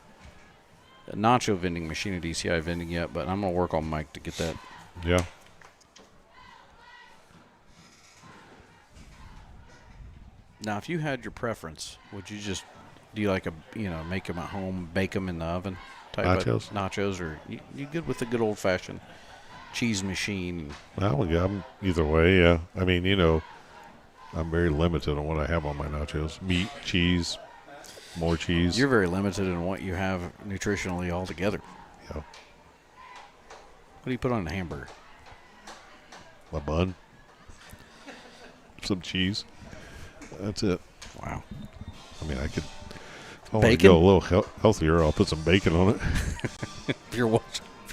a nacho vending machine at ECI Vending yet, but I'm going to work on Mike to get that. Yeah. Now, if you had your preference, would you just do you like make them at home, bake them in the oven type Nachos? of nachos, or you good with the good old fashioned cheese machine? Well, yeah, I'm either way. Yeah. I mean, I'm very limited on what I have on my nachos: meat, cheese, more cheese. You're very limited in what you have nutritionally altogether. Yeah. What do you put on a hamburger? My bun, some cheese. That's it. Wow. I mean, I could. If I want to Bacon? go a little healthier, I'll put some bacon on it. If you're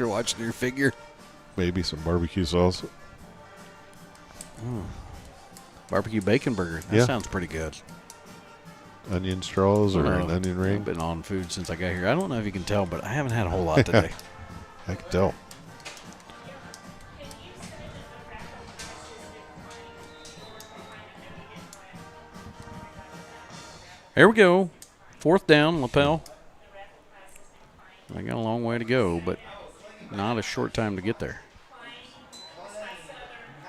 watching your figure. Maybe some barbecue sauce. Barbecue bacon burger. That sounds pretty good. Onion straws or an onion ring. I've been on food since I got here. I don't know if you can tell, but I haven't had a whole lot today. I can tell. Here we go. 4th down, Lapel. I got a long way to go, but not a short time to get there.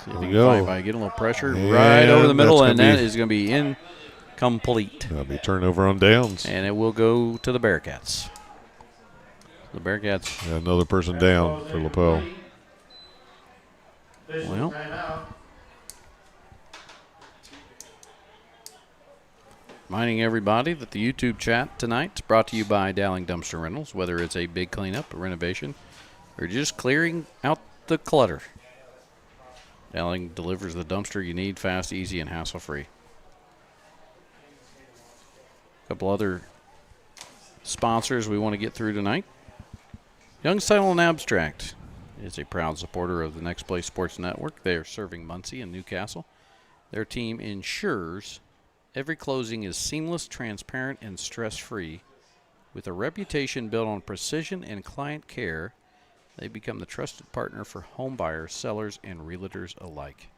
See if Here we you can go. find by getting a little pressure right over the middle, and that is going to be incomplete. That'll be turnover on downs. And it will go to the Bearcats. The Bearcats. Yeah, another person down for Lapel. Well, reminding everybody that the YouTube chat tonight is brought to you by Dowling Dumpster Rentals, whether it's a big cleanup, a renovation, or just clearing out the clutter. Dowling delivers the dumpster you need fast, easy, and hassle-free. A couple other sponsors we want to get through tonight. Young's Title and Abstract is a proud supporter of the Next Play Sports Network. They are serving Muncie and Newcastle. Their team ensures every closing is seamless, transparent, and stress-free. With a reputation built on precision and client care, they become the trusted partner for home buyers, sellers, and realtors alike.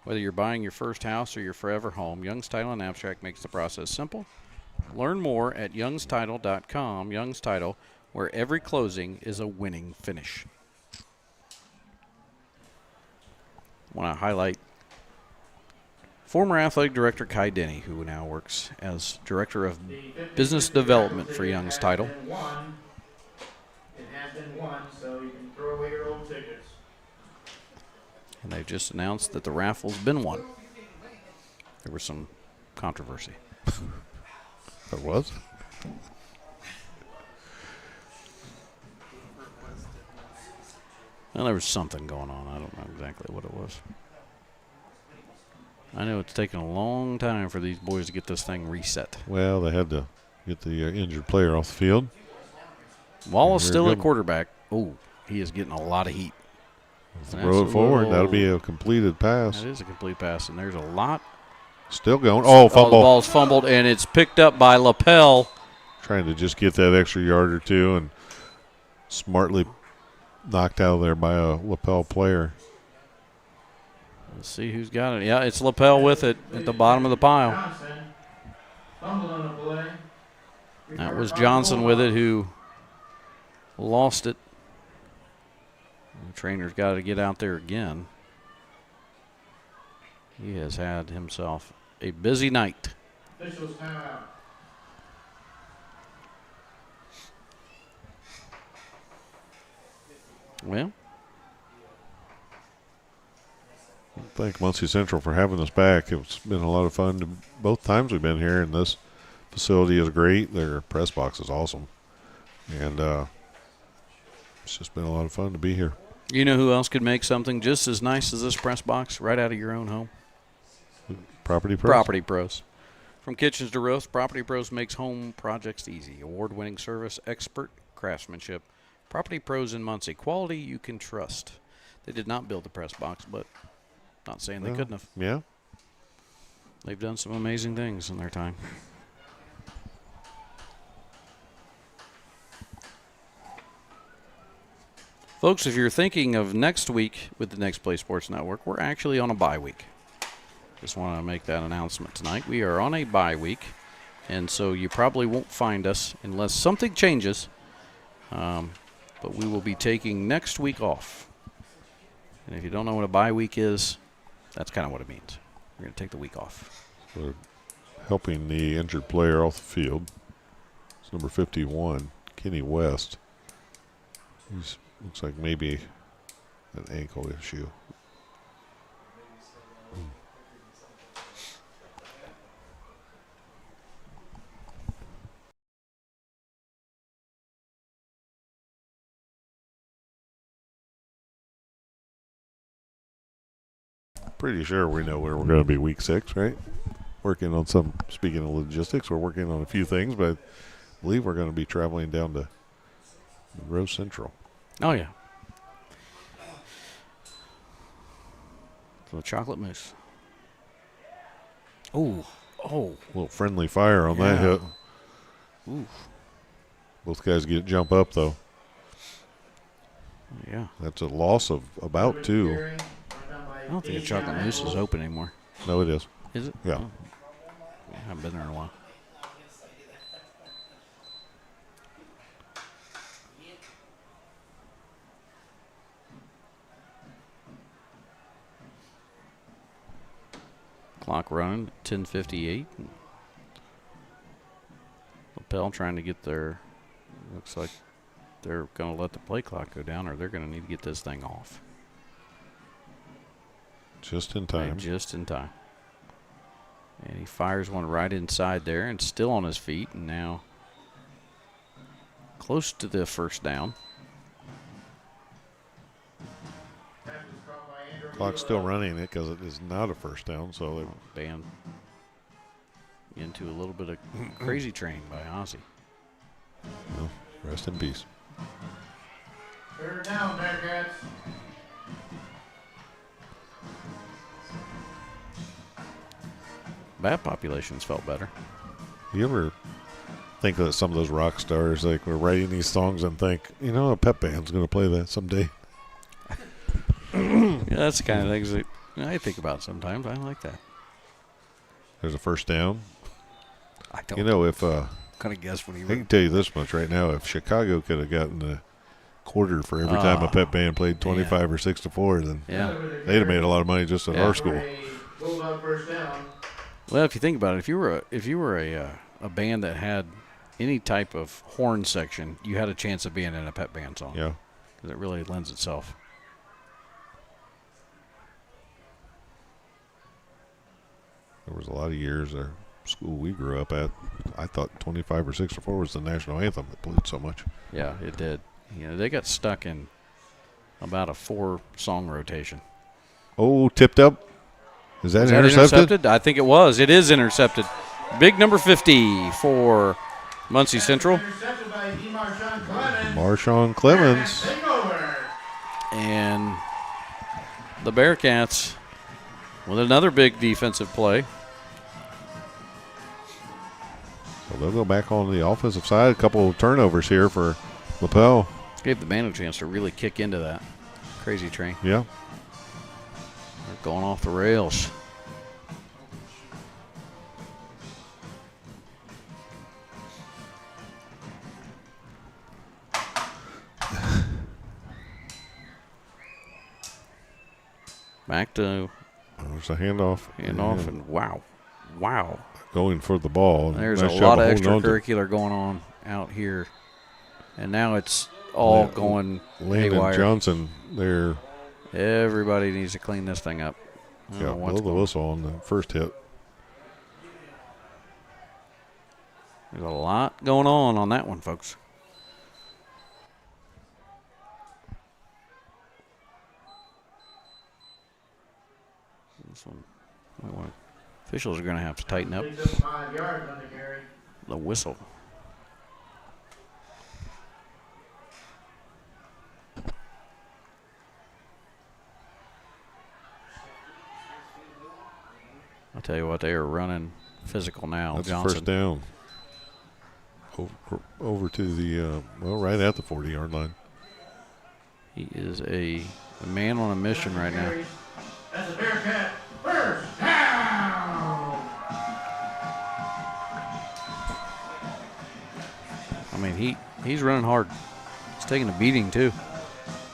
Whether you're buying your first house or your forever home, Young's Title and Abstract makes the process simple. Learn more at youngstitle.com. Young's Title, where every closing is a winning finish. I want to highlight former athletic director Kai Denny, who now works as director of business development for Young's Title. It has been won, so you can throw away your old tickets. And they've just announced that the raffle's been won. There was some controversy. There was? Well, there was something going on. I don't know exactly what it was. I know it's taken a long time for these boys to get this thing reset. Well, they had to get the injured player off the field. Wallace still at quarterback. Oh, he is getting a lot of heat. Throw it forward. That'll be a completed pass. That is a complete pass, and there's a lot. Still going. Oh, fumble. The ball's fumbled, and it's picked up by Lapel. Trying to just get that extra yard or two, and smartly knocked out of there by a Lapel player. Let's see who's got it. Yeah, it's Lapel with it at the bottom of the pile. That was Johnson with it, who lost it. The trainer's got to get out there again. He has had himself a busy night. Officials timeout. Well, Thank Muncie Central for having us back. It's been a lot of fun both times we've been here, and this facility is great. Their press box is awesome. And it's just been a lot of fun to be here. you know who else could make something just as nice as this press box right out of your own home? Property Pros? Property Pros. From kitchens to roofs, Property Pros makes home projects easy. Award-winning service, expert craftsmanship. Property Pros in Muncie. Quality you can trust. They did not build the press box, but not saying they couldn't have. Yeah. They've done some amazing things in their time. Folks, if you're thinking of next week with the Next Play Sports Network, we're actually on a bye week. Just want to make that announcement tonight. We are on a bye week, and so you probably won't find us unless something changes. But we will be taking next week off. And if you don't know what a bye week is, that's kind of what it means. We're going to take the week off. We're helping the injured player off the field. It's number 51, Kenny West. He's looks like maybe an ankle issue. Pretty sure we know where we're going to be week 6, right? Working on some, speaking of logistics, we're working on a few things, but I believe we're going to be traveling down to Monroe Central. Oh, yeah. So chocolate mousse. Oh. A little friendly fire on that hit. Ooh. Both guys jump up, though. Yeah. That's a loss of about 2. I don't think the chocolate mousse is open anymore. No, it is. Is it? Yeah. Oh. I haven't been there in a while. Clock running, 10:58. Lapel trying to get their, looks like they're going to let the play clock go down, or they're going to need to get this thing off. Just in time. Just in time. And he fires one right inside there and still on his feet, and now close to the first down. Clock's still running it because it is not a first down, so they Band into a little bit of crazy train by Ozzy. well, rest in peace. Third down, Bearcats. Bat populations felt better. You ever think that some of those rock stars like were writing these songs and think, you know, a pep band's going to play that someday? Yeah, that's the kind of things that I think about sometimes. I like that. There's a first down. I don't You know, if kind of guess when he I can tell you this much right now, if Chicago could have gotten a quarter for every time a pep band played 25 or 6-4, then they'd have made a lot of money just at our school. Bulldog first down. Well, if you think about it, if you were a band that had any type of horn section, you had a chance of being in a pep band song. Yeah. Because it really lends itself. There was a lot of years there. School we grew up at, I thought 25 or 6-4 was the national anthem that played so much. Yeah, it did. You know, they got stuck in about a 4-song rotation. Oh, tipped up. Is that Was that intercepted? I think it was. It is intercepted. Big number 50 for Muncie Central. Intercepted by Marshawn Clemens. Marshawn Clemens. Take over. And the Bearcats with another big defensive play. So they'll go back on the offensive side. A couple of turnovers here for Lapel. Gave the band a chance to really kick into that crazy train. Yeah. They're going off the rails. Back to There's a handoff. handoff, and wow. Going for the ball. There's Nice a job lot of holding on to extracurricular going on out here. And now it's all going Landon haywire. Johnson there. Everybody needs to clean this thing up. I don't Yeah, know what's blow the going- whistle on the first hit. There's a lot going on that one, folks. This one, officials are going to have to tighten up Picks up 5 yards on the carry. the whistle. I'll tell you what, they are running physical now. That's the Johnson. first down. Over to the, right at the 40-yard line. He is a man on a mission right now. That's a Bearcat first down. I mean, he's running hard. He's taking a beating too.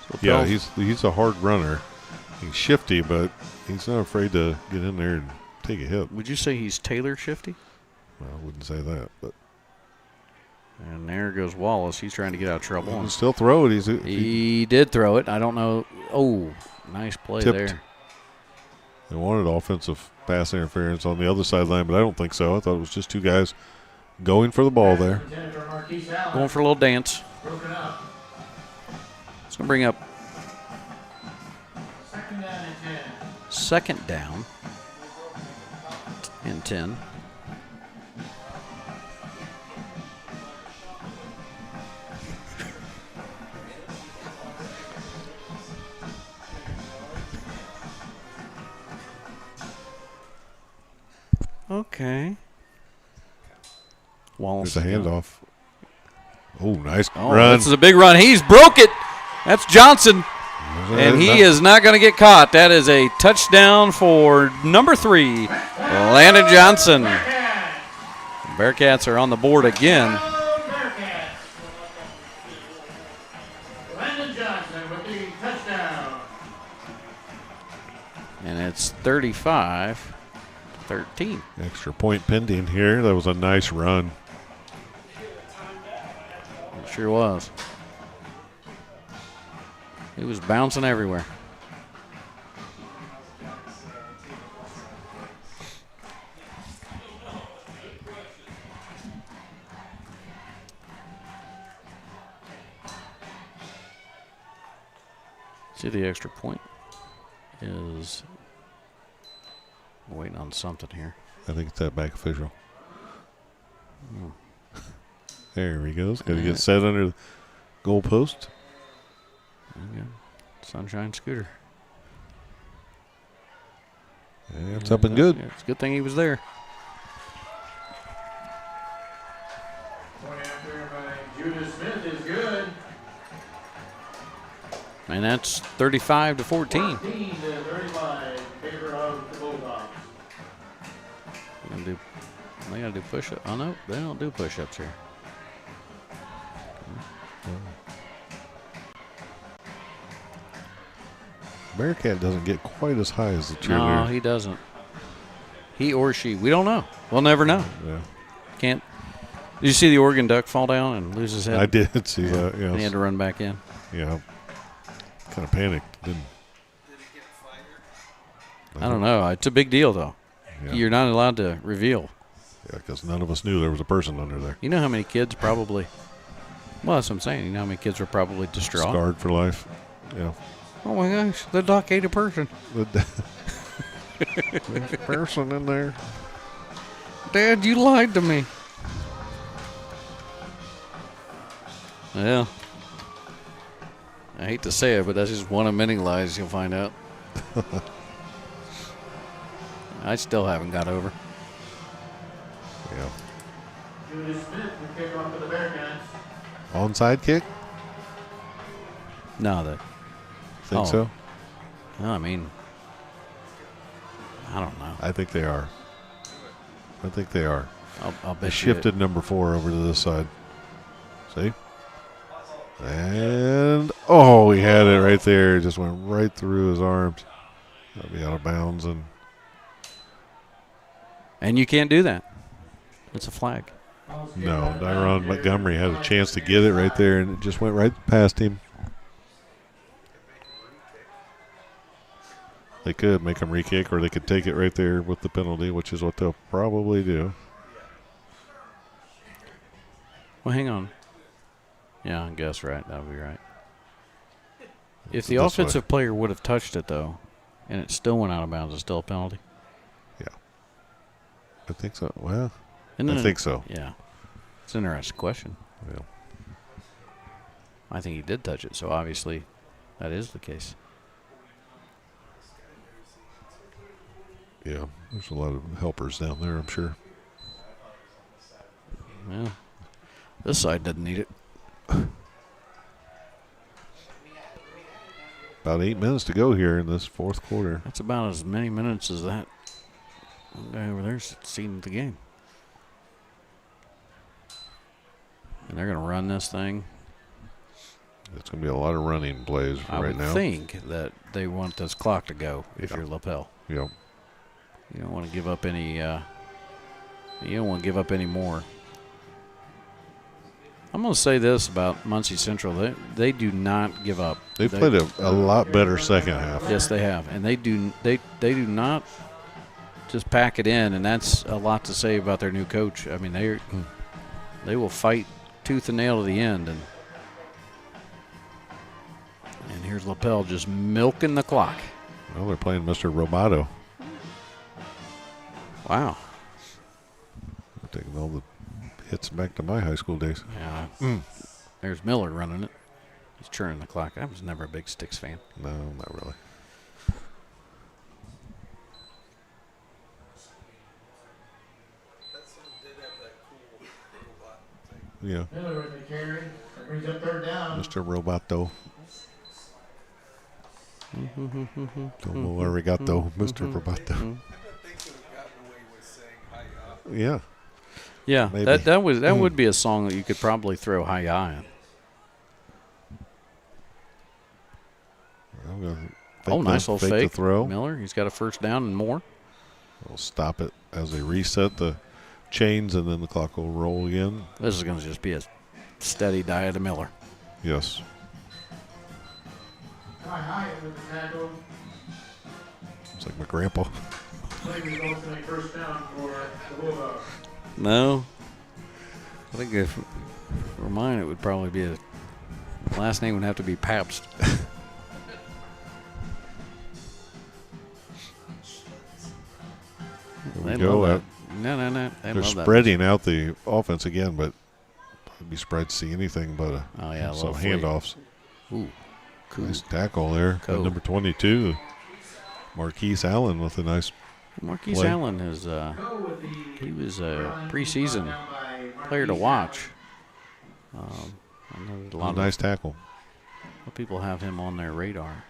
So Yeah, he's a hard runner. He's shifty, but he's not afraid to get in there and take a hit. Would you say he's Taylor shifty? Well, I wouldn't say that, but And there goes Wallace. He's trying to get out of trouble. he can still throw it. He did throw it. I don't know. Oh, nice play Tipped. there. They wanted offensive pass interference on the other sideline, but I don't think so. I thought it was just two guys going for the ball there. Going for a little dance. Broken up. It's going to bring up Second down and 10. second down and 10. Okay. Wallace. There's a handoff. Oh, nice Oh, run. this is a big run. He's broke it. That's Johnson. And he is not going to get caught. That is a touchdown for number 3, Landon Johnson. Bearcats are on the board again. Bearcats. Landon Johnson with the touchdown. And it's 35-13. Extra point pending here. That was a nice run. It sure was. He was bouncing everywhere. See, the extra point is waiting on something here. I think it's that back official. There he goes. Got to get set under the goal post. Okay. Sunshine Scooter. Yeah, it's up and good. It's a good thing he was there. Point after by Judah Smith is good. And that's 35-14. 14 to 35 in favor of the Bulldogs. They gotta do push-ups. Oh no, they don't do push-ups here. Bearcat doesn't get quite as high as the No, cheerleader. he doesn't. He or she. We don't know. We'll never know. Yeah, Can't. Did you see the Oregon Duck fall down and lose his head? I did see that. And he had Yes. to run back in. Yeah. Kind of panicked. Didn't. I don't know. It's a big deal, though. Yeah. You're not allowed to reveal. Yeah, because none of us knew there was a person under there. You know how many kids probably. Well, that's what I'm saying. You know how many kids were probably distraught. Scarred for life. Yeah. Oh my gosh, the doc ate a person. There's a person in there. Dad, you lied to me. Well, I hate to say it, but that's just one of many lies you'll find out. I still haven't got over. Yeah. Judah Smith will kick off for the Bearcats. Onside kick? No, that. Think Oh. so? No, I mean, I don't know. I think they are. I think they are. I'll They bet shifted number 4 over to this side. See? And, oh, he had it right there. It just went right through his arms. That'll be out of bounds. And you can't do that. It's a flag. No, Dyron Montgomery had a chance to get it right there, and it just went right past him. They could make him re-kick, or they could take it right there with the penalty, which is what they'll probably do. Well, hang on. Yeah, I guess right. That would be right. If the This offensive player would have touched it, though, and it still went out of bounds, it's still a penalty? Yeah. I think so. Well, Isn't I it? think so. Yeah. It's an interesting question. Yeah. I think he did touch it, so obviously that is the case. Yeah, there's a lot of helpers down there, I'm sure. Well, this side doesn't need it. About 8 minutes to go here in this fourth quarter. That's about as many minutes as that guy over there's seen the game. And they're going to run this thing. It's going to be a lot of running plays I right would now. think that they want this clock to go if Yeah. you're Lapel. Yep. You don't want to give up any. You don't want to give up any more. I'm going to say this about Muncie Central: they do not give up. They played a lot better second half. Yes, they have, and they do not just pack it in, and that's a lot to say about their new coach. I mean, they will fight tooth and nail to the end, and here's Lapel just milking the clock. Well, they're playing Mr. Roboto. Wow. I'm taking all the hits back to my high school days. Yeah. There's Miller running it. He's churning the clock. I was never a big Sticks fan. No, not really. Yeah, Miller with the carry. That brings up third down. Mr. Roboto. Como arigato, Mr. Roboto. Yeah. Yeah, Maybe. that would be a song that you could probably throw high on. Nice little fake. The throw. Miller, he's got a first down and more. We'll stop it as they reset the chains, and then the clock will roll again. This is going to just be a steady diet of Miller. Yes. Hyatt with the tackle. It's like my grandpa. Play results in a first down for the Bulldogs. No. I think if for mine, it would probably be last name would have to be Pabst. There we go. No. They're spreading out the offense again, but I'd be surprised to see anything but some handoffs. Ooh, cool. Nice tackle there. Cool. Number 22, Marquise Allen with a nice Marquise play. Allen is he was a preseason player to watch. I know there's a lot nice tackle. of people have him on their radar.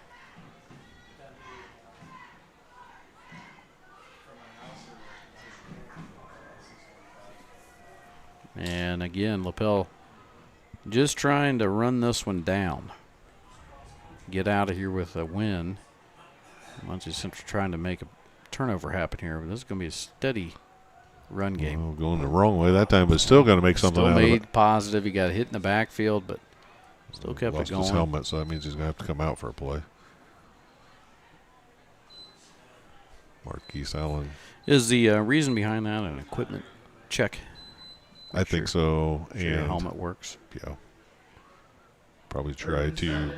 And again, Lapel just trying to run this one down. Get out of here with a win. Muncie Central trying to make a turnover happen here, but this is going to be a steady run game. Well, going the wrong way that time, but still going to make something Still out of it. made positive. He got hit in the backfield, but still kept Lost it going. his helmet, so that means he's going to have to come out for a play. Marquise Allen. Is the reason behind that an equipment check? I think so. Sure your And helmet works. yeah, probably try to.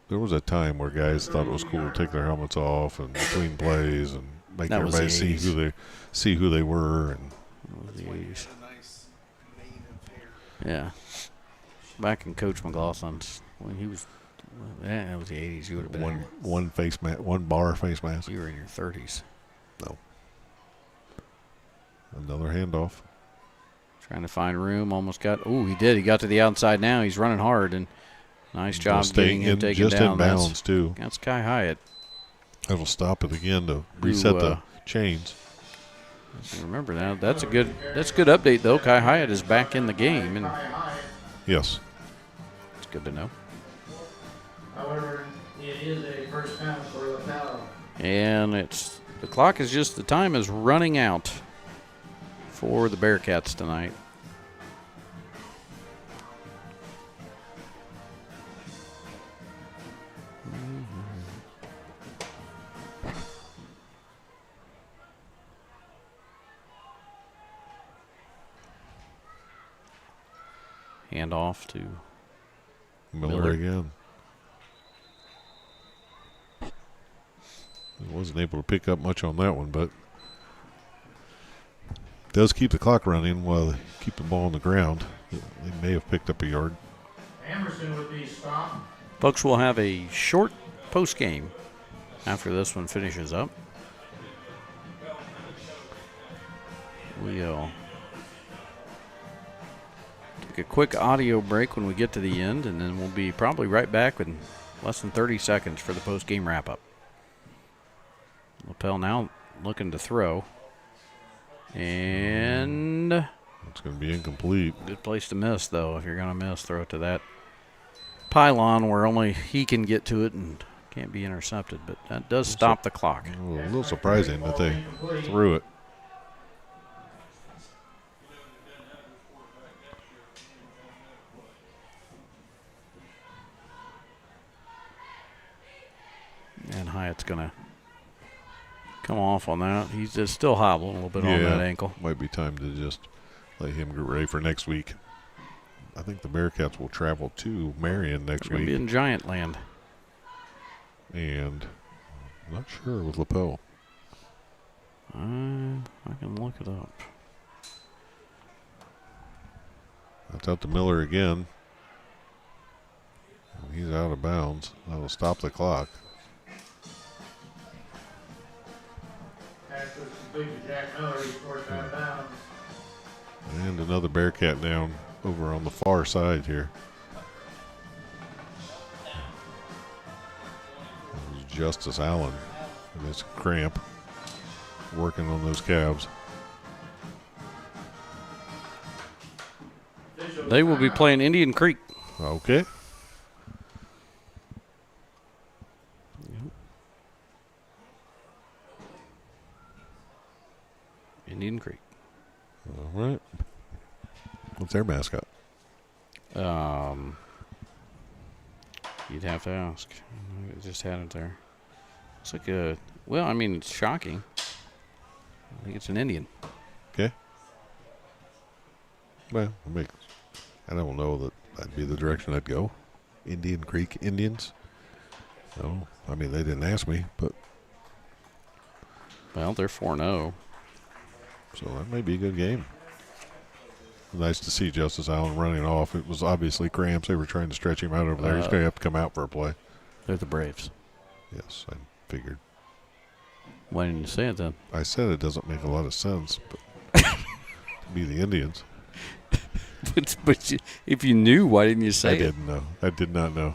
There was a time where guys thought it was cool to take their helmets off and between plays and make That was everybody the see who they were. And The 80s. Yeah. Back in Coach McLaughlin's when he was, that was the 80s. You would have been one bar face mask. you were in your 30s. No. Another handoff. Trying to find room. Almost got. Oh, he did. He got to the outside now. He's running hard and nice job getting him taken just down. in bounds too. That's Kai Hyatt. That'll stop it again to reset the chains. Remember now. That's a good update though. Kai Hyatt is back in the game, and Yes. it's good to know. However, it is a first down for Lapel. And the time is running out for the Bearcats tonight. Hand off to Miller again. He wasn't able to pick up much on that one, but does keep the clock running while they keep the ball on the ground. They may have picked up a yard. Emerson with the stop. folks. We'll have a short post game after this one finishes up. We'll take a quick audio break when we get to the end, and then we'll be probably right back and Less than 30 seconds for the post-game wrap-up. Lapel now looking to throw. And it's going to be incomplete. Good place to miss, though. If you're going to miss, throw it to that pylon where only he can get to it and can't be intercepted. But that does stop the clock. A little surprising that they threw it. And Hyatt's going to come off on that. He's just still hobbling a little bit on that ankle. Might be time to just let him get ready for next week. I think the Bearcats will travel to Marion next week. Going to be in Giant Land. And I'm not sure with Lapel. I can look it up. That's out to Miller again. He's out of bounds. That'll stop the clock. Pass was complete to Jack Miller. He scores out of bounds. And another Bearcat down over on the far side here. That was Justice Allen with his cramp working on those calves. They will be playing Indian Creek. Okay. Indian Creek. All right. What's their mascot? You'd have to ask. I just had it there. It's like a, well, I mean, it's shocking. I think it's an Indian. Okay. Well, I don't know that that'd be the direction I'd go. Indian Creek Indians. No, I mean, they didn't ask me, but. Well, they're 4-0. So that may be a good game. Nice to see Justice Allen running off. It was obviously cramps. They were trying to stretch him out over there. He's going to have to come out for a play. They're the Braves. Yes, I figured. Why didn't you say it then? I said it doesn't make a lot of sense, but to be the Indians. but if you knew, why didn't you say I it? didn't know. I did not know.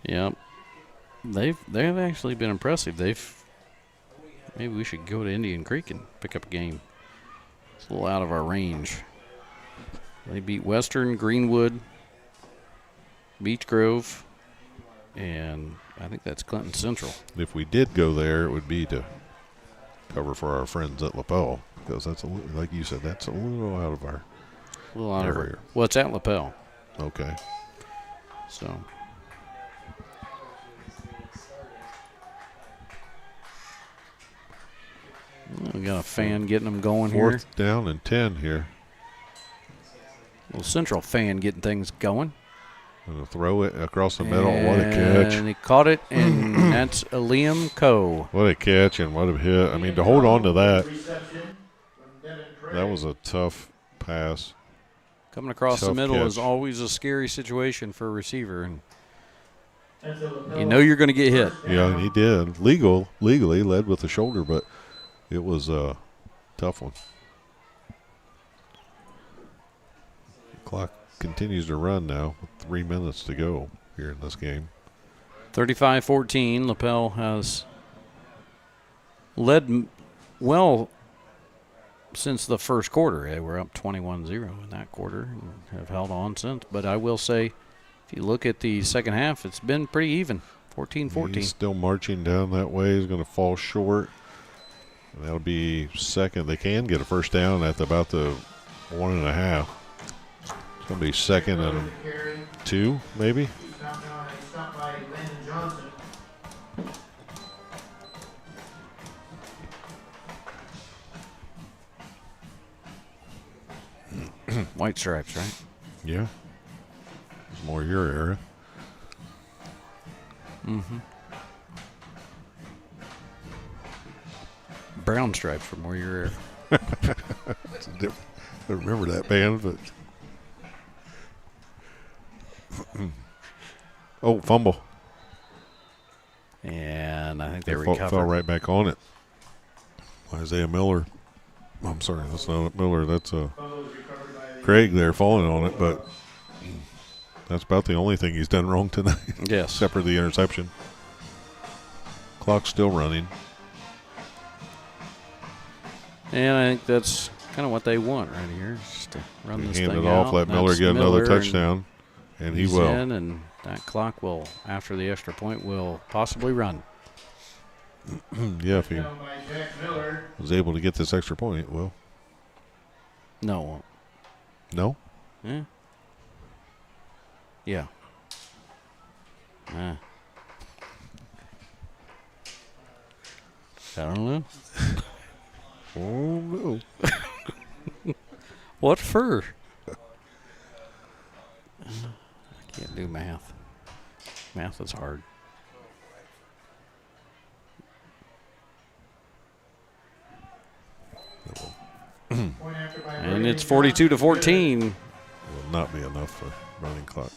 Yep. They've actually been impressive. Maybe we should go to Indian Creek and pick up a game. It's a little out of our range. They beat Western, Greenwood, Beech Grove, and I think that's Clinton Central. If we did go there, it would be to cover for our friends at Lapel, because that's like you said, that's a little out of our area. Well, it's at Lapel. Okay. So. We got a fan getting them going here. Fourth down and 10 here. Little Central fan getting things going. Going to throw it across the middle. What a catch. And he caught it, and that's Liam Coe. What a catch and what a hit. I mean, to hold on to that, that was a tough pass. Coming across the middle catch. is always a scary situation for a receiver, and you know you're going to get hit. Yeah, and he did. Legally led with the shoulder, but it was a tough one. The clock continues to run now with 3 minutes to go here in this game. 35-14. Lapel has led well since the first quarter. They were up 21-0 in that quarter and have held on since. But I will say, if you look at the second half, it's been pretty even, 14-14. He's still marching down that way. He's going to fall short. And that'll be second. They can get a first down at about the 1.5. It's going to be second and 2, maybe. Stopped by Landon Johnson. White stripes, right? Yeah. It's more your era. Mm-hmm. Brown stripes from where you're at. I don't remember that band, but. Oh, fumble. And I think they Fell recovered. right back on it. Isaiah Miller. I'm sorry, that's not Miller. That's Craig there falling on it, but That's about the only thing he's done wrong tonight. Yes. Except for the interception. Clock's still running. And I think that's kind of what they want right here, just to run this Hand thing it off, out. let Miller get another touchdown, and he will. And that clock will, after the extra point, will possibly run. Yeah, if he was able to get this extra point, it will. No, it won't. No? Yeah. Yeah. I don't know. Oh, no. What for? I can't do math. Math is hard. And it's 42-14. Will not be enough for running clock.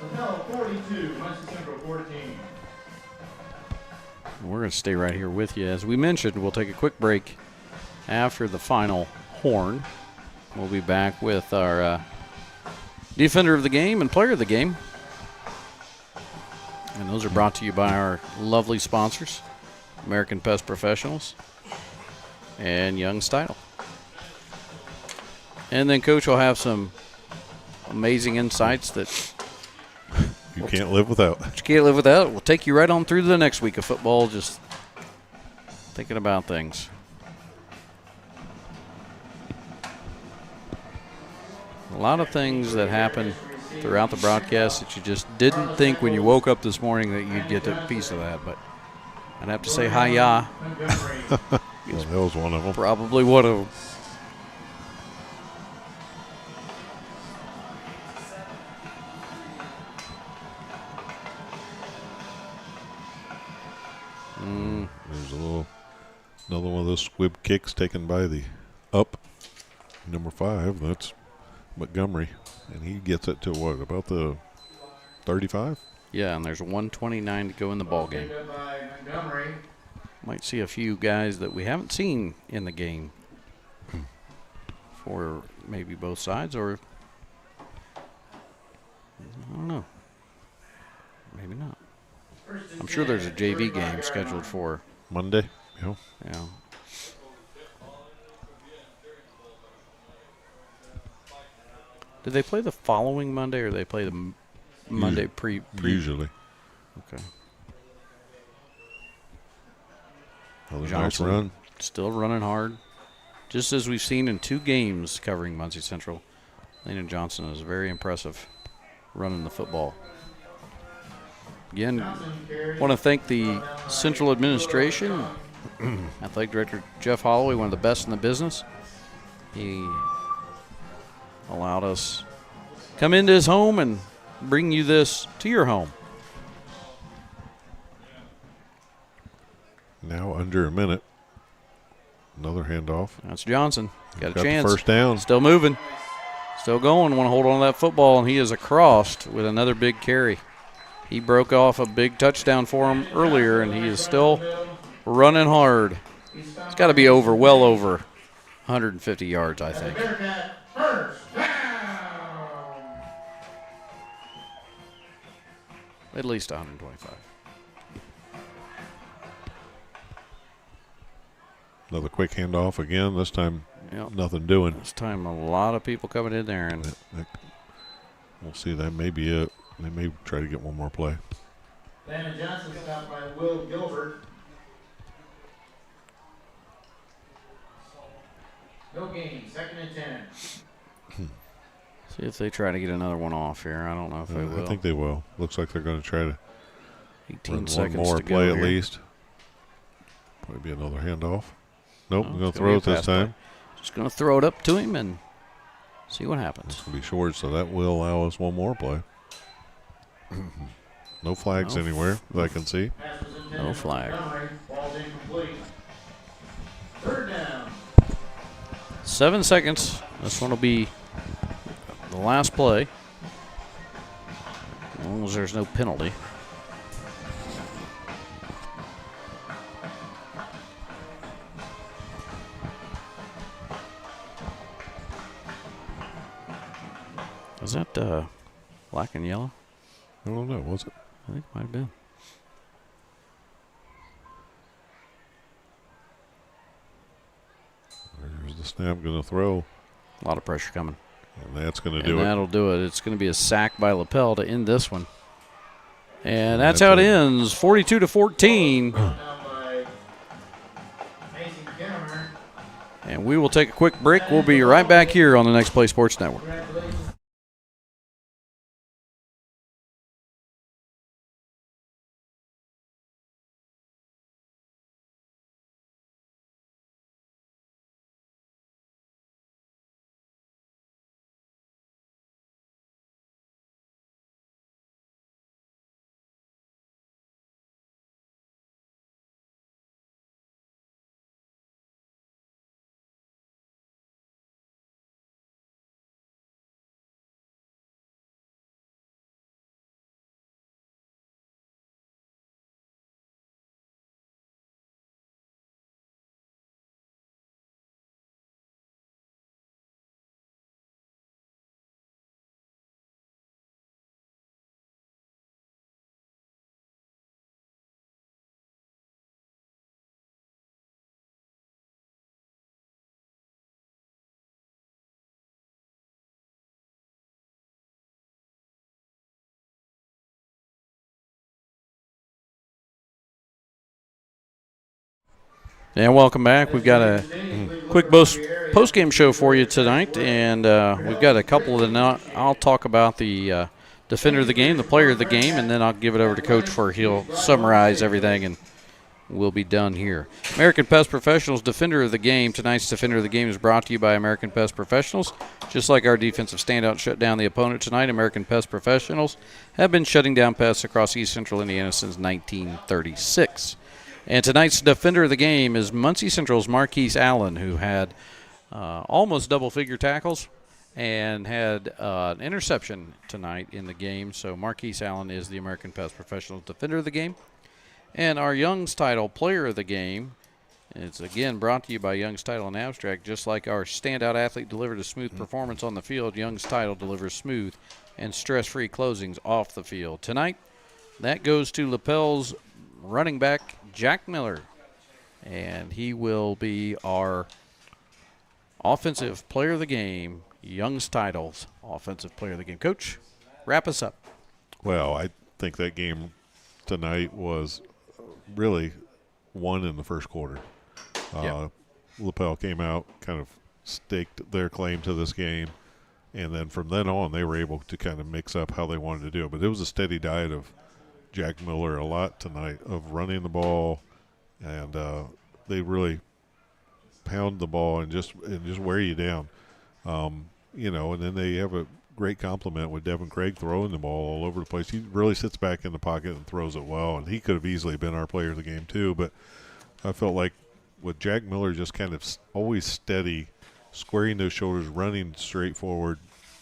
Lapel 42, Muncie Central 14. We're going to stay right here with you. As we mentioned, we'll take a quick break after the final horn. We'll be back with our defender of the game and player of the game. And those are brought to you by our lovely sponsors, American Pest Professionals and Young Style. And then Coach will have some amazing insights that You can't live without. you can't live without. We'll take you right on through the next week of football, just thinking about things. A lot of things that happen throughout the broadcast that you just didn't think when you woke up this morning that you'd get a piece of that. But I'd have to say hi-ya. Well, that was one of them. Probably one of them. There's another one of those squib kicks taken by the up number 5. That's Montgomery, and he gets it to what, about the 35? Yeah, and there's 1:29 to go in the ball game. Might see a few guys that we haven't seen in the game for maybe both sides, or I don't know. Maybe not. I'm sure there's a JV game scheduled for Monday. Yeah. Yeah. Did they play the following Monday, or they play the Monday pre? Usually. Okay. Another nice Johnson run. still running hard, just as we've seen in 2 games covering Muncie Central. Landon Johnson is very impressive running the football. Again, want to thank the Central administration, Athletic Director Jeff Holloway, one of the best in the business. He allowed us come into his home and bring you this to your home. Now under a minute. Another handoff. That's Johnson. Got a the chance. first down. Still moving. Still going. Want to hold on to that football, and he is across with another big carry. He broke off a big touchdown for him earlier, and he is still running hard. It's got to be well over 150 yards, I think. At least 125. Another quick handoff again. This time, Yep. nothing doing. This time, a lot of people coming in there, and We'll see. That may be it. They may try to get one more play. Landon Johnson stopped by Will Gilbert. No gain, 2nd and 10. see if they try to get another one off here. I don't know if they will. I think they will. Looks like they're going to try to 18 run one seconds more to play go at here. least. Probably be another handoff. Nope, No, we're going it's to gonna throw be it a this pass play. time. Just going to throw it up to him and see what happens. It's going to be short, so that will allow us one more play. No flags No. anywhere that I can see. Pass was intended No for flag. Montgomery. Ball's incomplete. 3rd down. 7 seconds. This one will be the last play, as long as there's no penalty. Was that black and yellow? I don't know. Was it? I think it might have been. There's the snap, going to throw. A lot of pressure coming. And that's going to do it. That'll do it. It's going to be a sack by Lapel to end this one. And that's how it ends, 42-14. And we will take a quick break. We'll be right back here on the Next Play Sports Network. And welcome back. We've got a quick post-game show for you tonight, and we've got a couple of them. I'll talk about the defender of the game, the player of the game, and then I'll give it over to Coach he'll summarize everything, and we'll be done here. American Pest Professionals defender of the game. Tonight's defender of the game is brought to you by American Pest Professionals. Just like our defensive standout shut down the opponent tonight, American Pest Professionals have been shutting down pests across East Central Indiana since 1936. And tonight's defender of the game is Muncie Central's Marquise Allen, who had almost double-figure tackles and had an interception tonight in the game. So Marquise Allen is the American Pest Professionals defender of the game. And our Young's Title player of the game, it's again brought to you by Young's Title and Abstract. Just like our standout athlete delivered a smooth performance on the field, Young's Title delivers smooth and stress-free closings off the field. Tonight, that goes to Lapel's running back, Jack Miller, and he will be our offensive player of the game, Young's Title's offensive player of the game. Coach, wrap us up. Well, I think that game tonight was really won in the first quarter. Lapel came out, kind of staked their claim to this game, and then from then on they were able to kind of mix up how they wanted to do it. But it was a steady diet of Jack Miller a lot tonight of running the ball, and they really pound the ball and just wear you down. And then they have a great compliment with Devin Craig throwing the ball all over the place. He really sits back in the pocket and throws it well, and he could have easily been our player of the game too. But I felt like with Jack Miller just kind of always steady, squaring those shoulders, running straight forward,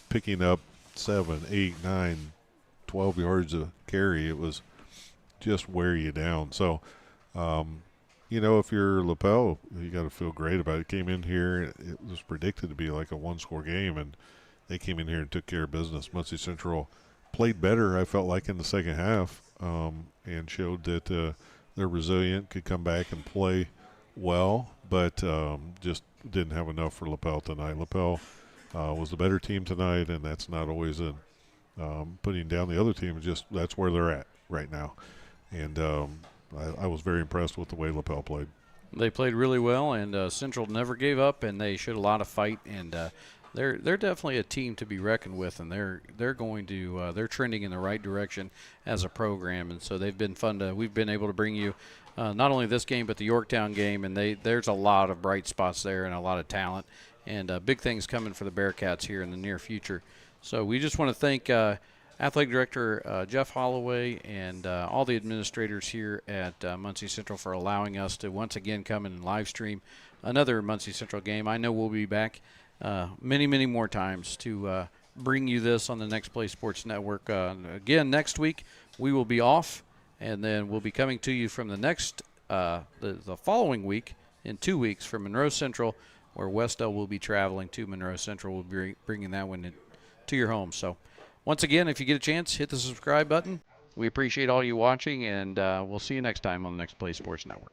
picking up 7, 8, 9, 12 yards of carry, it was just wear you down. So, if you're Lapel, you got to feel great about it. Came in here, it was predicted to be like a one-score game, and they came in here and took care of business. Muncie Central played better, I felt like, in the second half, and showed that they're resilient, could come back and play well, but just didn't have enough for Lapel tonight. Lapel was the better team tonight, and that's not always a putting down the other team. Just that's where they're at right now, and I was very impressed with the way Lapel played. They played really well, and Central never gave up, and they showed a lot of fight, and they're definitely a team to be reckoned with, and they're going to they're trending in the right direction as a program, and so they've been fun to. We've been able to bring you not only this game but the Yorktown game, and there's a lot of bright spots there and a lot of talent, and big things coming for the Bearcats here in the near future. So we just want to thank Athletic Director Jeff Holloway and all the administrators here at Muncie Central for allowing us to once again come in and live stream another Muncie Central game. I know we'll be back many, many more times to bring you this on the Next Play Sports Network. Again, next week we will be off, and then we'll be coming to you from the next the following week in 2 weeks from Monroe Central, where Wes-Del will be traveling to Monroe Central. We'll be bringing that one to your home. So once again, if you get a chance, hit the subscribe button. We appreciate all you watching, and we'll see you next time on the Next Play Sports Network.